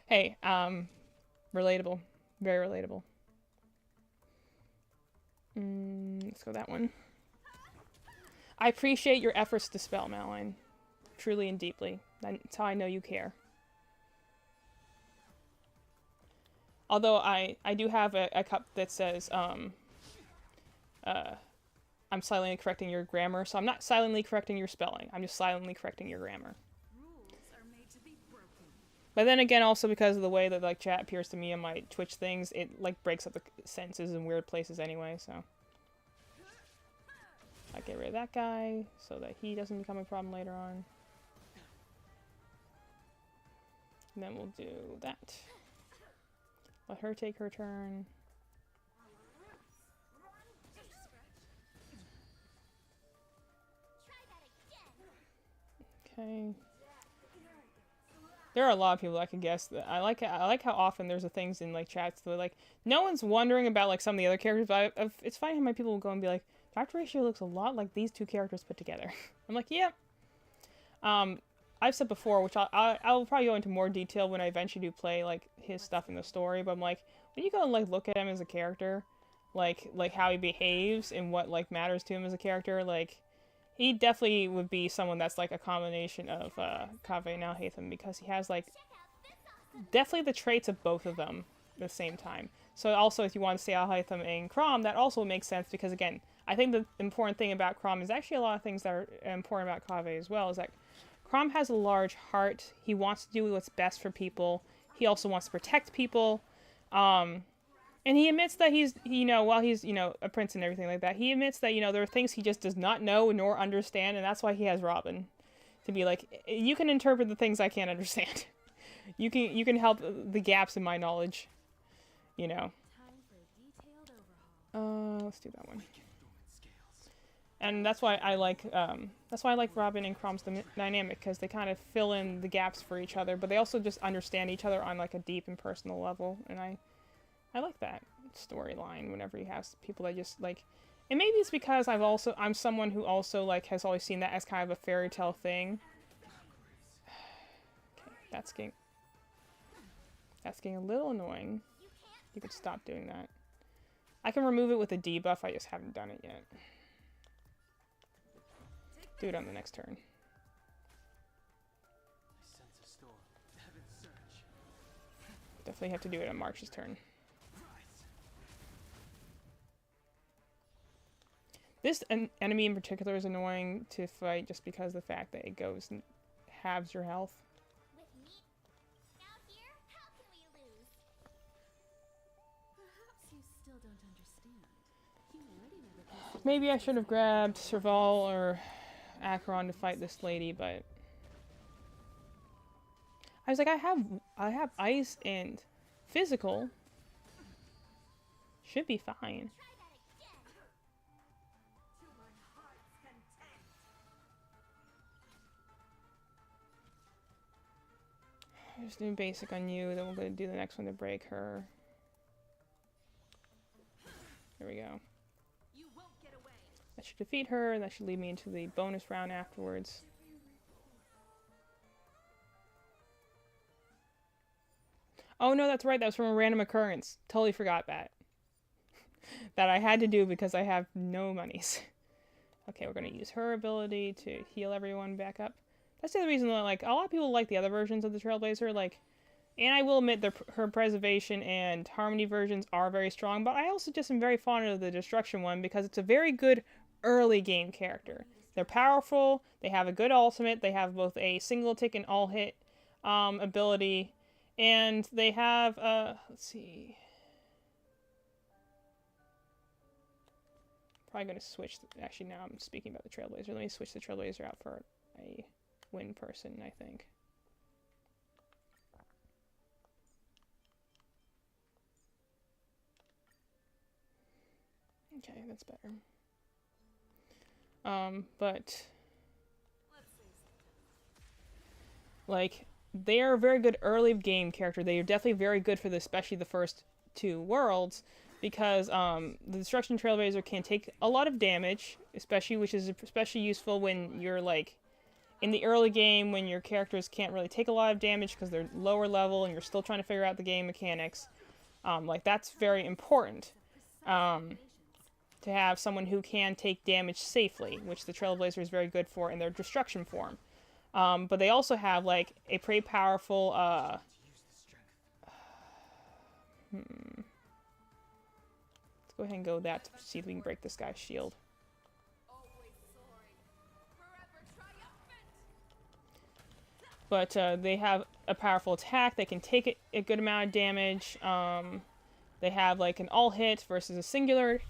Hey, relatable. Very relatable. Let's go that one. I appreciate your efforts to spell, Madeline. Truly and deeply. That's how I know you care. Although I do have a cup that says, I'm silently correcting your grammar, so I'm not silently correcting your spelling. I'm just silently correcting your grammar. Rules are made to be broken. But then again, also because of the way that like chat appears to me on my Twitch things, it like breaks up the sentences in weird places anyway, so. I get rid of that guy so that he doesn't become a problem later on. And then we'll do that. Let her take her turn. Okay. There are a lot of people I can guess that I like how often there's things in like chats that like no one's wondering about like some of the other characters, but it's funny how many people will go and be like, Dr. Ratio looks a lot like these two characters put together. I'm like, yeah. I've said before, which I'll probably go into more detail when I eventually do play like his stuff in the story, but I'm like, when you go and like look at him as a character, like how he behaves and what like matters to him as a character, like he definitely would be someone that's like a combination of Kaveh and Alhaitham, because he has like definitely the traits of both of them at the same time. So also if you want to say Alhaitham and Chrom, that also makes sense, because again, I think the important thing about Chrom is actually a lot of things that are important about Kaveh as well, is that Chrom has a large heart. He wants to do what's best for people. He also wants to protect people. And he admits that he's, while he's, a prince and everything like that, he admits that, there are things he just does not know nor understand, and that's why he has Robin. To be like, you can interpret the things I can't understand. You can help the gaps in my knowledge, Time for a detailed overhaul. Let's do that one. And that's why I like Robin and Chrom's dynamic, because they kind of fill in the gaps for each other, but they also just understand each other on like a deep and personal level, and I like that storyline whenever you have people that just like, and maybe it's because I'm someone who also like has always seen that as kind of a fairy tale thing. Okay, that's getting a little annoying. You could stop doing that. I can remove it with a debuff, I just haven't done it yet. Do it on the next turn. I sense a storm. Heaven's surge. Definitely have to do it on March's turn. This enemy in particular is annoying to fight just because of the fact that it goes and halves your health. With me out here, how can we lose? Perhaps you still don't understand. You already know that this Maybe I should have grabbed Serval or Acheron to fight this lady, but I was like, I have ice and physical. Should be fine. Just doing basic on you, then we're going to do the next one to break her. There we go. You won't get away. That should defeat her, and that should lead me into the bonus round afterwards. Oh no, that's right, that was from a random occurrence. Totally forgot that. That I had to do because I have no monies. Okay, we're going to use her ability to heal everyone back up. That's the other reason that, like, a lot of people like the other versions of the Trailblazer, like, and I will admit her preservation and harmony versions are very strong, but I also just am very fond of the destruction one because it's a very good early game character. They're powerful, they have a good ultimate, they have both a single tick and all hit ability, and they have, let's see. Probably going to switch, actually now I'm speaking about the Trailblazer, let me switch the Trailblazer out for a win person, I think. Okay, that's better. But like, they are a very good early game character. They are definitely very good for especially the first two worlds, because the Destruction Trailblazer can take a lot of damage, which is especially useful when you're like in the early game, when your characters can't really take a lot of damage because they're lower level and you're still trying to figure out the game mechanics. Like, that's very important. to have someone who can take damage safely, which the Trailblazer is very good for in their destruction form. But they also have like a pretty powerful let's go ahead and go that to see if we can break this guy's shield. But they have a powerful attack. They can take a good amount of damage. They have like an all hit versus a singular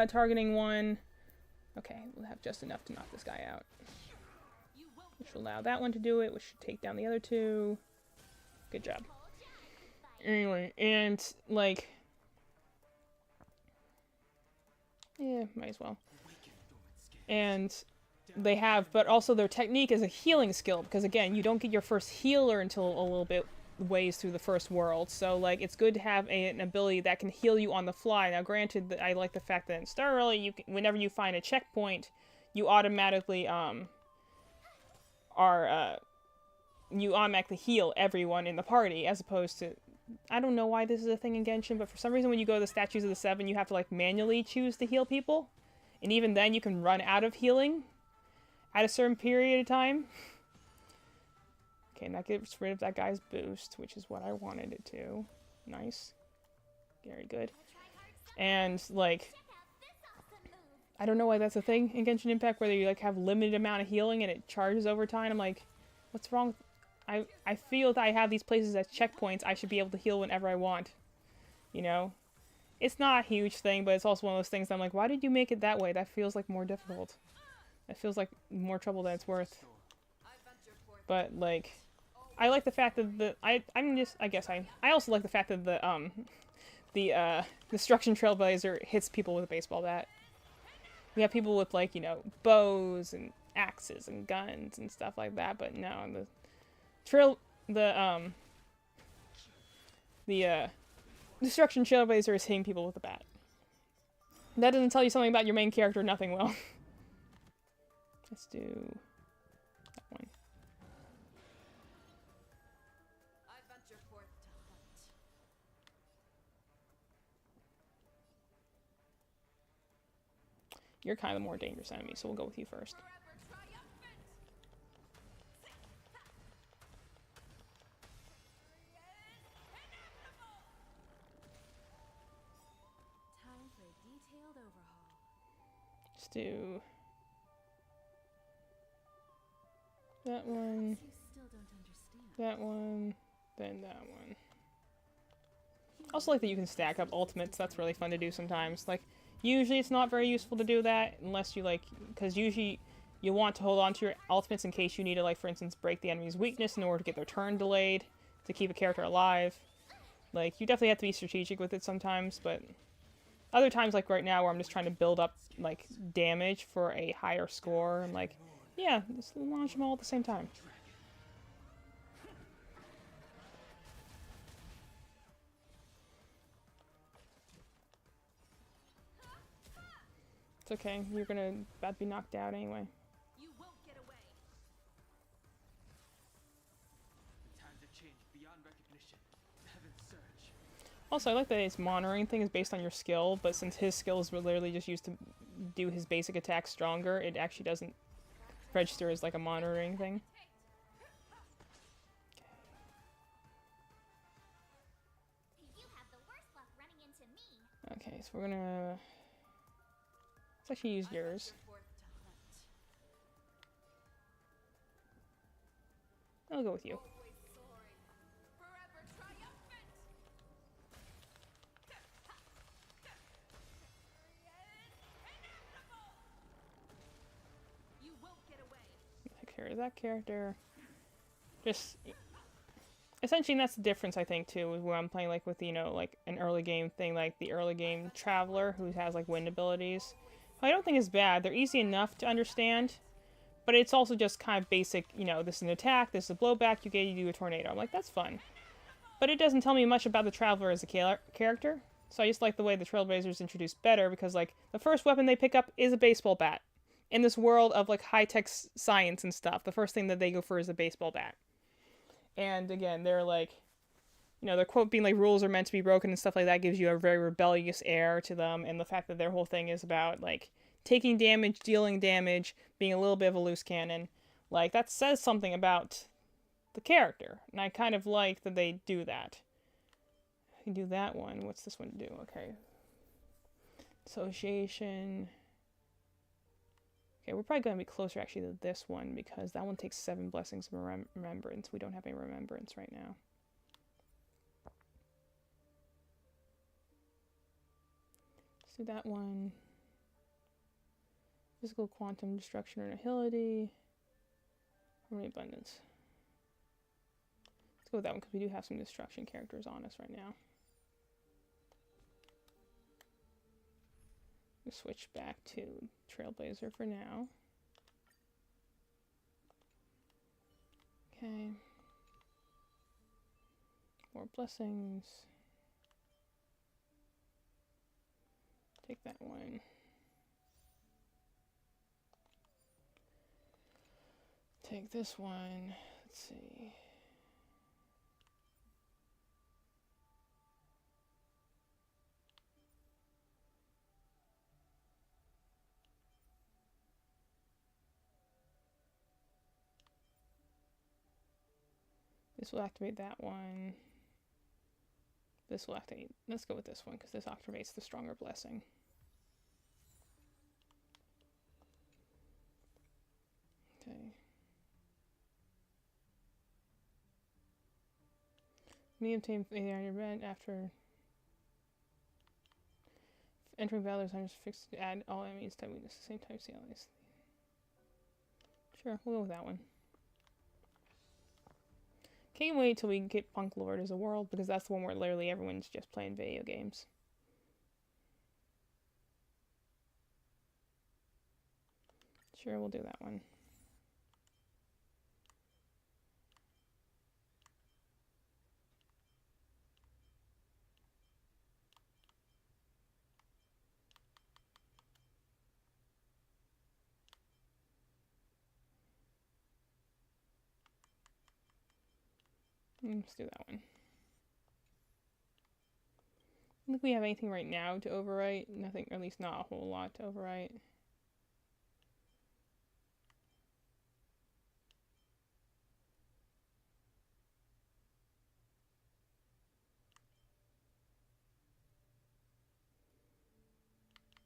targeting one. Okay, we'll have just enough to knock this guy out. Which will allow that one to do it, which should take down the other two. Good job. Anyway, and like... yeah, might as well. And they have, but also their technique is a healing skill, because again, you don't get your first healer until a little bit ways through the first world, so like it's good to have an ability that can heal you on the fly. Now granted, I like the fact that in Star Rally, whenever you find a checkpoint, you automatically you automatically heal everyone in the party, as opposed to, I don't know why this is a thing in Genshin, but for some reason when you go to the Statues of the Seven, you have to like manually choose to heal people, and even then you can run out of healing at a certain period of time. Okay, and that gets rid of that guy's boost, which is what I wanted it to. Nice. Very good. And, like, I don't know why that's a thing in Genshin Impact, whether you, like, have limited amount of healing and it charges over time. I'm like, what's wrong? I feel that I have these places as checkpoints. I should be able to heal whenever I want. You know? It's not a huge thing, but it's also one of those things that I'm like, why did you make it that way? That feels, like, more difficult. That feels like more trouble than it's worth. But, like... I like the fact that I also like the fact that the Destruction Trailblazer hits people with a baseball bat. We have people with, like, you know, bows and axes and guns and stuff like that, but no, the Destruction Trailblazer is hitting people with a bat. That doesn't tell you something about your main character, nothing will. Let's do that one. You're kind of the more dangerous enemy, so we'll go with you first. Time for a detailed overhaul. Let's do that one, You still don't understand. that one, then that one. I also like that you can stack up ultimates. That's really fun to do sometimes. Like, usually it's not very useful to do that unless you, like, because usually you want to hold on to your ultimates in case you need to, like, for instance, break the enemy's weakness in order to get their turn delayed, to keep a character alive. Like, you definitely have to be strategic with it sometimes, but other times, like right now, where I'm just trying to build up, like, damage for a higher score, I'm like, yeah, just launch them all at the same time. It's okay, you're about to be knocked out anyway. You won't get away. Times have changed beyond recognition. Heaven's surge. Also, I like that his monitoring thing is based on your skill, but since his skills were literally just used to do his basic attack stronger, it actually doesn't register as like a monitoring thing. You have the worst luck running into me. Okay, so we're gonna... let's actually use yours. Forth to hunt. I'll go with you. Always soaring. Forever triumphant. You won't get away. Take care of that character. Just... essentially, and that's the difference, I think, too, is where I'm playing, like, with, you know, like, an early game thing, like the early game Traveler, who has, like, wind abilities. I don't think it's bad. They're easy enough to understand, but it's also just kind of basic, you know, this is an attack, this is a blowback, you do a tornado. I'm like, that's fun. But it doesn't tell me much about the Traveler as a character, so I just like the way the Trailblazer is introduced better, because, like, the first weapon they pick up is a baseball bat. In this world of, like, high-tech science and stuff, the first thing that they go for is a baseball bat. And, again, they're, like, you know, their quote being like rules are meant to be broken and stuff like that gives you a very rebellious air to them, and the fact that their whole thing is about like taking damage, dealing damage, being a little bit of a loose cannon, like that says something about the character, and I kind of like that they do that. You do that one. What's this one do? Okay. Association. Okay, we're probably going to be closer actually to this one because that one takes 7 blessings of remembrance. We don't have any remembrance right now. Let's do that one. Physical quantum destruction or annihility. Harmony abundance. Let's go with that one because we do have some destruction characters on us right now. We'll switch back to Trailblazer for now. Okay. More blessings. Take that one. Take this one. Let's see. This will activate that one. This will activate. Let's go with this one because this activates the stronger blessing. Okay. When you obtain either on your event after entering battle, I'm just fixed to add all enemies type weakness at the same time. See all these. Sure, we'll go with that one. Can't wait till we get Punk Lord as a world because that's the one where literally everyone's just playing video games. Sure, we'll do that one. Let's do that one. I don't think we have anything right now to overwrite. Nothing, or at least not a whole lot to overwrite.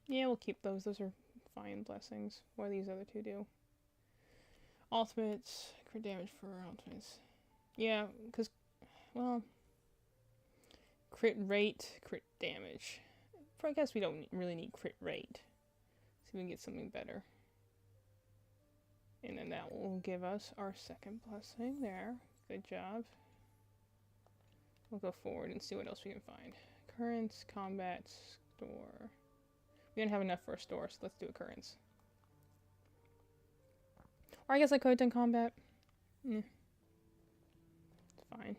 Yeah, we'll keep those. Those are fine blessings. What do these other two do? Ultimates, crit damage for ultimates. Yeah, because, well, crit rate, crit damage. I guess we don't really need crit rate. See if we can get something better. And then that will give us our second blessing there. Good job. We'll go forward and see what else we can find. Occurrence, combat, store. We don't have enough for a store, so let's do occurrence. Or I guess I could have done combat. Yeah. It's fine.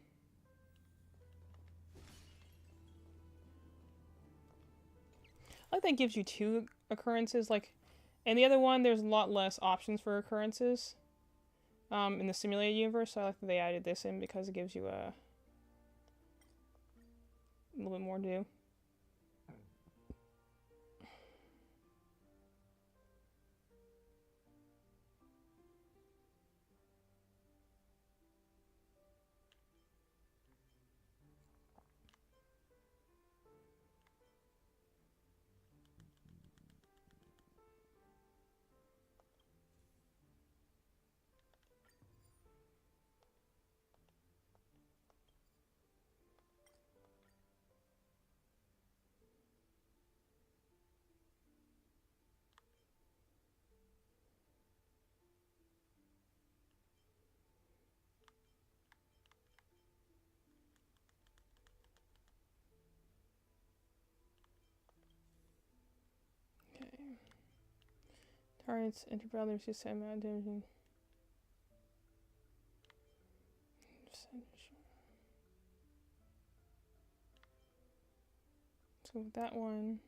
I like that gives you 2 occurrences, like, and the other one there's a lot less options for occurrences in the simulated universe, so I like that they added this in because it gives you a little bit more to do. Targets, enter brothers, just send out damage. Let's go with that one.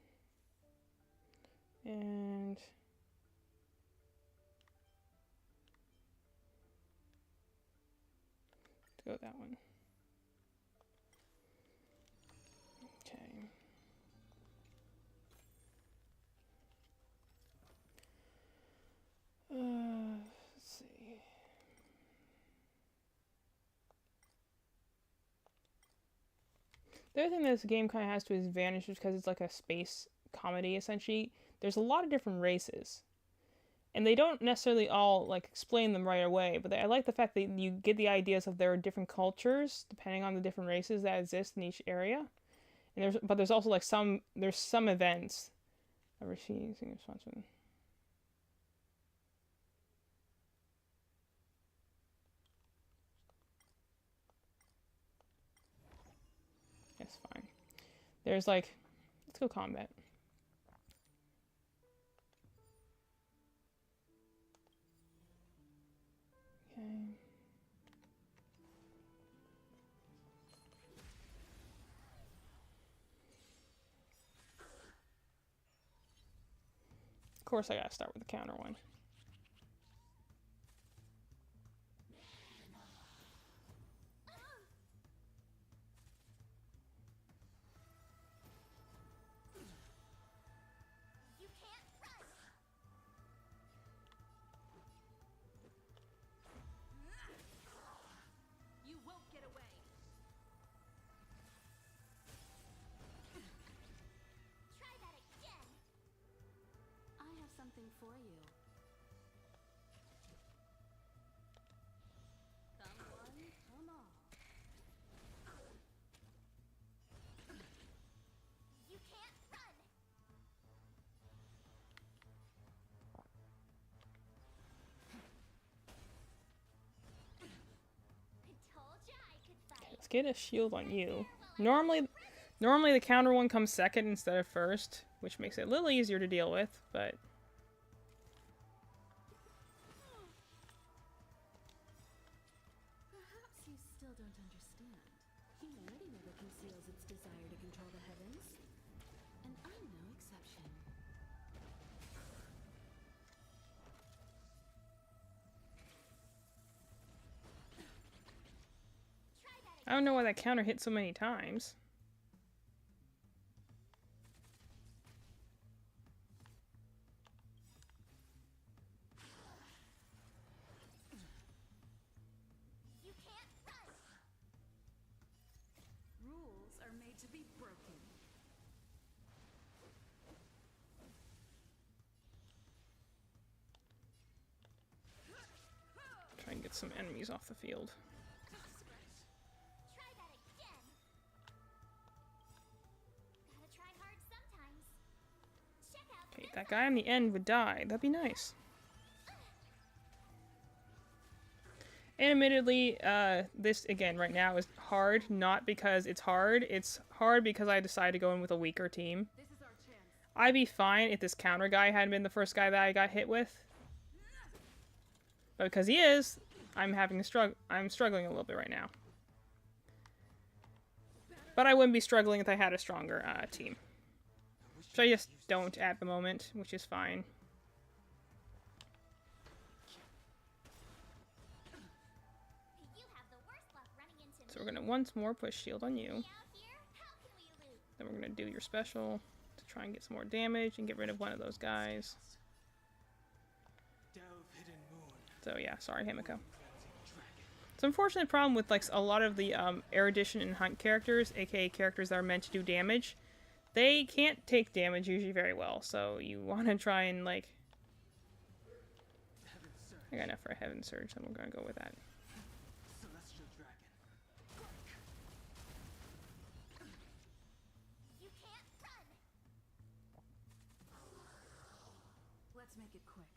And let's go with that one. The other thing this game kind of has to its advantage is because it's like a space comedy, essentially. There's a lot of different races. And they don't necessarily all like explain them right away, but I like the fact that you get the ideas of there are different cultures depending on the different races that exist in each area. And there's also like some events. Ever seen anything responsible? That's fine. There's like, let's go combat. Okay. Of course I gotta start with the counter one. You can't run. You won't get away. Try that again. I have something for you. Come one, come all. You can't run. I told ya I could fight. Let's get a shield on you. Normally the counter one comes second instead of first, which makes it a little easier to deal with, but Perhaps you still don't understand. Humanity never conceals its desire to control the heavens. And I'm no exception. Try that I don't know why that counter hit so many times. You can't run. Rules are made to be broken. Try and get some enemies off the field. Try that again. Gotta try hard sometimes. Check out Okay, this that guy on the end would die. That'd be nice. And admittedly, this, again, right now is hard, not because it's hard. It's hard because I decided to go in with a weaker team. This is our chance. I'd be fine if this counter guy hadn't been the first guy that I got hit with. But because he is, I'm struggling a little bit right now. But I wouldn't be struggling if I had a stronger team. So I just don't at the moment, which is fine. You have the worst luck running into So me. we're going to once more push shield on you. Out here, how can we lose? Then we're going to do your special to try and get some more damage and get rid of one of those guys. Delve hidden moon. So yeah, sorry Himiko. Cleansing dragon. It's an unfortunate problem with like a lot of the erudition and hunt characters, aka characters that are meant to do damage. They can't take damage usually very well, so you want to try and like... Heaven surge. I got enough for a Heaven Surge, then we're going to go with that. Celestial dragon. You can't run. Let's make it quick.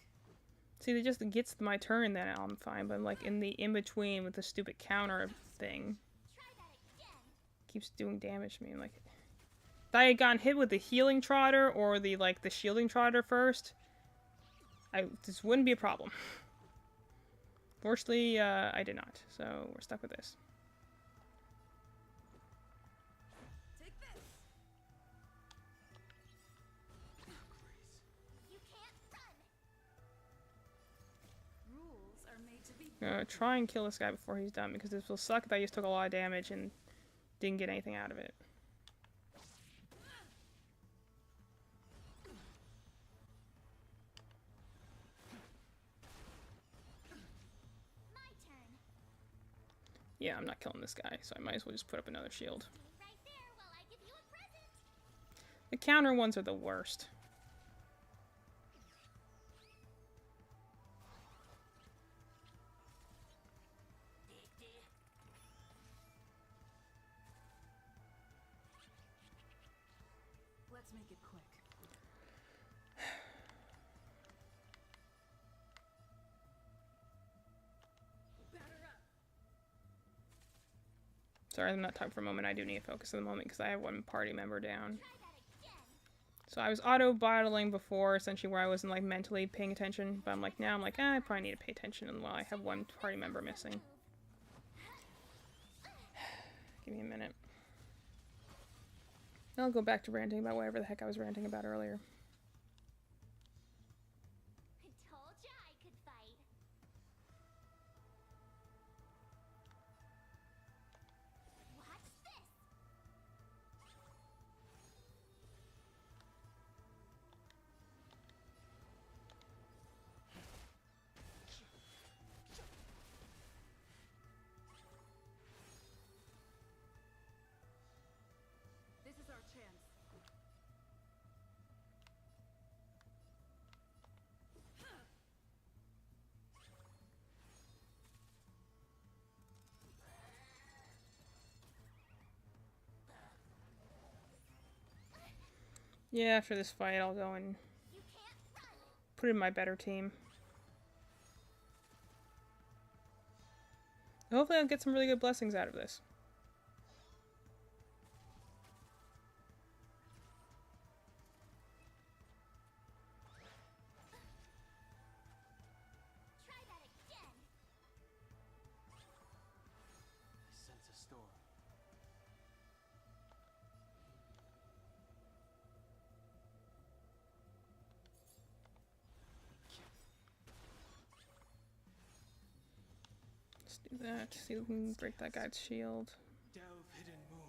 See, it just gets my turn, then I'm fine, but I'm like in the in-between with the stupid counter thing. Try that again. Keeps doing damage to me. I'm like... If I had gotten hit with the healing trotter or the shielding trotter first, this wouldn't be a problem. Fortunately, I did not, so we're stuck with this. Take this. You can't run. Rules are made to be I'm gonna try and kill this guy before he's done, because this will suck if I just took a lot of damage and didn't get anything out of it. My turn. Yeah, I'm not killing this guy, so I might as well just put up another shield. Stay right there while The counter ones are the worst. Let's make it quick. Sorry, I'm not talking for a moment. I do need to focus at the moment because I have one party member down. So I was auto-bottling before, essentially where I wasn't like mentally paying attention. But I'm like, now I'm like, I probably need to pay attention while I have one party member missing. Give me a minute. I'll go back to ranting about whatever the heck I was ranting about earlier. Told ya I could fight. Watch this. This is our chance. Yeah, after this fight, I'll go and You can't run. put in my better team. Hopefully I'll get some really good blessings out of this. Try that again. I sense a storm. Let's do that. See if we can break that guy's shield. Delve hidden moon.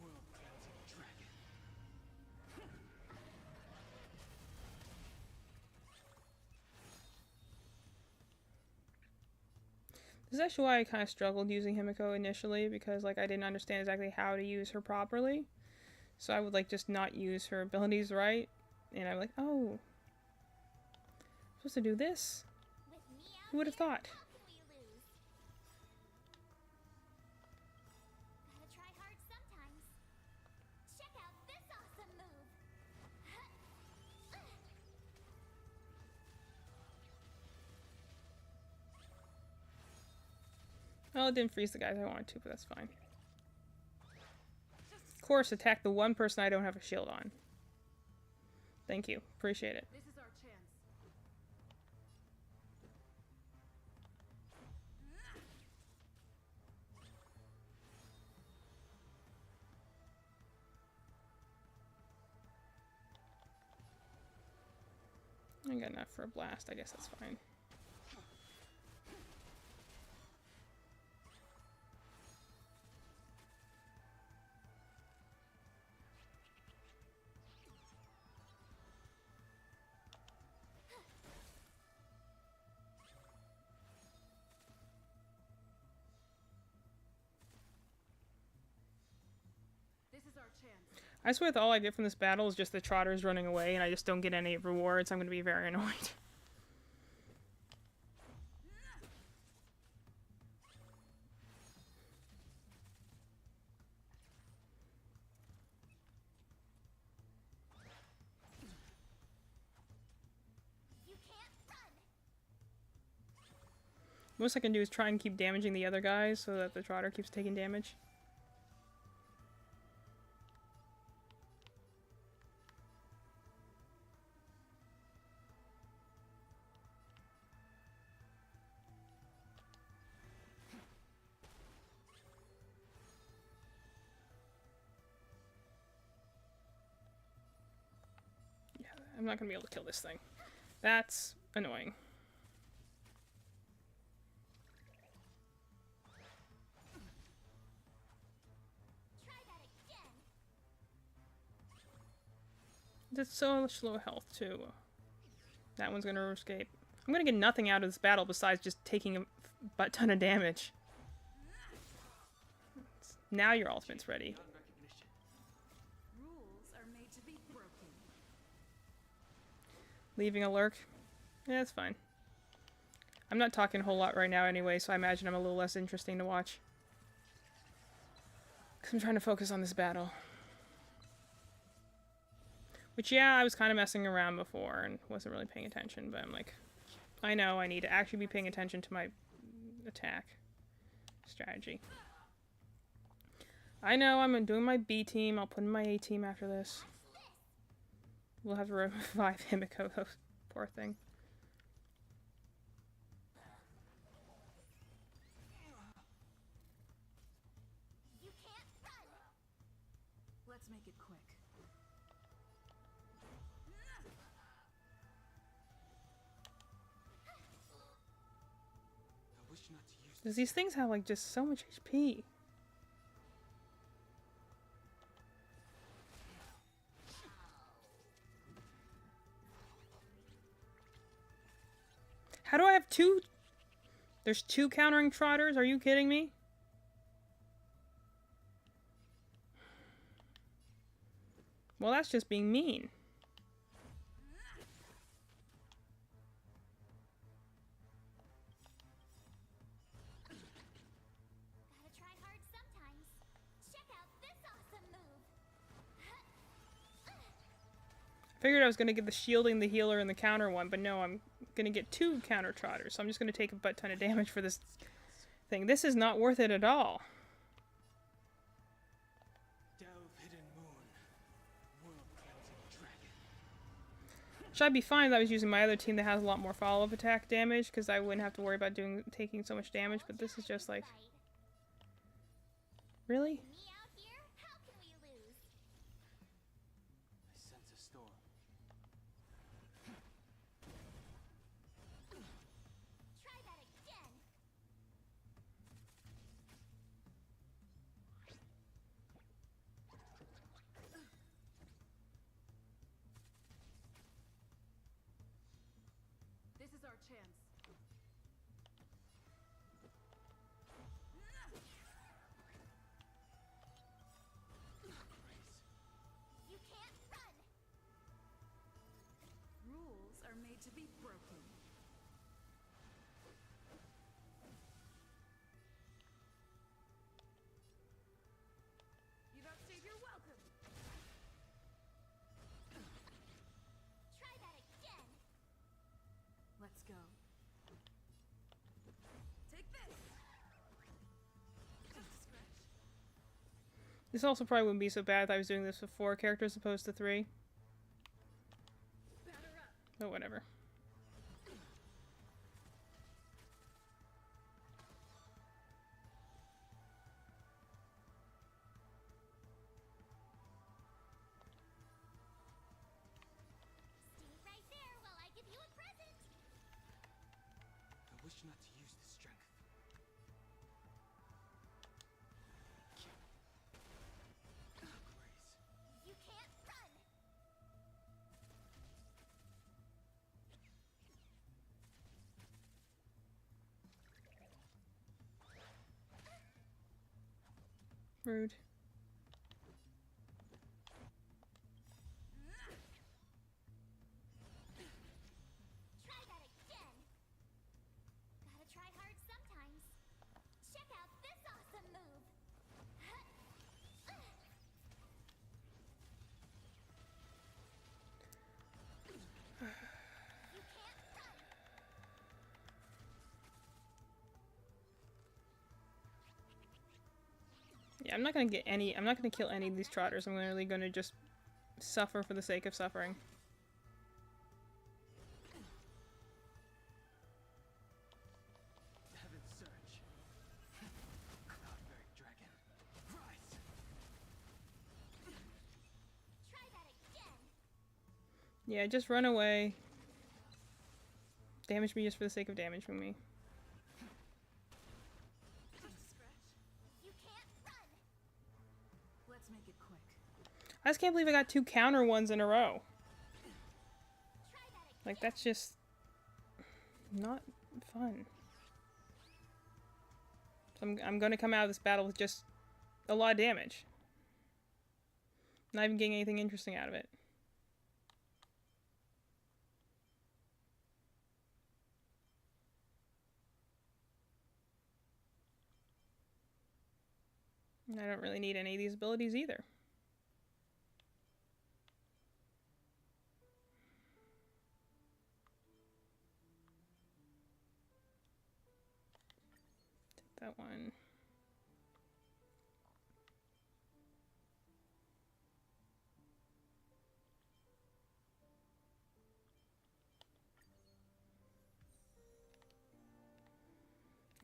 World cleansing dragon. This is actually why I kind of struggled using Himiko initially, because like I didn't understand exactly how to use her properly. So I would like just not use her abilities right, and I'm like, oh, I'm supposed to do this? With me out Who would have here, thought? how can we lose? Gotta try hard sometimes. Check out this awesome move. Well, it didn't freeze the guys I wanted to, but that's fine. Of course, attack the one person I don't have a shield on. Thank you. Appreciate it. This is our chance. I got enough for a blast. I guess that's fine. This is our chance. I swear, if all I get from this battle is just the trotters running away, and I just don't get any rewards, I'm going to be very annoyed. You can't run. Most I can do is try and keep damaging the other guys so that the trotter keeps taking damage. Yeah, I'm not gonna be able to kill this thing. That's annoying. Try that again. It's so much low health too. That one's gonna escape. I'm gonna get nothing out of this battle besides just taking a butt ton of damage. Now your ultimate's ready. Beyond recognition. Rules are made Leaving a lurk. Yeah, that's fine. I'm not talking a whole lot right now anyway, so I imagine I'm a little less interesting to watch. Because I'm trying to focus on this battle. Which, yeah, I was kind of messing around before and wasn't really paying attention, but I'm like, I know I need to actually be paying attention to my attack strategy. I know I'm doing my B team. I'll put in my A team after this. We'll have to revive Himiko, though. Poor thing. You can't run. Let's make it quick. I wish not to use Because these things have, like, just so much HP. How do I have two? There's two countering trotters? Are you kidding me? Well, that's just being mean. Gotta try hard sometimes. Check out this awesome move. Figured I was gonna get the shielding, the healer, and the counter one, but no, I'm gonna get two counter trotters, so I'm just gonna take a butt ton of damage for this thing. This is not worth it at all. Delve Hidden Moon. World Cleansing Dragon. Which I'd be fine if I was using my other team that has a lot more follow-up attack damage, because I wouldn't have to worry about taking so much damage, but this is just like... Really? Me out here? How can we lose? I sense a storm. Try that again. This is our chance. You can't run. Rules are made to be broken. You've outstayed your welcome. Try that again. Let's go. Take this. Just a scratch. This also probably wouldn't be so bad if I was doing this with 4 characters opposed to 3. Batter up. But whatever. Stay right there while I give you a present. I wish not to use the strength. Grace. You can't run. Rude. Try that again. Gotta try hard sometimes. Check out this awesome move. You can't run. Yeah, I'm not gonna kill any of these trotters. I'm really gonna just suffer for the sake of suffering. Heaven's Surge. Cloudberry Dragon. Rise. Try that again. Yeah, just run away. Damage me just for the sake of damaging me. Just a scratch. You can't run. Let's make it quick. I just can't believe I got 2 counter ones in a row. Try that again. Like, that's just not fun. So I'm gonna come out of this battle with just a lot of damage. Not even getting anything interesting out of it. And I don't really need any of these abilities either. Take that one.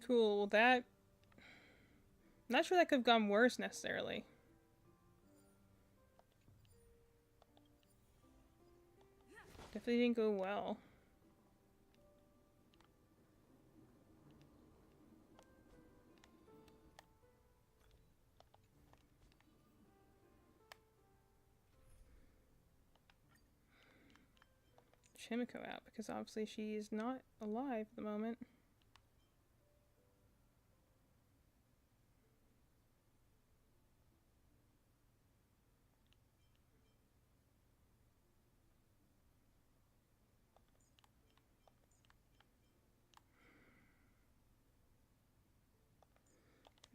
Cool, well that... I'm not sure that could have gone worse necessarily. Definitely didn't go well. Chimiko out because obviously she is not alive at the moment.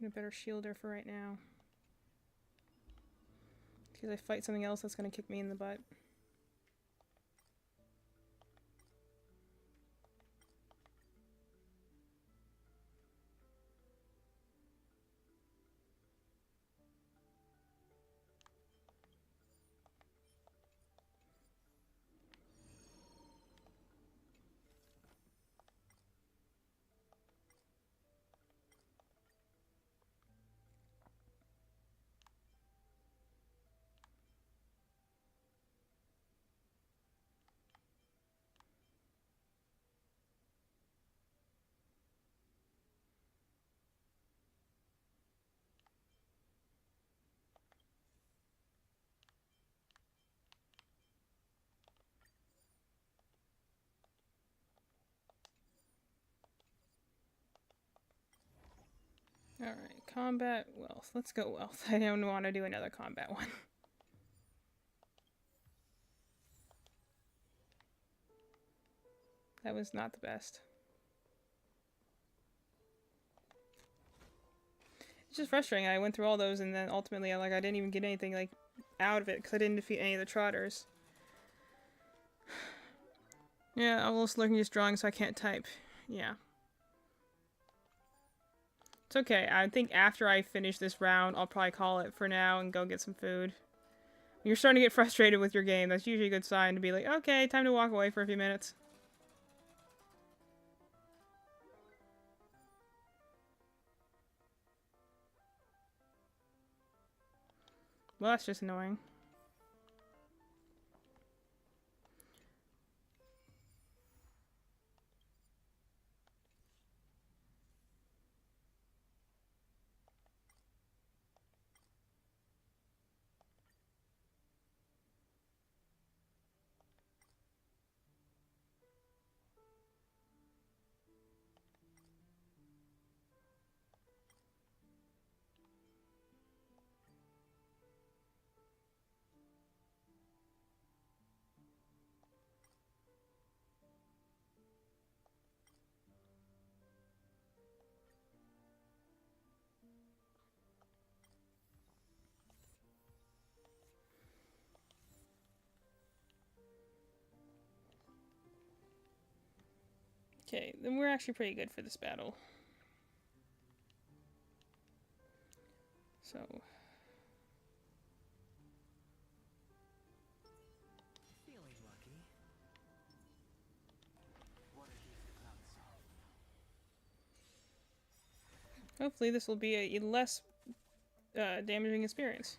I'm a better shielder for right now. Because I fight something else that's going to kick me in the butt. Alright, combat wealth. Let's go wealth. I don't want to do another combat one. That was not the best. It's just frustrating. I went through all those and then ultimately I didn't even get anything like out of it because I didn't defeat any of the trotters. Yeah, I'm also looking just drawing so I can't type. Yeah. It's okay. I think after I finish this round, I'll probably call it for now and go get some food. When you're starting to get frustrated with your game, that's usually a good sign to be like, okay, time to walk away for a few minutes. Well, that's just annoying. Okay, then we're actually pretty good for this battle. So... Feeling lucky. What are these clouds? hopefully this will be a less damaging experience.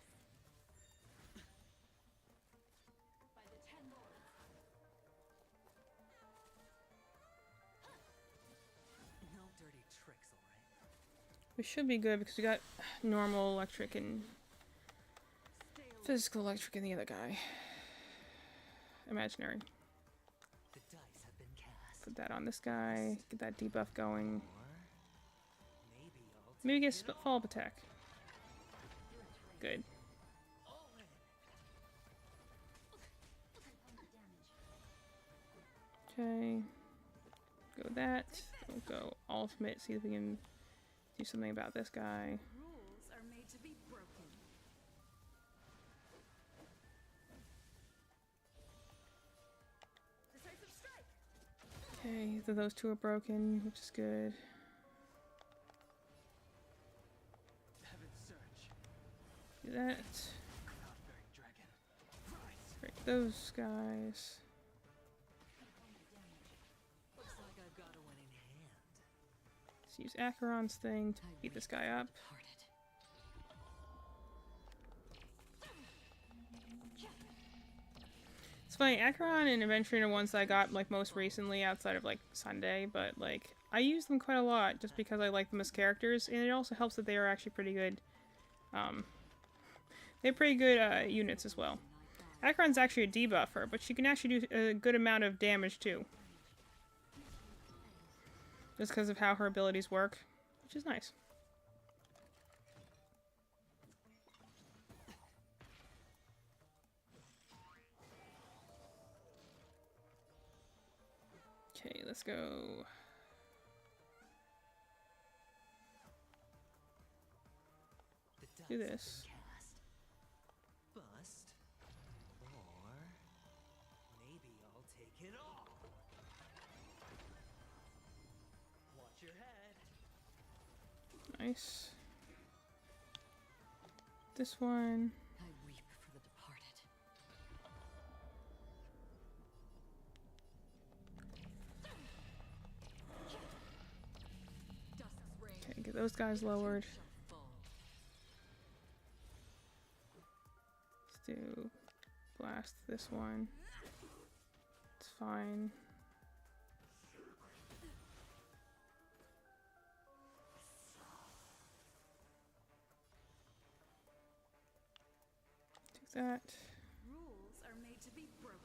No dirty tricks, alright? We should be good because we got normal electric and physical electric in the other guy. Imaginary. The dice have been cast. Put that on this guy. Get that debuff going. Maybe I'll Maybe get follow-up attack. Good. Okay. Go that. We'll go ultimate. See if we can do something about this guy. Rules are made to be Okay, so those two are broken, which is good. Heaven's Surge. Do that. Cloudbearing Dragon. Rise! Break those guys. Looks like I've got a winning hand. Let's use Acheron's thing to beat this guy up. Departed. It's funny, Acheron and Aventurine are ones that I got like most recently outside of like Sunday, but like I use them quite a lot just because I like them as characters, and it also helps that they are actually pretty good. They're pretty good units as well. Acheron's actually a debuffer, but she can actually do a good amount of damage too. Just because of how her abilities work, which is nice. Okay, let's go. The Do dice have this. been cast. Bust. Or maybe I'll take it all. Watch your head. Nice. This one. I weep for the departed. Dust's reign. Okay, get those guys lowered. Shall fall. Let's do blast this one. It's fine. Do that. Rules are made to be broken.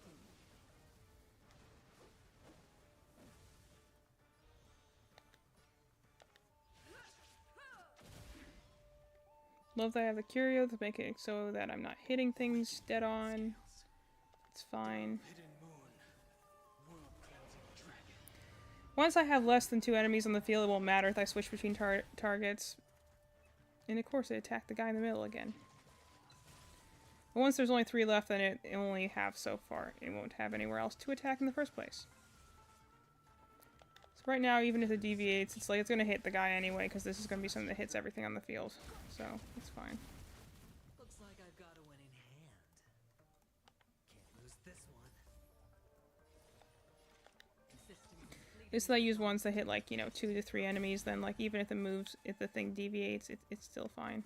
Love that I have the Curio to make it so that I'm not hitting things dead on. It's fine. Hidden Moon. World Cleansing Dragon. Once I have less than 2 enemies on the field, it won't matter if I switch between targets. And of course, it attacked the guy in the middle again. But once there's only 3 left, then it only have so far. It won't have anywhere else to attack in the first place. So right now, even if it deviates, it's like it's going to hit the guy anyway, because this is going to be something that hits everything on the field. So, it's fine. Looks like I've got a winning hand. Can't lose this one. Consistency. At least I use ones that hit like, you know, 2 to 3 enemies, then like even if it moves, if the thing deviates, it's still fine.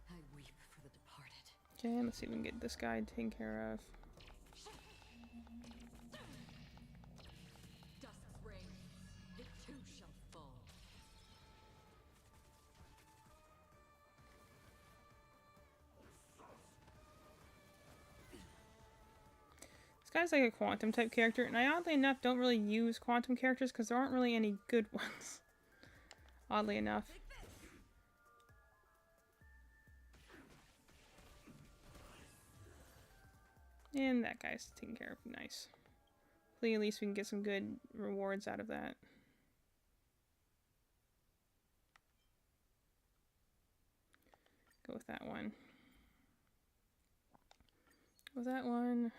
I weep for the departed. Okay, let's see if we can get this guy taken care of. Dust's reign. It too shall fall. This guy's like a quantum type character, and I oddly enough don't really use quantum characters because there aren't really any good ones. Oddly enough. And that guy's taken care of. Nice. Hopefully at least we can get some good rewards out of that. Go with that one. Go with that one.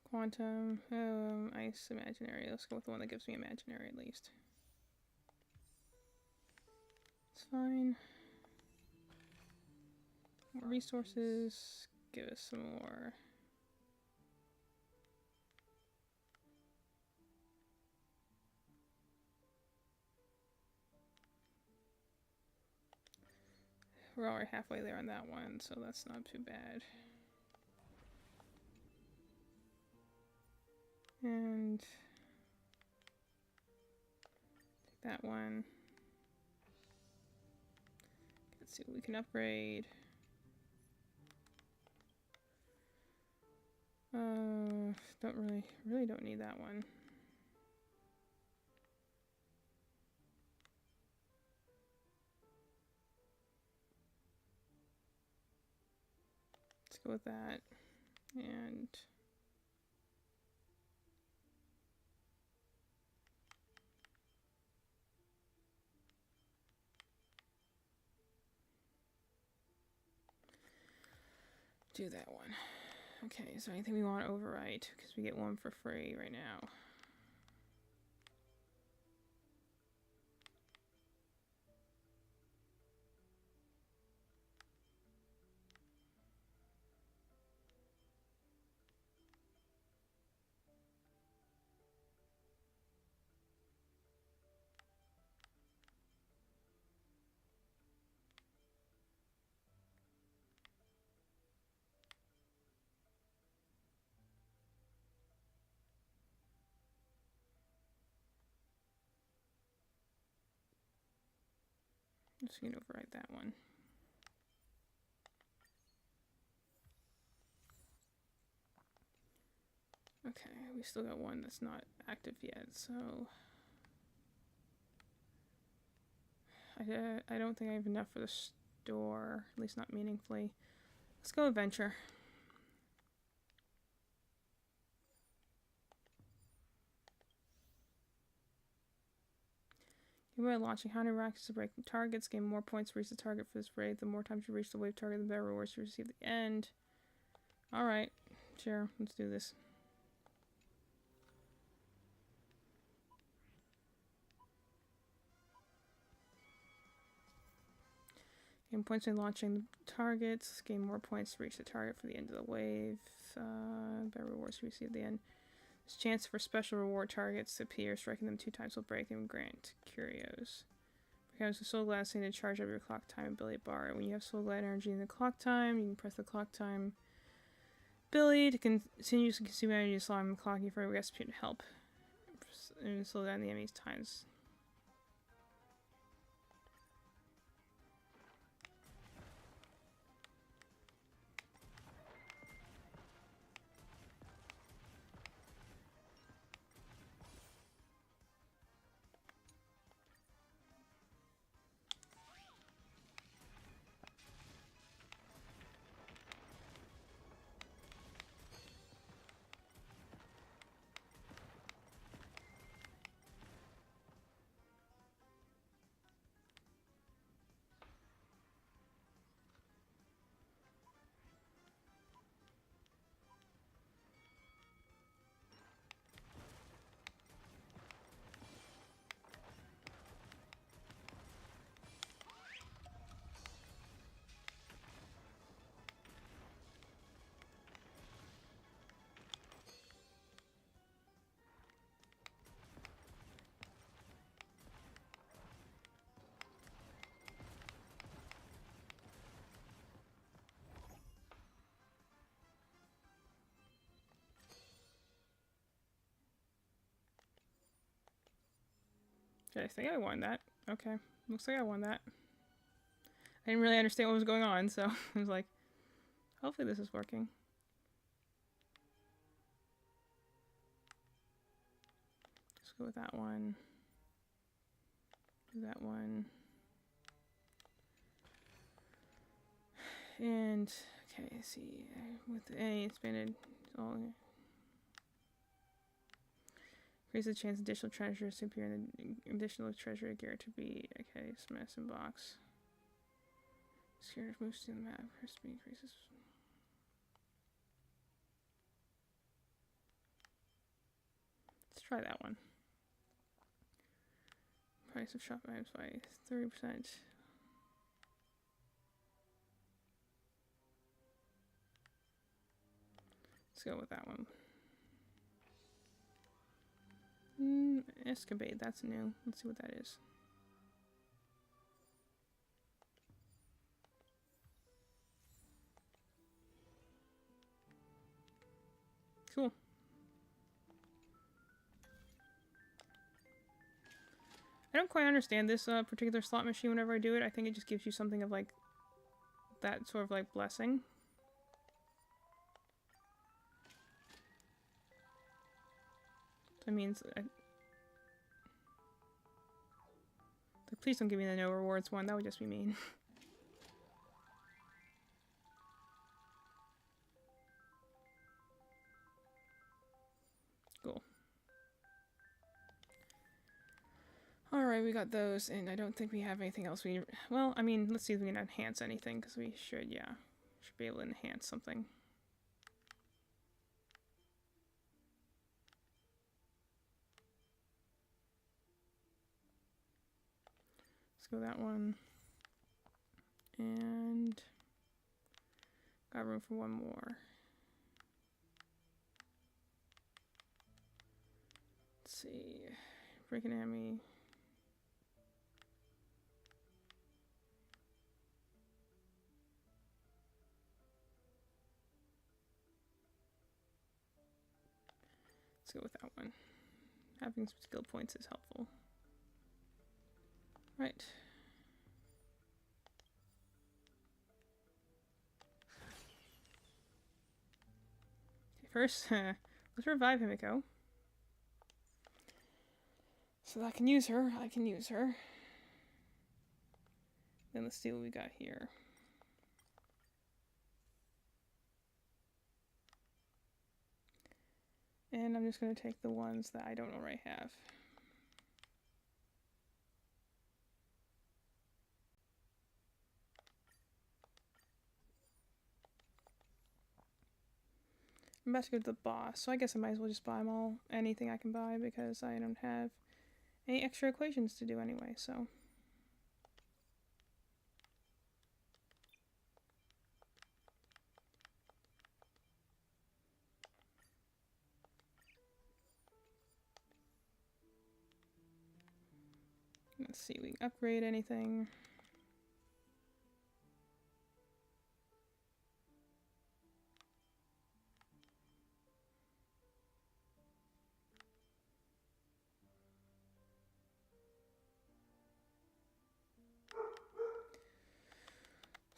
Quantum, ice, imaginary. Let's go with the one that gives me imaginary at least. It's fine. More resources. Give us some more. We're already halfway there on that one, so that's not too bad. And take that one. Let's see what we can upgrade. Really don't need that one. Let's go with that. And Do that one. Okay, is there anything we want to overwrite? Because we get one for free right now. I'm just going to overwrite that one. Okay, we still got one that's not active yet, so I don't think I have enough for the store, at least not meaningfully. Let's go adventure. By launching 100 rockets to break targets, gain more points to reach the target for this raid. The more times you reach the wave target, the better rewards you receive at the end. Alright, sure, let's do this. Gain points by launching the targets, gain more points to reach the target for the end of the wave. Better rewards you receive at the end. There's a chance for special reward targets to appear. Striking them 2 times will break them and grant curios. Becomes a Soul Glad thing to charge up your clock time ability bar. When you have Soul Glad energy in the clock time, you can press the clock time ability to continue to consume energy to slow down the clock for a recipe to help and slow down the enemy's times. Okay, I think I won that. Okay, looks like I won that. I didn't really understand what was going on, so I was like, hopefully this is working. Let's go with that one. Do that one. And, okay, let's see. With any expanded, all increase the chance additional treasures to appear in the additional treasure gear to be, okay, smash and box. Scared moves to the map. Her speed increases. Let's try that one. Price of shop items by 30%. Let's go with that one. Escapade, that's new. Let's see what that is. Cool. I don't quite understand this particular slot machine whenever I do it. I think it just gives you something of like that sort of like blessing. That means please don't give me the no rewards one. That would just be mean. Cool. Alright, we got those, and I don't think we have anything else we... Well, I mean, let's see if we can enhance anything, because we should, yeah. Should be able to enhance something. Let's go that one. And got room for one more. Let's see. Breaking enemy. Let's go with that one. Having some skill points is helpful. Right. Okay, first, let's revive Himiko. So that I can use her. I can use her. Then let's see what we got here. And I'm just going to take the ones that I don't already have. I'm about to go to the boss, so I guess I might as well just buy them all. Anything I can buy because I don't have any extra equations to do anyway, so. Let's see, we can upgrade anything.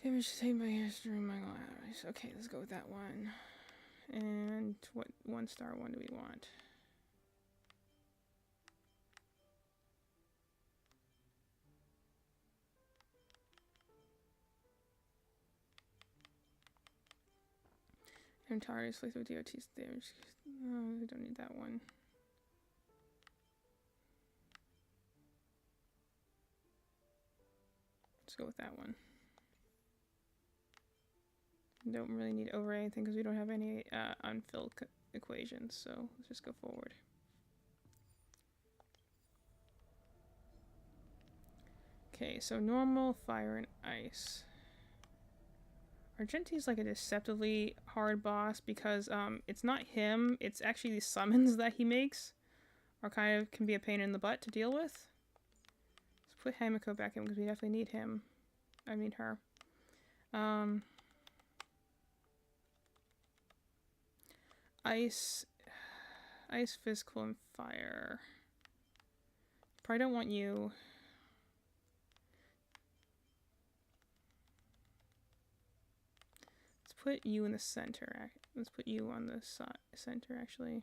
Damage taken by history, my god. Okay, let's go with that one. And what 1-star one do we want? Entire slate with DOT's damage. Oh, we don't need that one. Let's go with that one. Don't really need to override anything because we don't have any unfilled equations, so let's just go forward. Okay, so normal, fire, and ice. Argenti's like a deceptively hard boss because it's not him, it's actually the summons that he makes are kind of can be a pain in the butt to deal with. Let's put Himiko back in because we definitely need him. I mean her. Ice, physical, and fire. Probably don't want you. Let's put you in the center. Let's put you on the center, actually.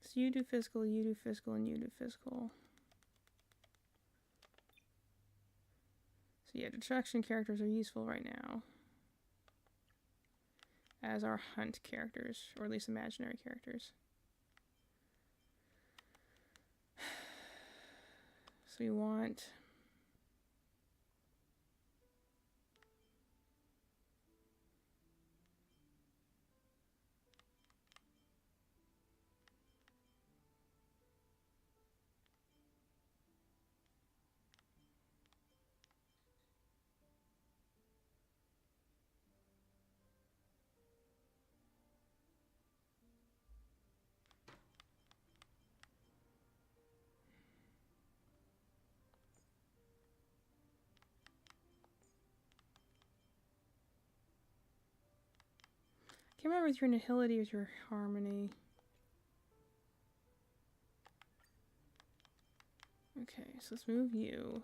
So you do physical, you do physical, and you do physical. So yeah, detraction characters are useful right now. As are hunt characters, or at least imaginary characters. So we want... I can't remember if your nihility or your harmony. Okay, so let's move you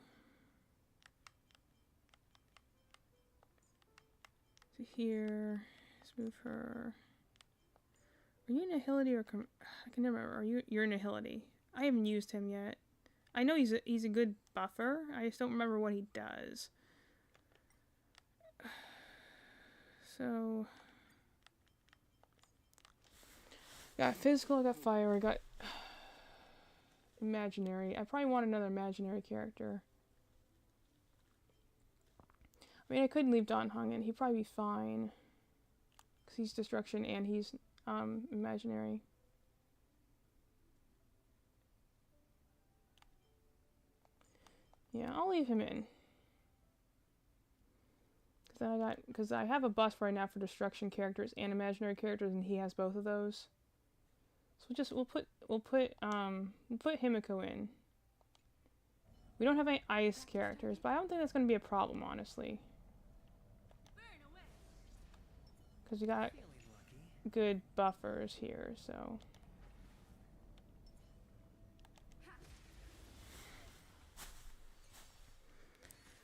to here. Let's move her. Are you nihility or I can never remember. You're nihility. I haven't used him yet. I know he's a good buffer. I just don't remember what he does. So got physical, I got fire, I got imaginary. I probably want another imaginary character. I mean, I could leave Don Hung in. He'd probably be fine. Because he's destruction and he's imaginary. Yeah, I'll leave him in. Because I have a bust right now for destruction characters and imaginary characters, and he has both of those. So we'll put Himiko in. We don't have any ice characters, but I don't think that's going to be a problem, honestly. Because we got good buffers here, so.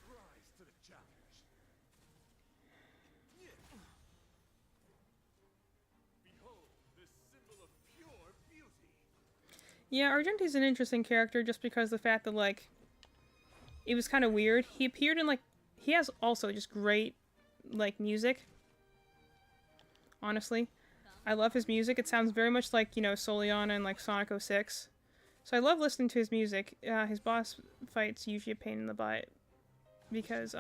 Rise to the challenge. Behold, this symbol of pure beauty. Yeah, Argenti's an interesting character just because the fact that, like, it was kind of weird. He appeared in, like, he has also just great, like, music. Honestly. I love his music. It sounds very much like, you know, Soliana and, like, Sonic 06. So I love listening to his music. His boss fight's usually a pain in the butt. Because,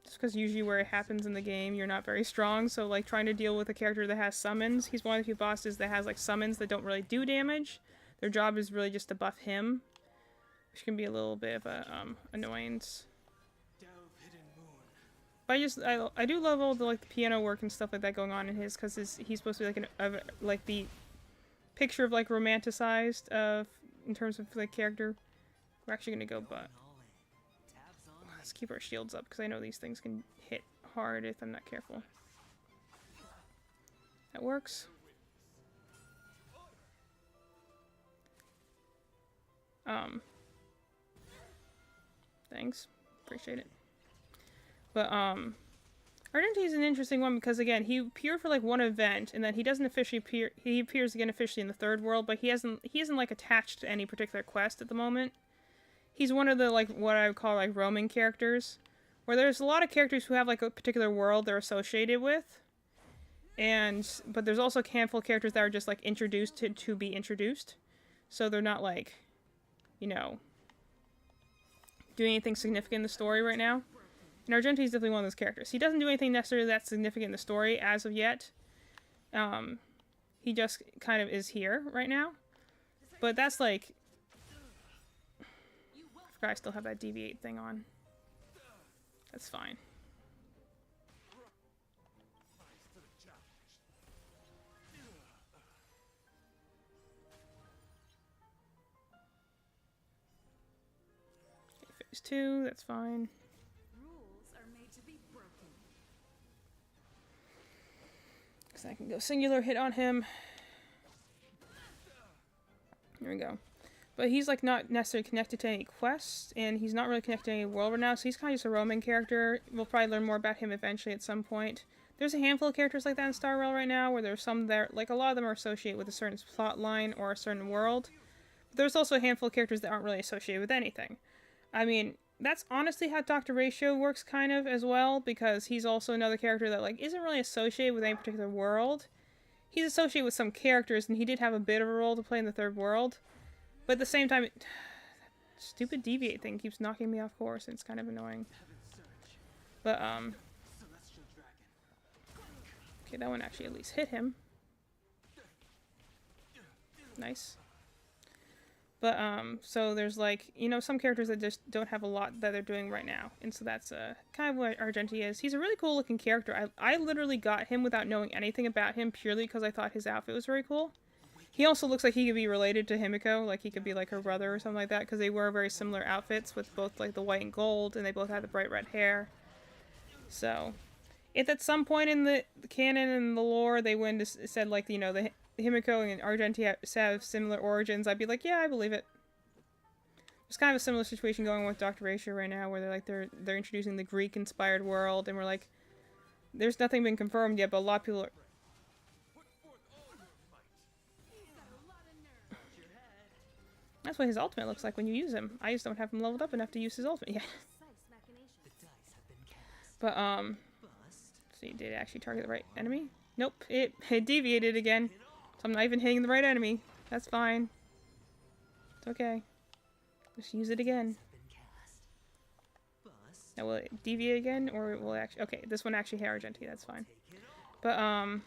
just because usually where it happens in the game, you're not very strong. So, like, trying to deal with a character that has summons. He's one of the few bosses that has, like, summons that don't really do damage. Their job is really just to buff him. Which can be a little bit of a, annoyance. Delve hidden moon. But I do love all the, like, the piano work and stuff like that going on in his, because he's supposed to be, like, like, the picture of, like, romanticized, in terms of, like, character. We're actually gonna go, but let's keep our shields up, because I know these things can hit hard if I'm not careful. That works. Thanks. Appreciate it. But, Ardenti is an interesting one because, again, he appeared for, like, one event, and then he doesn't officially appear. He appears again officially in the third world, but he isn't, like, attached to any particular quest at the moment. He's one of the, like, what I would call, like, roaming characters, where there's a lot of characters who have, like, a particular world they're associated with, but there's also a handful of characters that are just, like, introduced to be introduced, so they're not, like, you know, doing anything significant in the story right now. And Argenti is definitely one of those characters. He doesn't do anything necessarily that's significant in the story as of yet. He just kind of is here right now. But that's like... I forgot I still have that deviate thing on. That's fine. Okay, phase 2, that's fine. Rules are made to be broken. Because I can go singular hit on him. There we go. But he's, like, not necessarily connected to any quests, and he's not really connected to any world right now, so he's kind of just a roaming character. We'll probably learn more about him eventually at some point. There's a handful of characters like that in Star Rail right now, where there's some that, like, a lot of them are associated with a certain plot line or a certain world. But there's also a handful of characters that aren't really associated with anything. I mean, that's honestly how Dr. Ratio works, kind of, as well, because he's also another character that, like, isn't really associated with any particular world. He's associated with some characters, and he did have a bit of a role to play in the third world. But at the same time, that stupid deviate thing keeps knocking me off course, and it's kind of annoying. But, Celestial dragon. okay, that one actually at least hit him. Nice. But, so there's, like, you know, some characters that just don't have a lot that they're doing right now. And so that's, kind of what Argenti is. He's a really cool looking character. I literally got him without knowing anything about him purely because I thought his outfit was very cool. He also looks like he could be related to Himiko, like he could be like her brother or something like that, because they wear very similar outfits with both, like, the white and gold, and they both have the bright red hair. So, if at some point in the canon and the lore they went to said, like, you know, the Himiko and Argenti have similar origins, I'd be like, yeah, I believe it. There's kind of a similar situation going on with Dr. Ratio right now, where they're like they're introducing the Greek-inspired world, and we're like, there's nothing been confirmed yet, but a lot of people are. That's what his ultimate looks like when you use him. I just don't have him leveled up enough to use his ultimate yet. Precise machinations. The dice have been cast. But, Bust. let's see, did it actually target the right enemy? Nope, it deviated again. So I'm not even hitting the right enemy. That's fine. It's okay. Just use it again. Have been cast. Bust. Now will it deviate again, or will it actually... Okay, this one actually hit Argenti, that's fine. Take it all. But,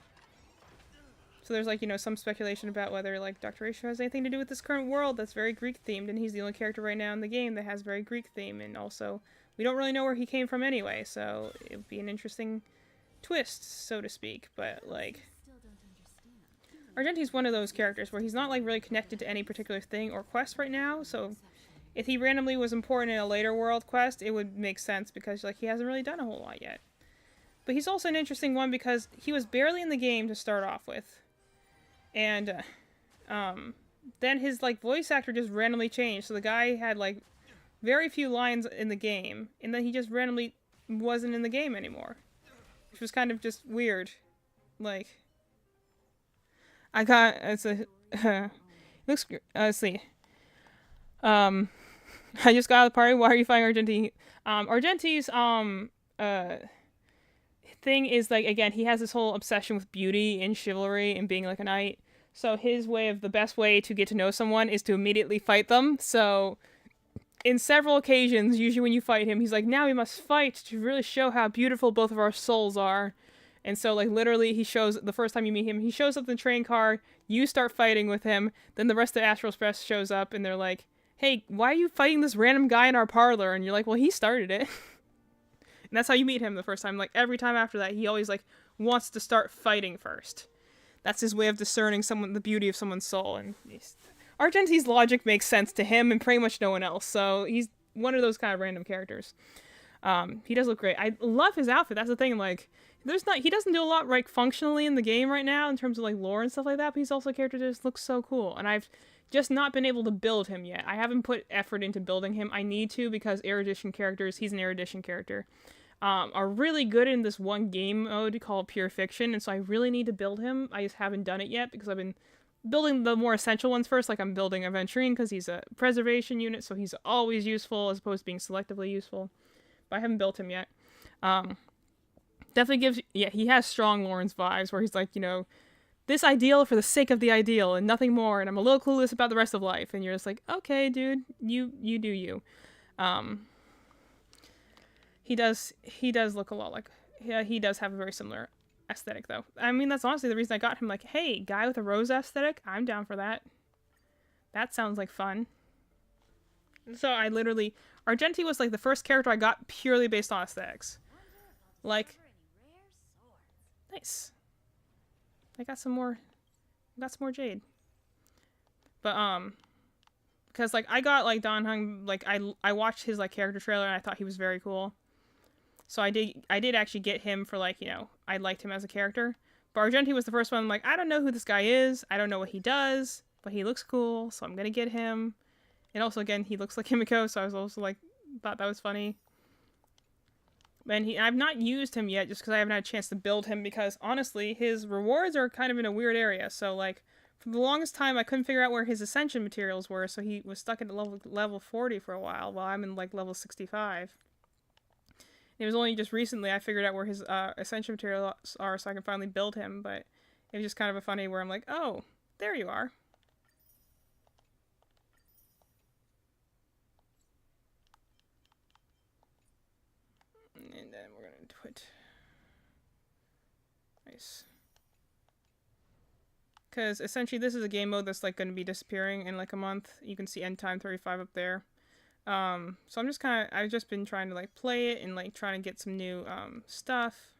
so there's, like, you know, some speculation about whether, like, Dr. Ratio has anything to do with this current world that's very Greek-themed, and he's the only character right now in the game that has very Greek theme, and also, we don't really know where he came from anyway, so it would be an interesting twist, so to speak, but, like... Still don't understand. Argenti's one of those characters where he's not, like, really connected to any particular thing or quest right now, so if he randomly was important in a later world quest, it would make sense, because, like, he hasn't really done a whole lot yet. But he's also an interesting one because he was barely in the game to start off with. And, then his, like, voice actor just randomly changed. So the guy had, like, very few lines in the game. And then he just randomly wasn't in the game anymore. Which was kind of just weird. Like, I got, it's a, looks, let's see. I just got out of the party. Why are you fighting Argenti? Argenti's, thing is, like, again, he has this whole obsession with beauty and chivalry and being like a knight. So his way of, the best way to get to know someone is to immediately fight them. So in several occasions, usually when you fight him, he's like, now we must fight to really show how beautiful both of our souls are. And so, like, literally, he shows, the first time you meet him, he shows up in the train car, you start fighting with him, then the rest of Astral Express shows up, and they're like, hey, why are you fighting this random guy in our parlor? And you're like, well, he started it. And that's how you meet him the first time. Like, every time after that, he always, like, wants to start fighting first. That's his way of discerning the beauty of someone's soul. And Argenti's logic makes sense to him and pretty much no one else. So he's one of those kind of random characters. He does look great. I love his outfit. That's the thing. Like, he doesn't do a lot, like, functionally in the game right now in terms of, like, lore and stuff like that. But he's also a character that just looks so cool. And I've just not been able to build him yet. I haven't put effort into building him. I need to, because Erudition characters, he's an Erudition character, are really good in this one game mode called Pure Fiction, and so I really need to build him. I just haven't done it yet because I've been building the more essential ones first, like I'm building Aventurine because he's a preservation unit, so he's always useful as opposed to being selectively useful. But I haven't built him yet. Definitely gives, yeah, he has strong Lawrence vibes where he's like, you know, this ideal for the sake of the ideal and nothing more, and I'm a little clueless about the rest of life, and you're just like, okay, dude, you do you. He does look a lot like, yeah, he does have a very similar aesthetic, though. I mean, that's honestly the reason I got him. Like, hey, guy with a rose aesthetic, I'm down for that. That sounds like fun. So I literally, Argenti was like the first character I got purely based on aesthetics. Like, nice. I got some more jade. But because like I got like Dan Heng, like I watched his like character trailer and I thought he was very cool. So I did actually get him for, like, you know, I liked him as a character. But Argenti was the first one. I'm like, I don't know who this guy is. I don't know what he does, but he looks cool, so I'm gonna get him. And also, again, he looks like Himiko, so I was also like, thought that was funny. And I've not used him yet just because I haven't had a chance to build him because, honestly, his rewards are kind of in a weird area. So, like, for the longest time, I couldn't figure out where his ascension materials were, so he was stuck at level 40 for a while I'm in, like, level 65. It was only just recently I figured out where his ascension materials are so I can finally build him, but it was just kind of a funny where I'm like, oh, there you are. And then we're going to put... Nice. Because essentially this is a game mode that's like going to be disappearing in like a month. You can see end time 35 up there. So I'm just I've just been trying to like play it and like trying to get some new stuff.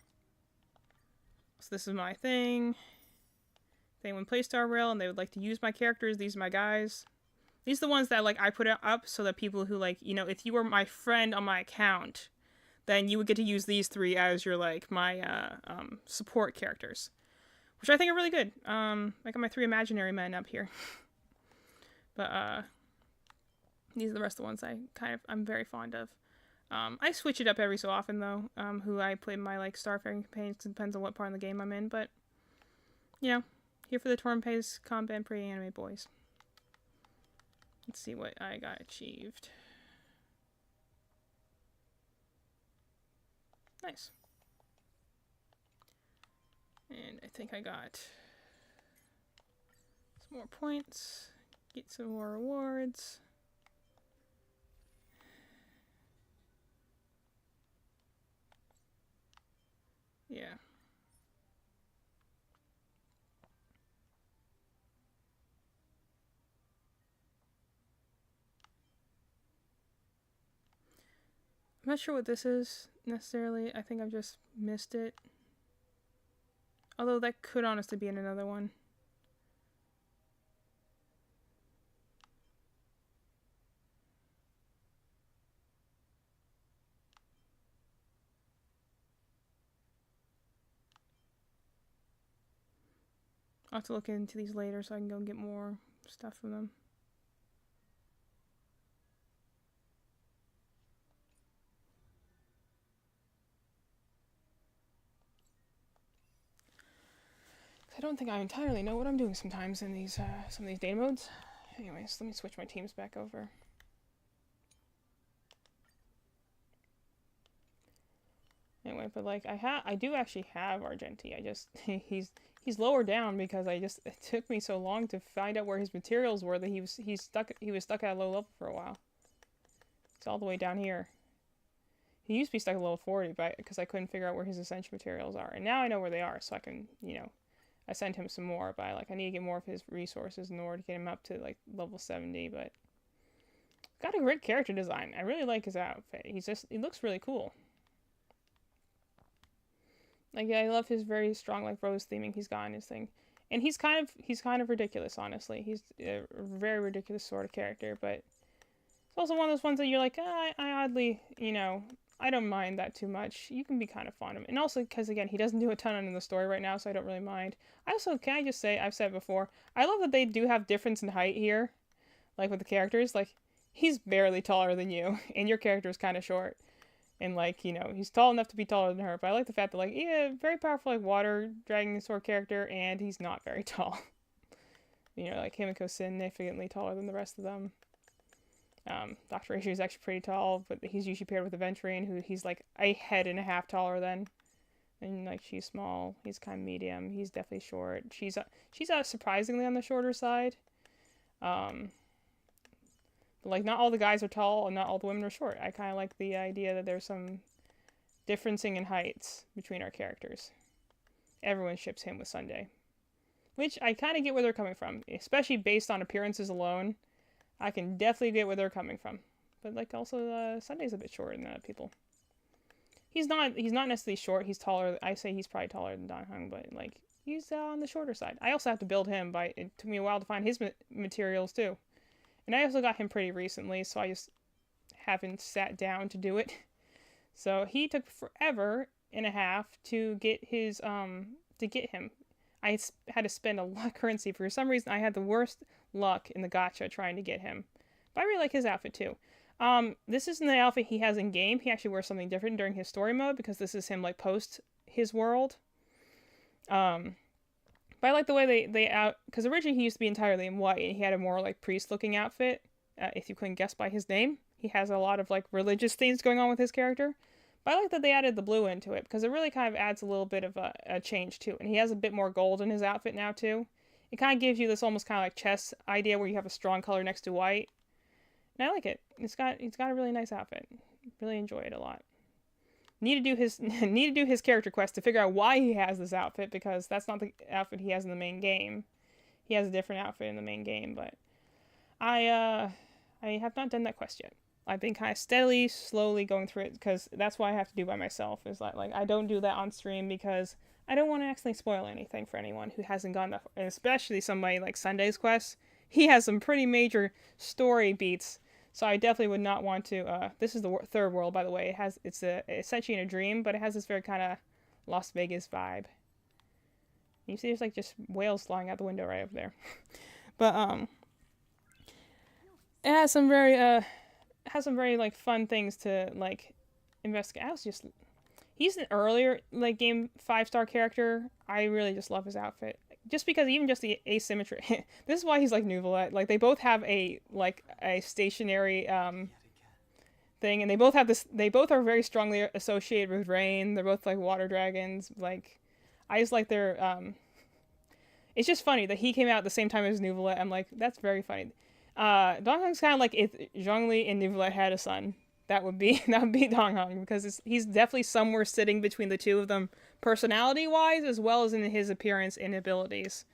So this is my thing. If anyone plays Star Rail and they would like to use my characters, these are my guys. These are the ones that like I put up so that people who like, you know, if you were my friend on my account, then you would get to use these three as your like my support characters. Which I think are really good. I got my 3 imaginary men up here. But these are the rest of the ones I'm very fond of. I switch it up every so often though, who I play my like Starfaring companions. It depends on what part of the game I'm in, but you know, here for the Torn Pays combat pre-anime boys. Let's see what I got achieved. Nice. And I think I got some more points. Get some more rewards. Yeah. I'm not sure what this is necessarily. I think I've just missed it. Although that could honestly be in another one. I'll have to look into these later so I can go get more stuff from them. I don't think I entirely know what I'm doing sometimes in these some of these data modes. Anyways, let me switch my teams back over. Anyway, but like I do actually have Argenti. I just he's lower down because it took me so long to find out where his materials were that he was stuck at a low level for a while. It's all the way down here. He used to be stuck at level 40, but because I couldn't figure out where his essential materials are, and now I know where they are, so I can I sent him some more, but I need to get more of his resources in order to get him up to like level 70. But got a great character design. I really like his outfit. He looks really cool. Like, yeah, I love his very strong like rose theming he's got in his thing, and he's kind of ridiculous. Honestly, he's a very ridiculous sort of character, but it's also one of those ones that you're like, I oddly, I don't mind that too much. You can be kind of fond of him, and also because again, he doesn't do a ton in the story right now, so I don't really mind. Can I just say, I've said it before, I love that they do have difference in height here, like with the characters. Like, he's barely taller than you, and your character is kind of short. And, like, he's tall enough to be taller than her. But I like the fact that, like, yeah, very powerful, like, water dragon sword character, and he's not very tall. Like, Himiko's significantly taller than the rest of them. Dr. Ratio is actually pretty tall, but he's usually paired with Aventurine, who he's, like, a head and a half taller than. And, like, she's small. He's kind of medium. He's definitely short. She's surprisingly on the shorter side. But, like, not all the guys are tall and not all the women are short. I kind of like the idea that there's some differencing in heights between our characters. Everyone ships him with Sunday. Which I kind of get where they're coming from. Especially based on appearances alone. I can definitely get where they're coming from. But, like, also, Sunday's a bit shorter than other people. He's not necessarily short. He's taller. I say he's probably taller than Dan Heng, but, like, he's on the shorter side. I also have to build him. It took me a while to find his materials, too. And I also got him pretty recently, so I just haven't sat down to do it. So he took forever and a half to get him. I had to spend a lot of currency. For some reason, I had the worst luck in the gacha trying to get him. But I really like his outfit too. This isn't the outfit he has in game. He actually wears something different during his story mode because this is him like post his world. But I like the way they out, because originally he used to be entirely in white, and he had a more like priest-looking outfit. If you couldn't guess by his name, he has a lot of like religious things going on with his character. But I like that they added the blue into it because it really kind of adds a little bit of a change too. And he has a bit more gold in his outfit now too. It kind of gives you this almost kind of like chess idea where you have a strong color next to white. And I like it. It's got a really nice outfit. Really enjoy it a lot. Need to do his character quest to figure out why he has this outfit, because that's not the outfit he has in the main game. He has a different outfit in the main game, but I have not done that quest yet. I've been kind of steadily, slowly going through it because that's what I have to do by myself. Is like I don't do that on stream because I don't want to accidentally spoil anything for anyone who hasn't gone that far, and especially somebody like Sunday's quest. He has some pretty major story beats. So I definitely would not want to, this is the third world, by the way. It's essentially in a dream, but it has this very kind of Las Vegas vibe. You see there's like just whales flying out the window right over there. But, it has some very, like, fun things to, like, investigate. He's an earlier, like, game 5-star character. I really just love his outfit. just because even just the asymmetry. This is why he's like Neuvillette. Like they both have a stationary thing, and they both have this. They both are very strongly associated with rain. They're both like water dragons. Like I just like their. It's just funny that he came out at the same time as Neuvillette. I'm like, that's very funny. Donghong's kind of like if Zhongli and Neuvillette had a son. That would be Donghong, because he's definitely somewhere sitting between the two of them, personality-wise, as well as in his appearance and abilities.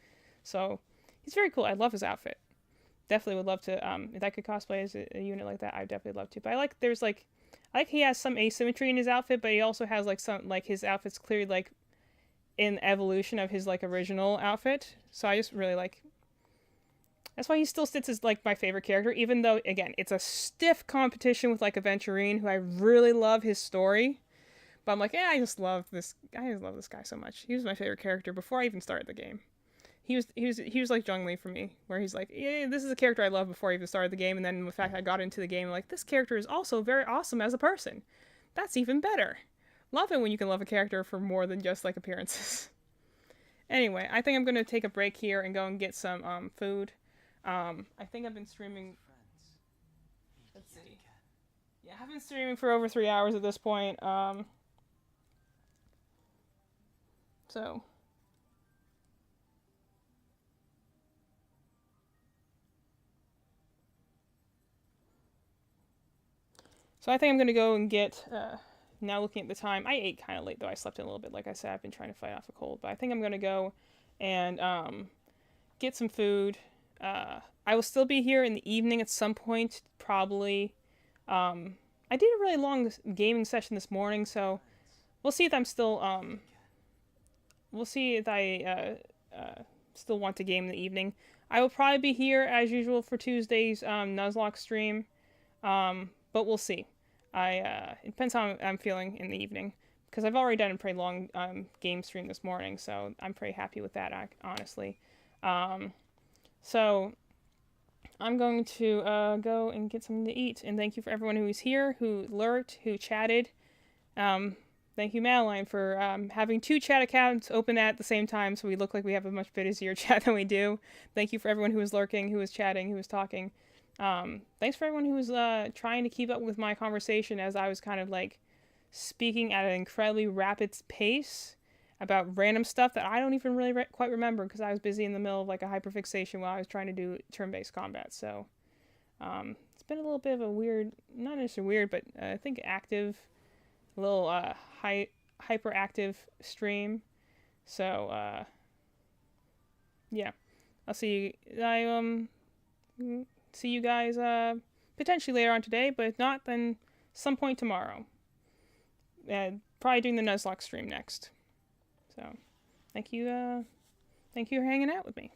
So he's very cool. I love his outfit. Definitely would love to. If I could cosplay as a unit like that, I'd definitely love to. But I like he has some asymmetry in his outfit, but he also has like some his outfit's clearly like in evolution of his like original outfit. So I just really like. That's why he still sits as like my favorite character, even though again it's a stiff competition with like Aventurine, who I really love his story. But I'm like, yeah, I just love this guy so much. He was my favorite character before I even started the game. He was like Zhongli for me, where he's like, yeah, this is a character I love before I even started the game, and then the fact I got into the game, I'm like, this character is also very awesome as a person. That's even better. Love it when you can love a character for more than just like appearances. Anyway, I think I'm gonna take a break here and go and get some food. I think I've been streaming. Let's see. Yeah, I've been streaming for over 3 hours at this point. So. So I think I'm gonna go and get. Now looking at the time, I ate kind of late though. I slept in a little bit. Like I said, I've been trying to fight off a cold, but I think I'm gonna go and get some food. I will still be here in the evening at some point, probably. I did a really long gaming session this morning, so we'll see if I'm still, we'll see if I, still want to game in the evening. I will probably be here, as usual, for Tuesday's, Nuzlocke stream, but we'll see. It depends how I'm feeling in the evening, because I've already done a pretty long, game stream this morning, so I'm pretty happy with that, honestly. So I'm going to go and get something to eat. And thank you for everyone who was here, who lurked, who chatted. Thank you, Madeline, for having 2 chat accounts open at the same time, so we look like we have a much busier chat than we do. Thank you for everyone who was lurking, who was chatting, who was talking. Thanks for everyone who was trying to keep up with my conversation as I was kind of like speaking at an incredibly rapid pace about random stuff that I don't even really quite remember, because I was busy in the middle of like a hyperfixation while I was trying to do turn-based combat. So it's been a little bit of a weird, not necessarily weird, but I think active, a little hyperactive stream. So yeah, I'll see you guys potentially later on today, but if not, then some point tomorrow. Probably doing the Nuzlocke stream next. So, thank you for hanging out with me.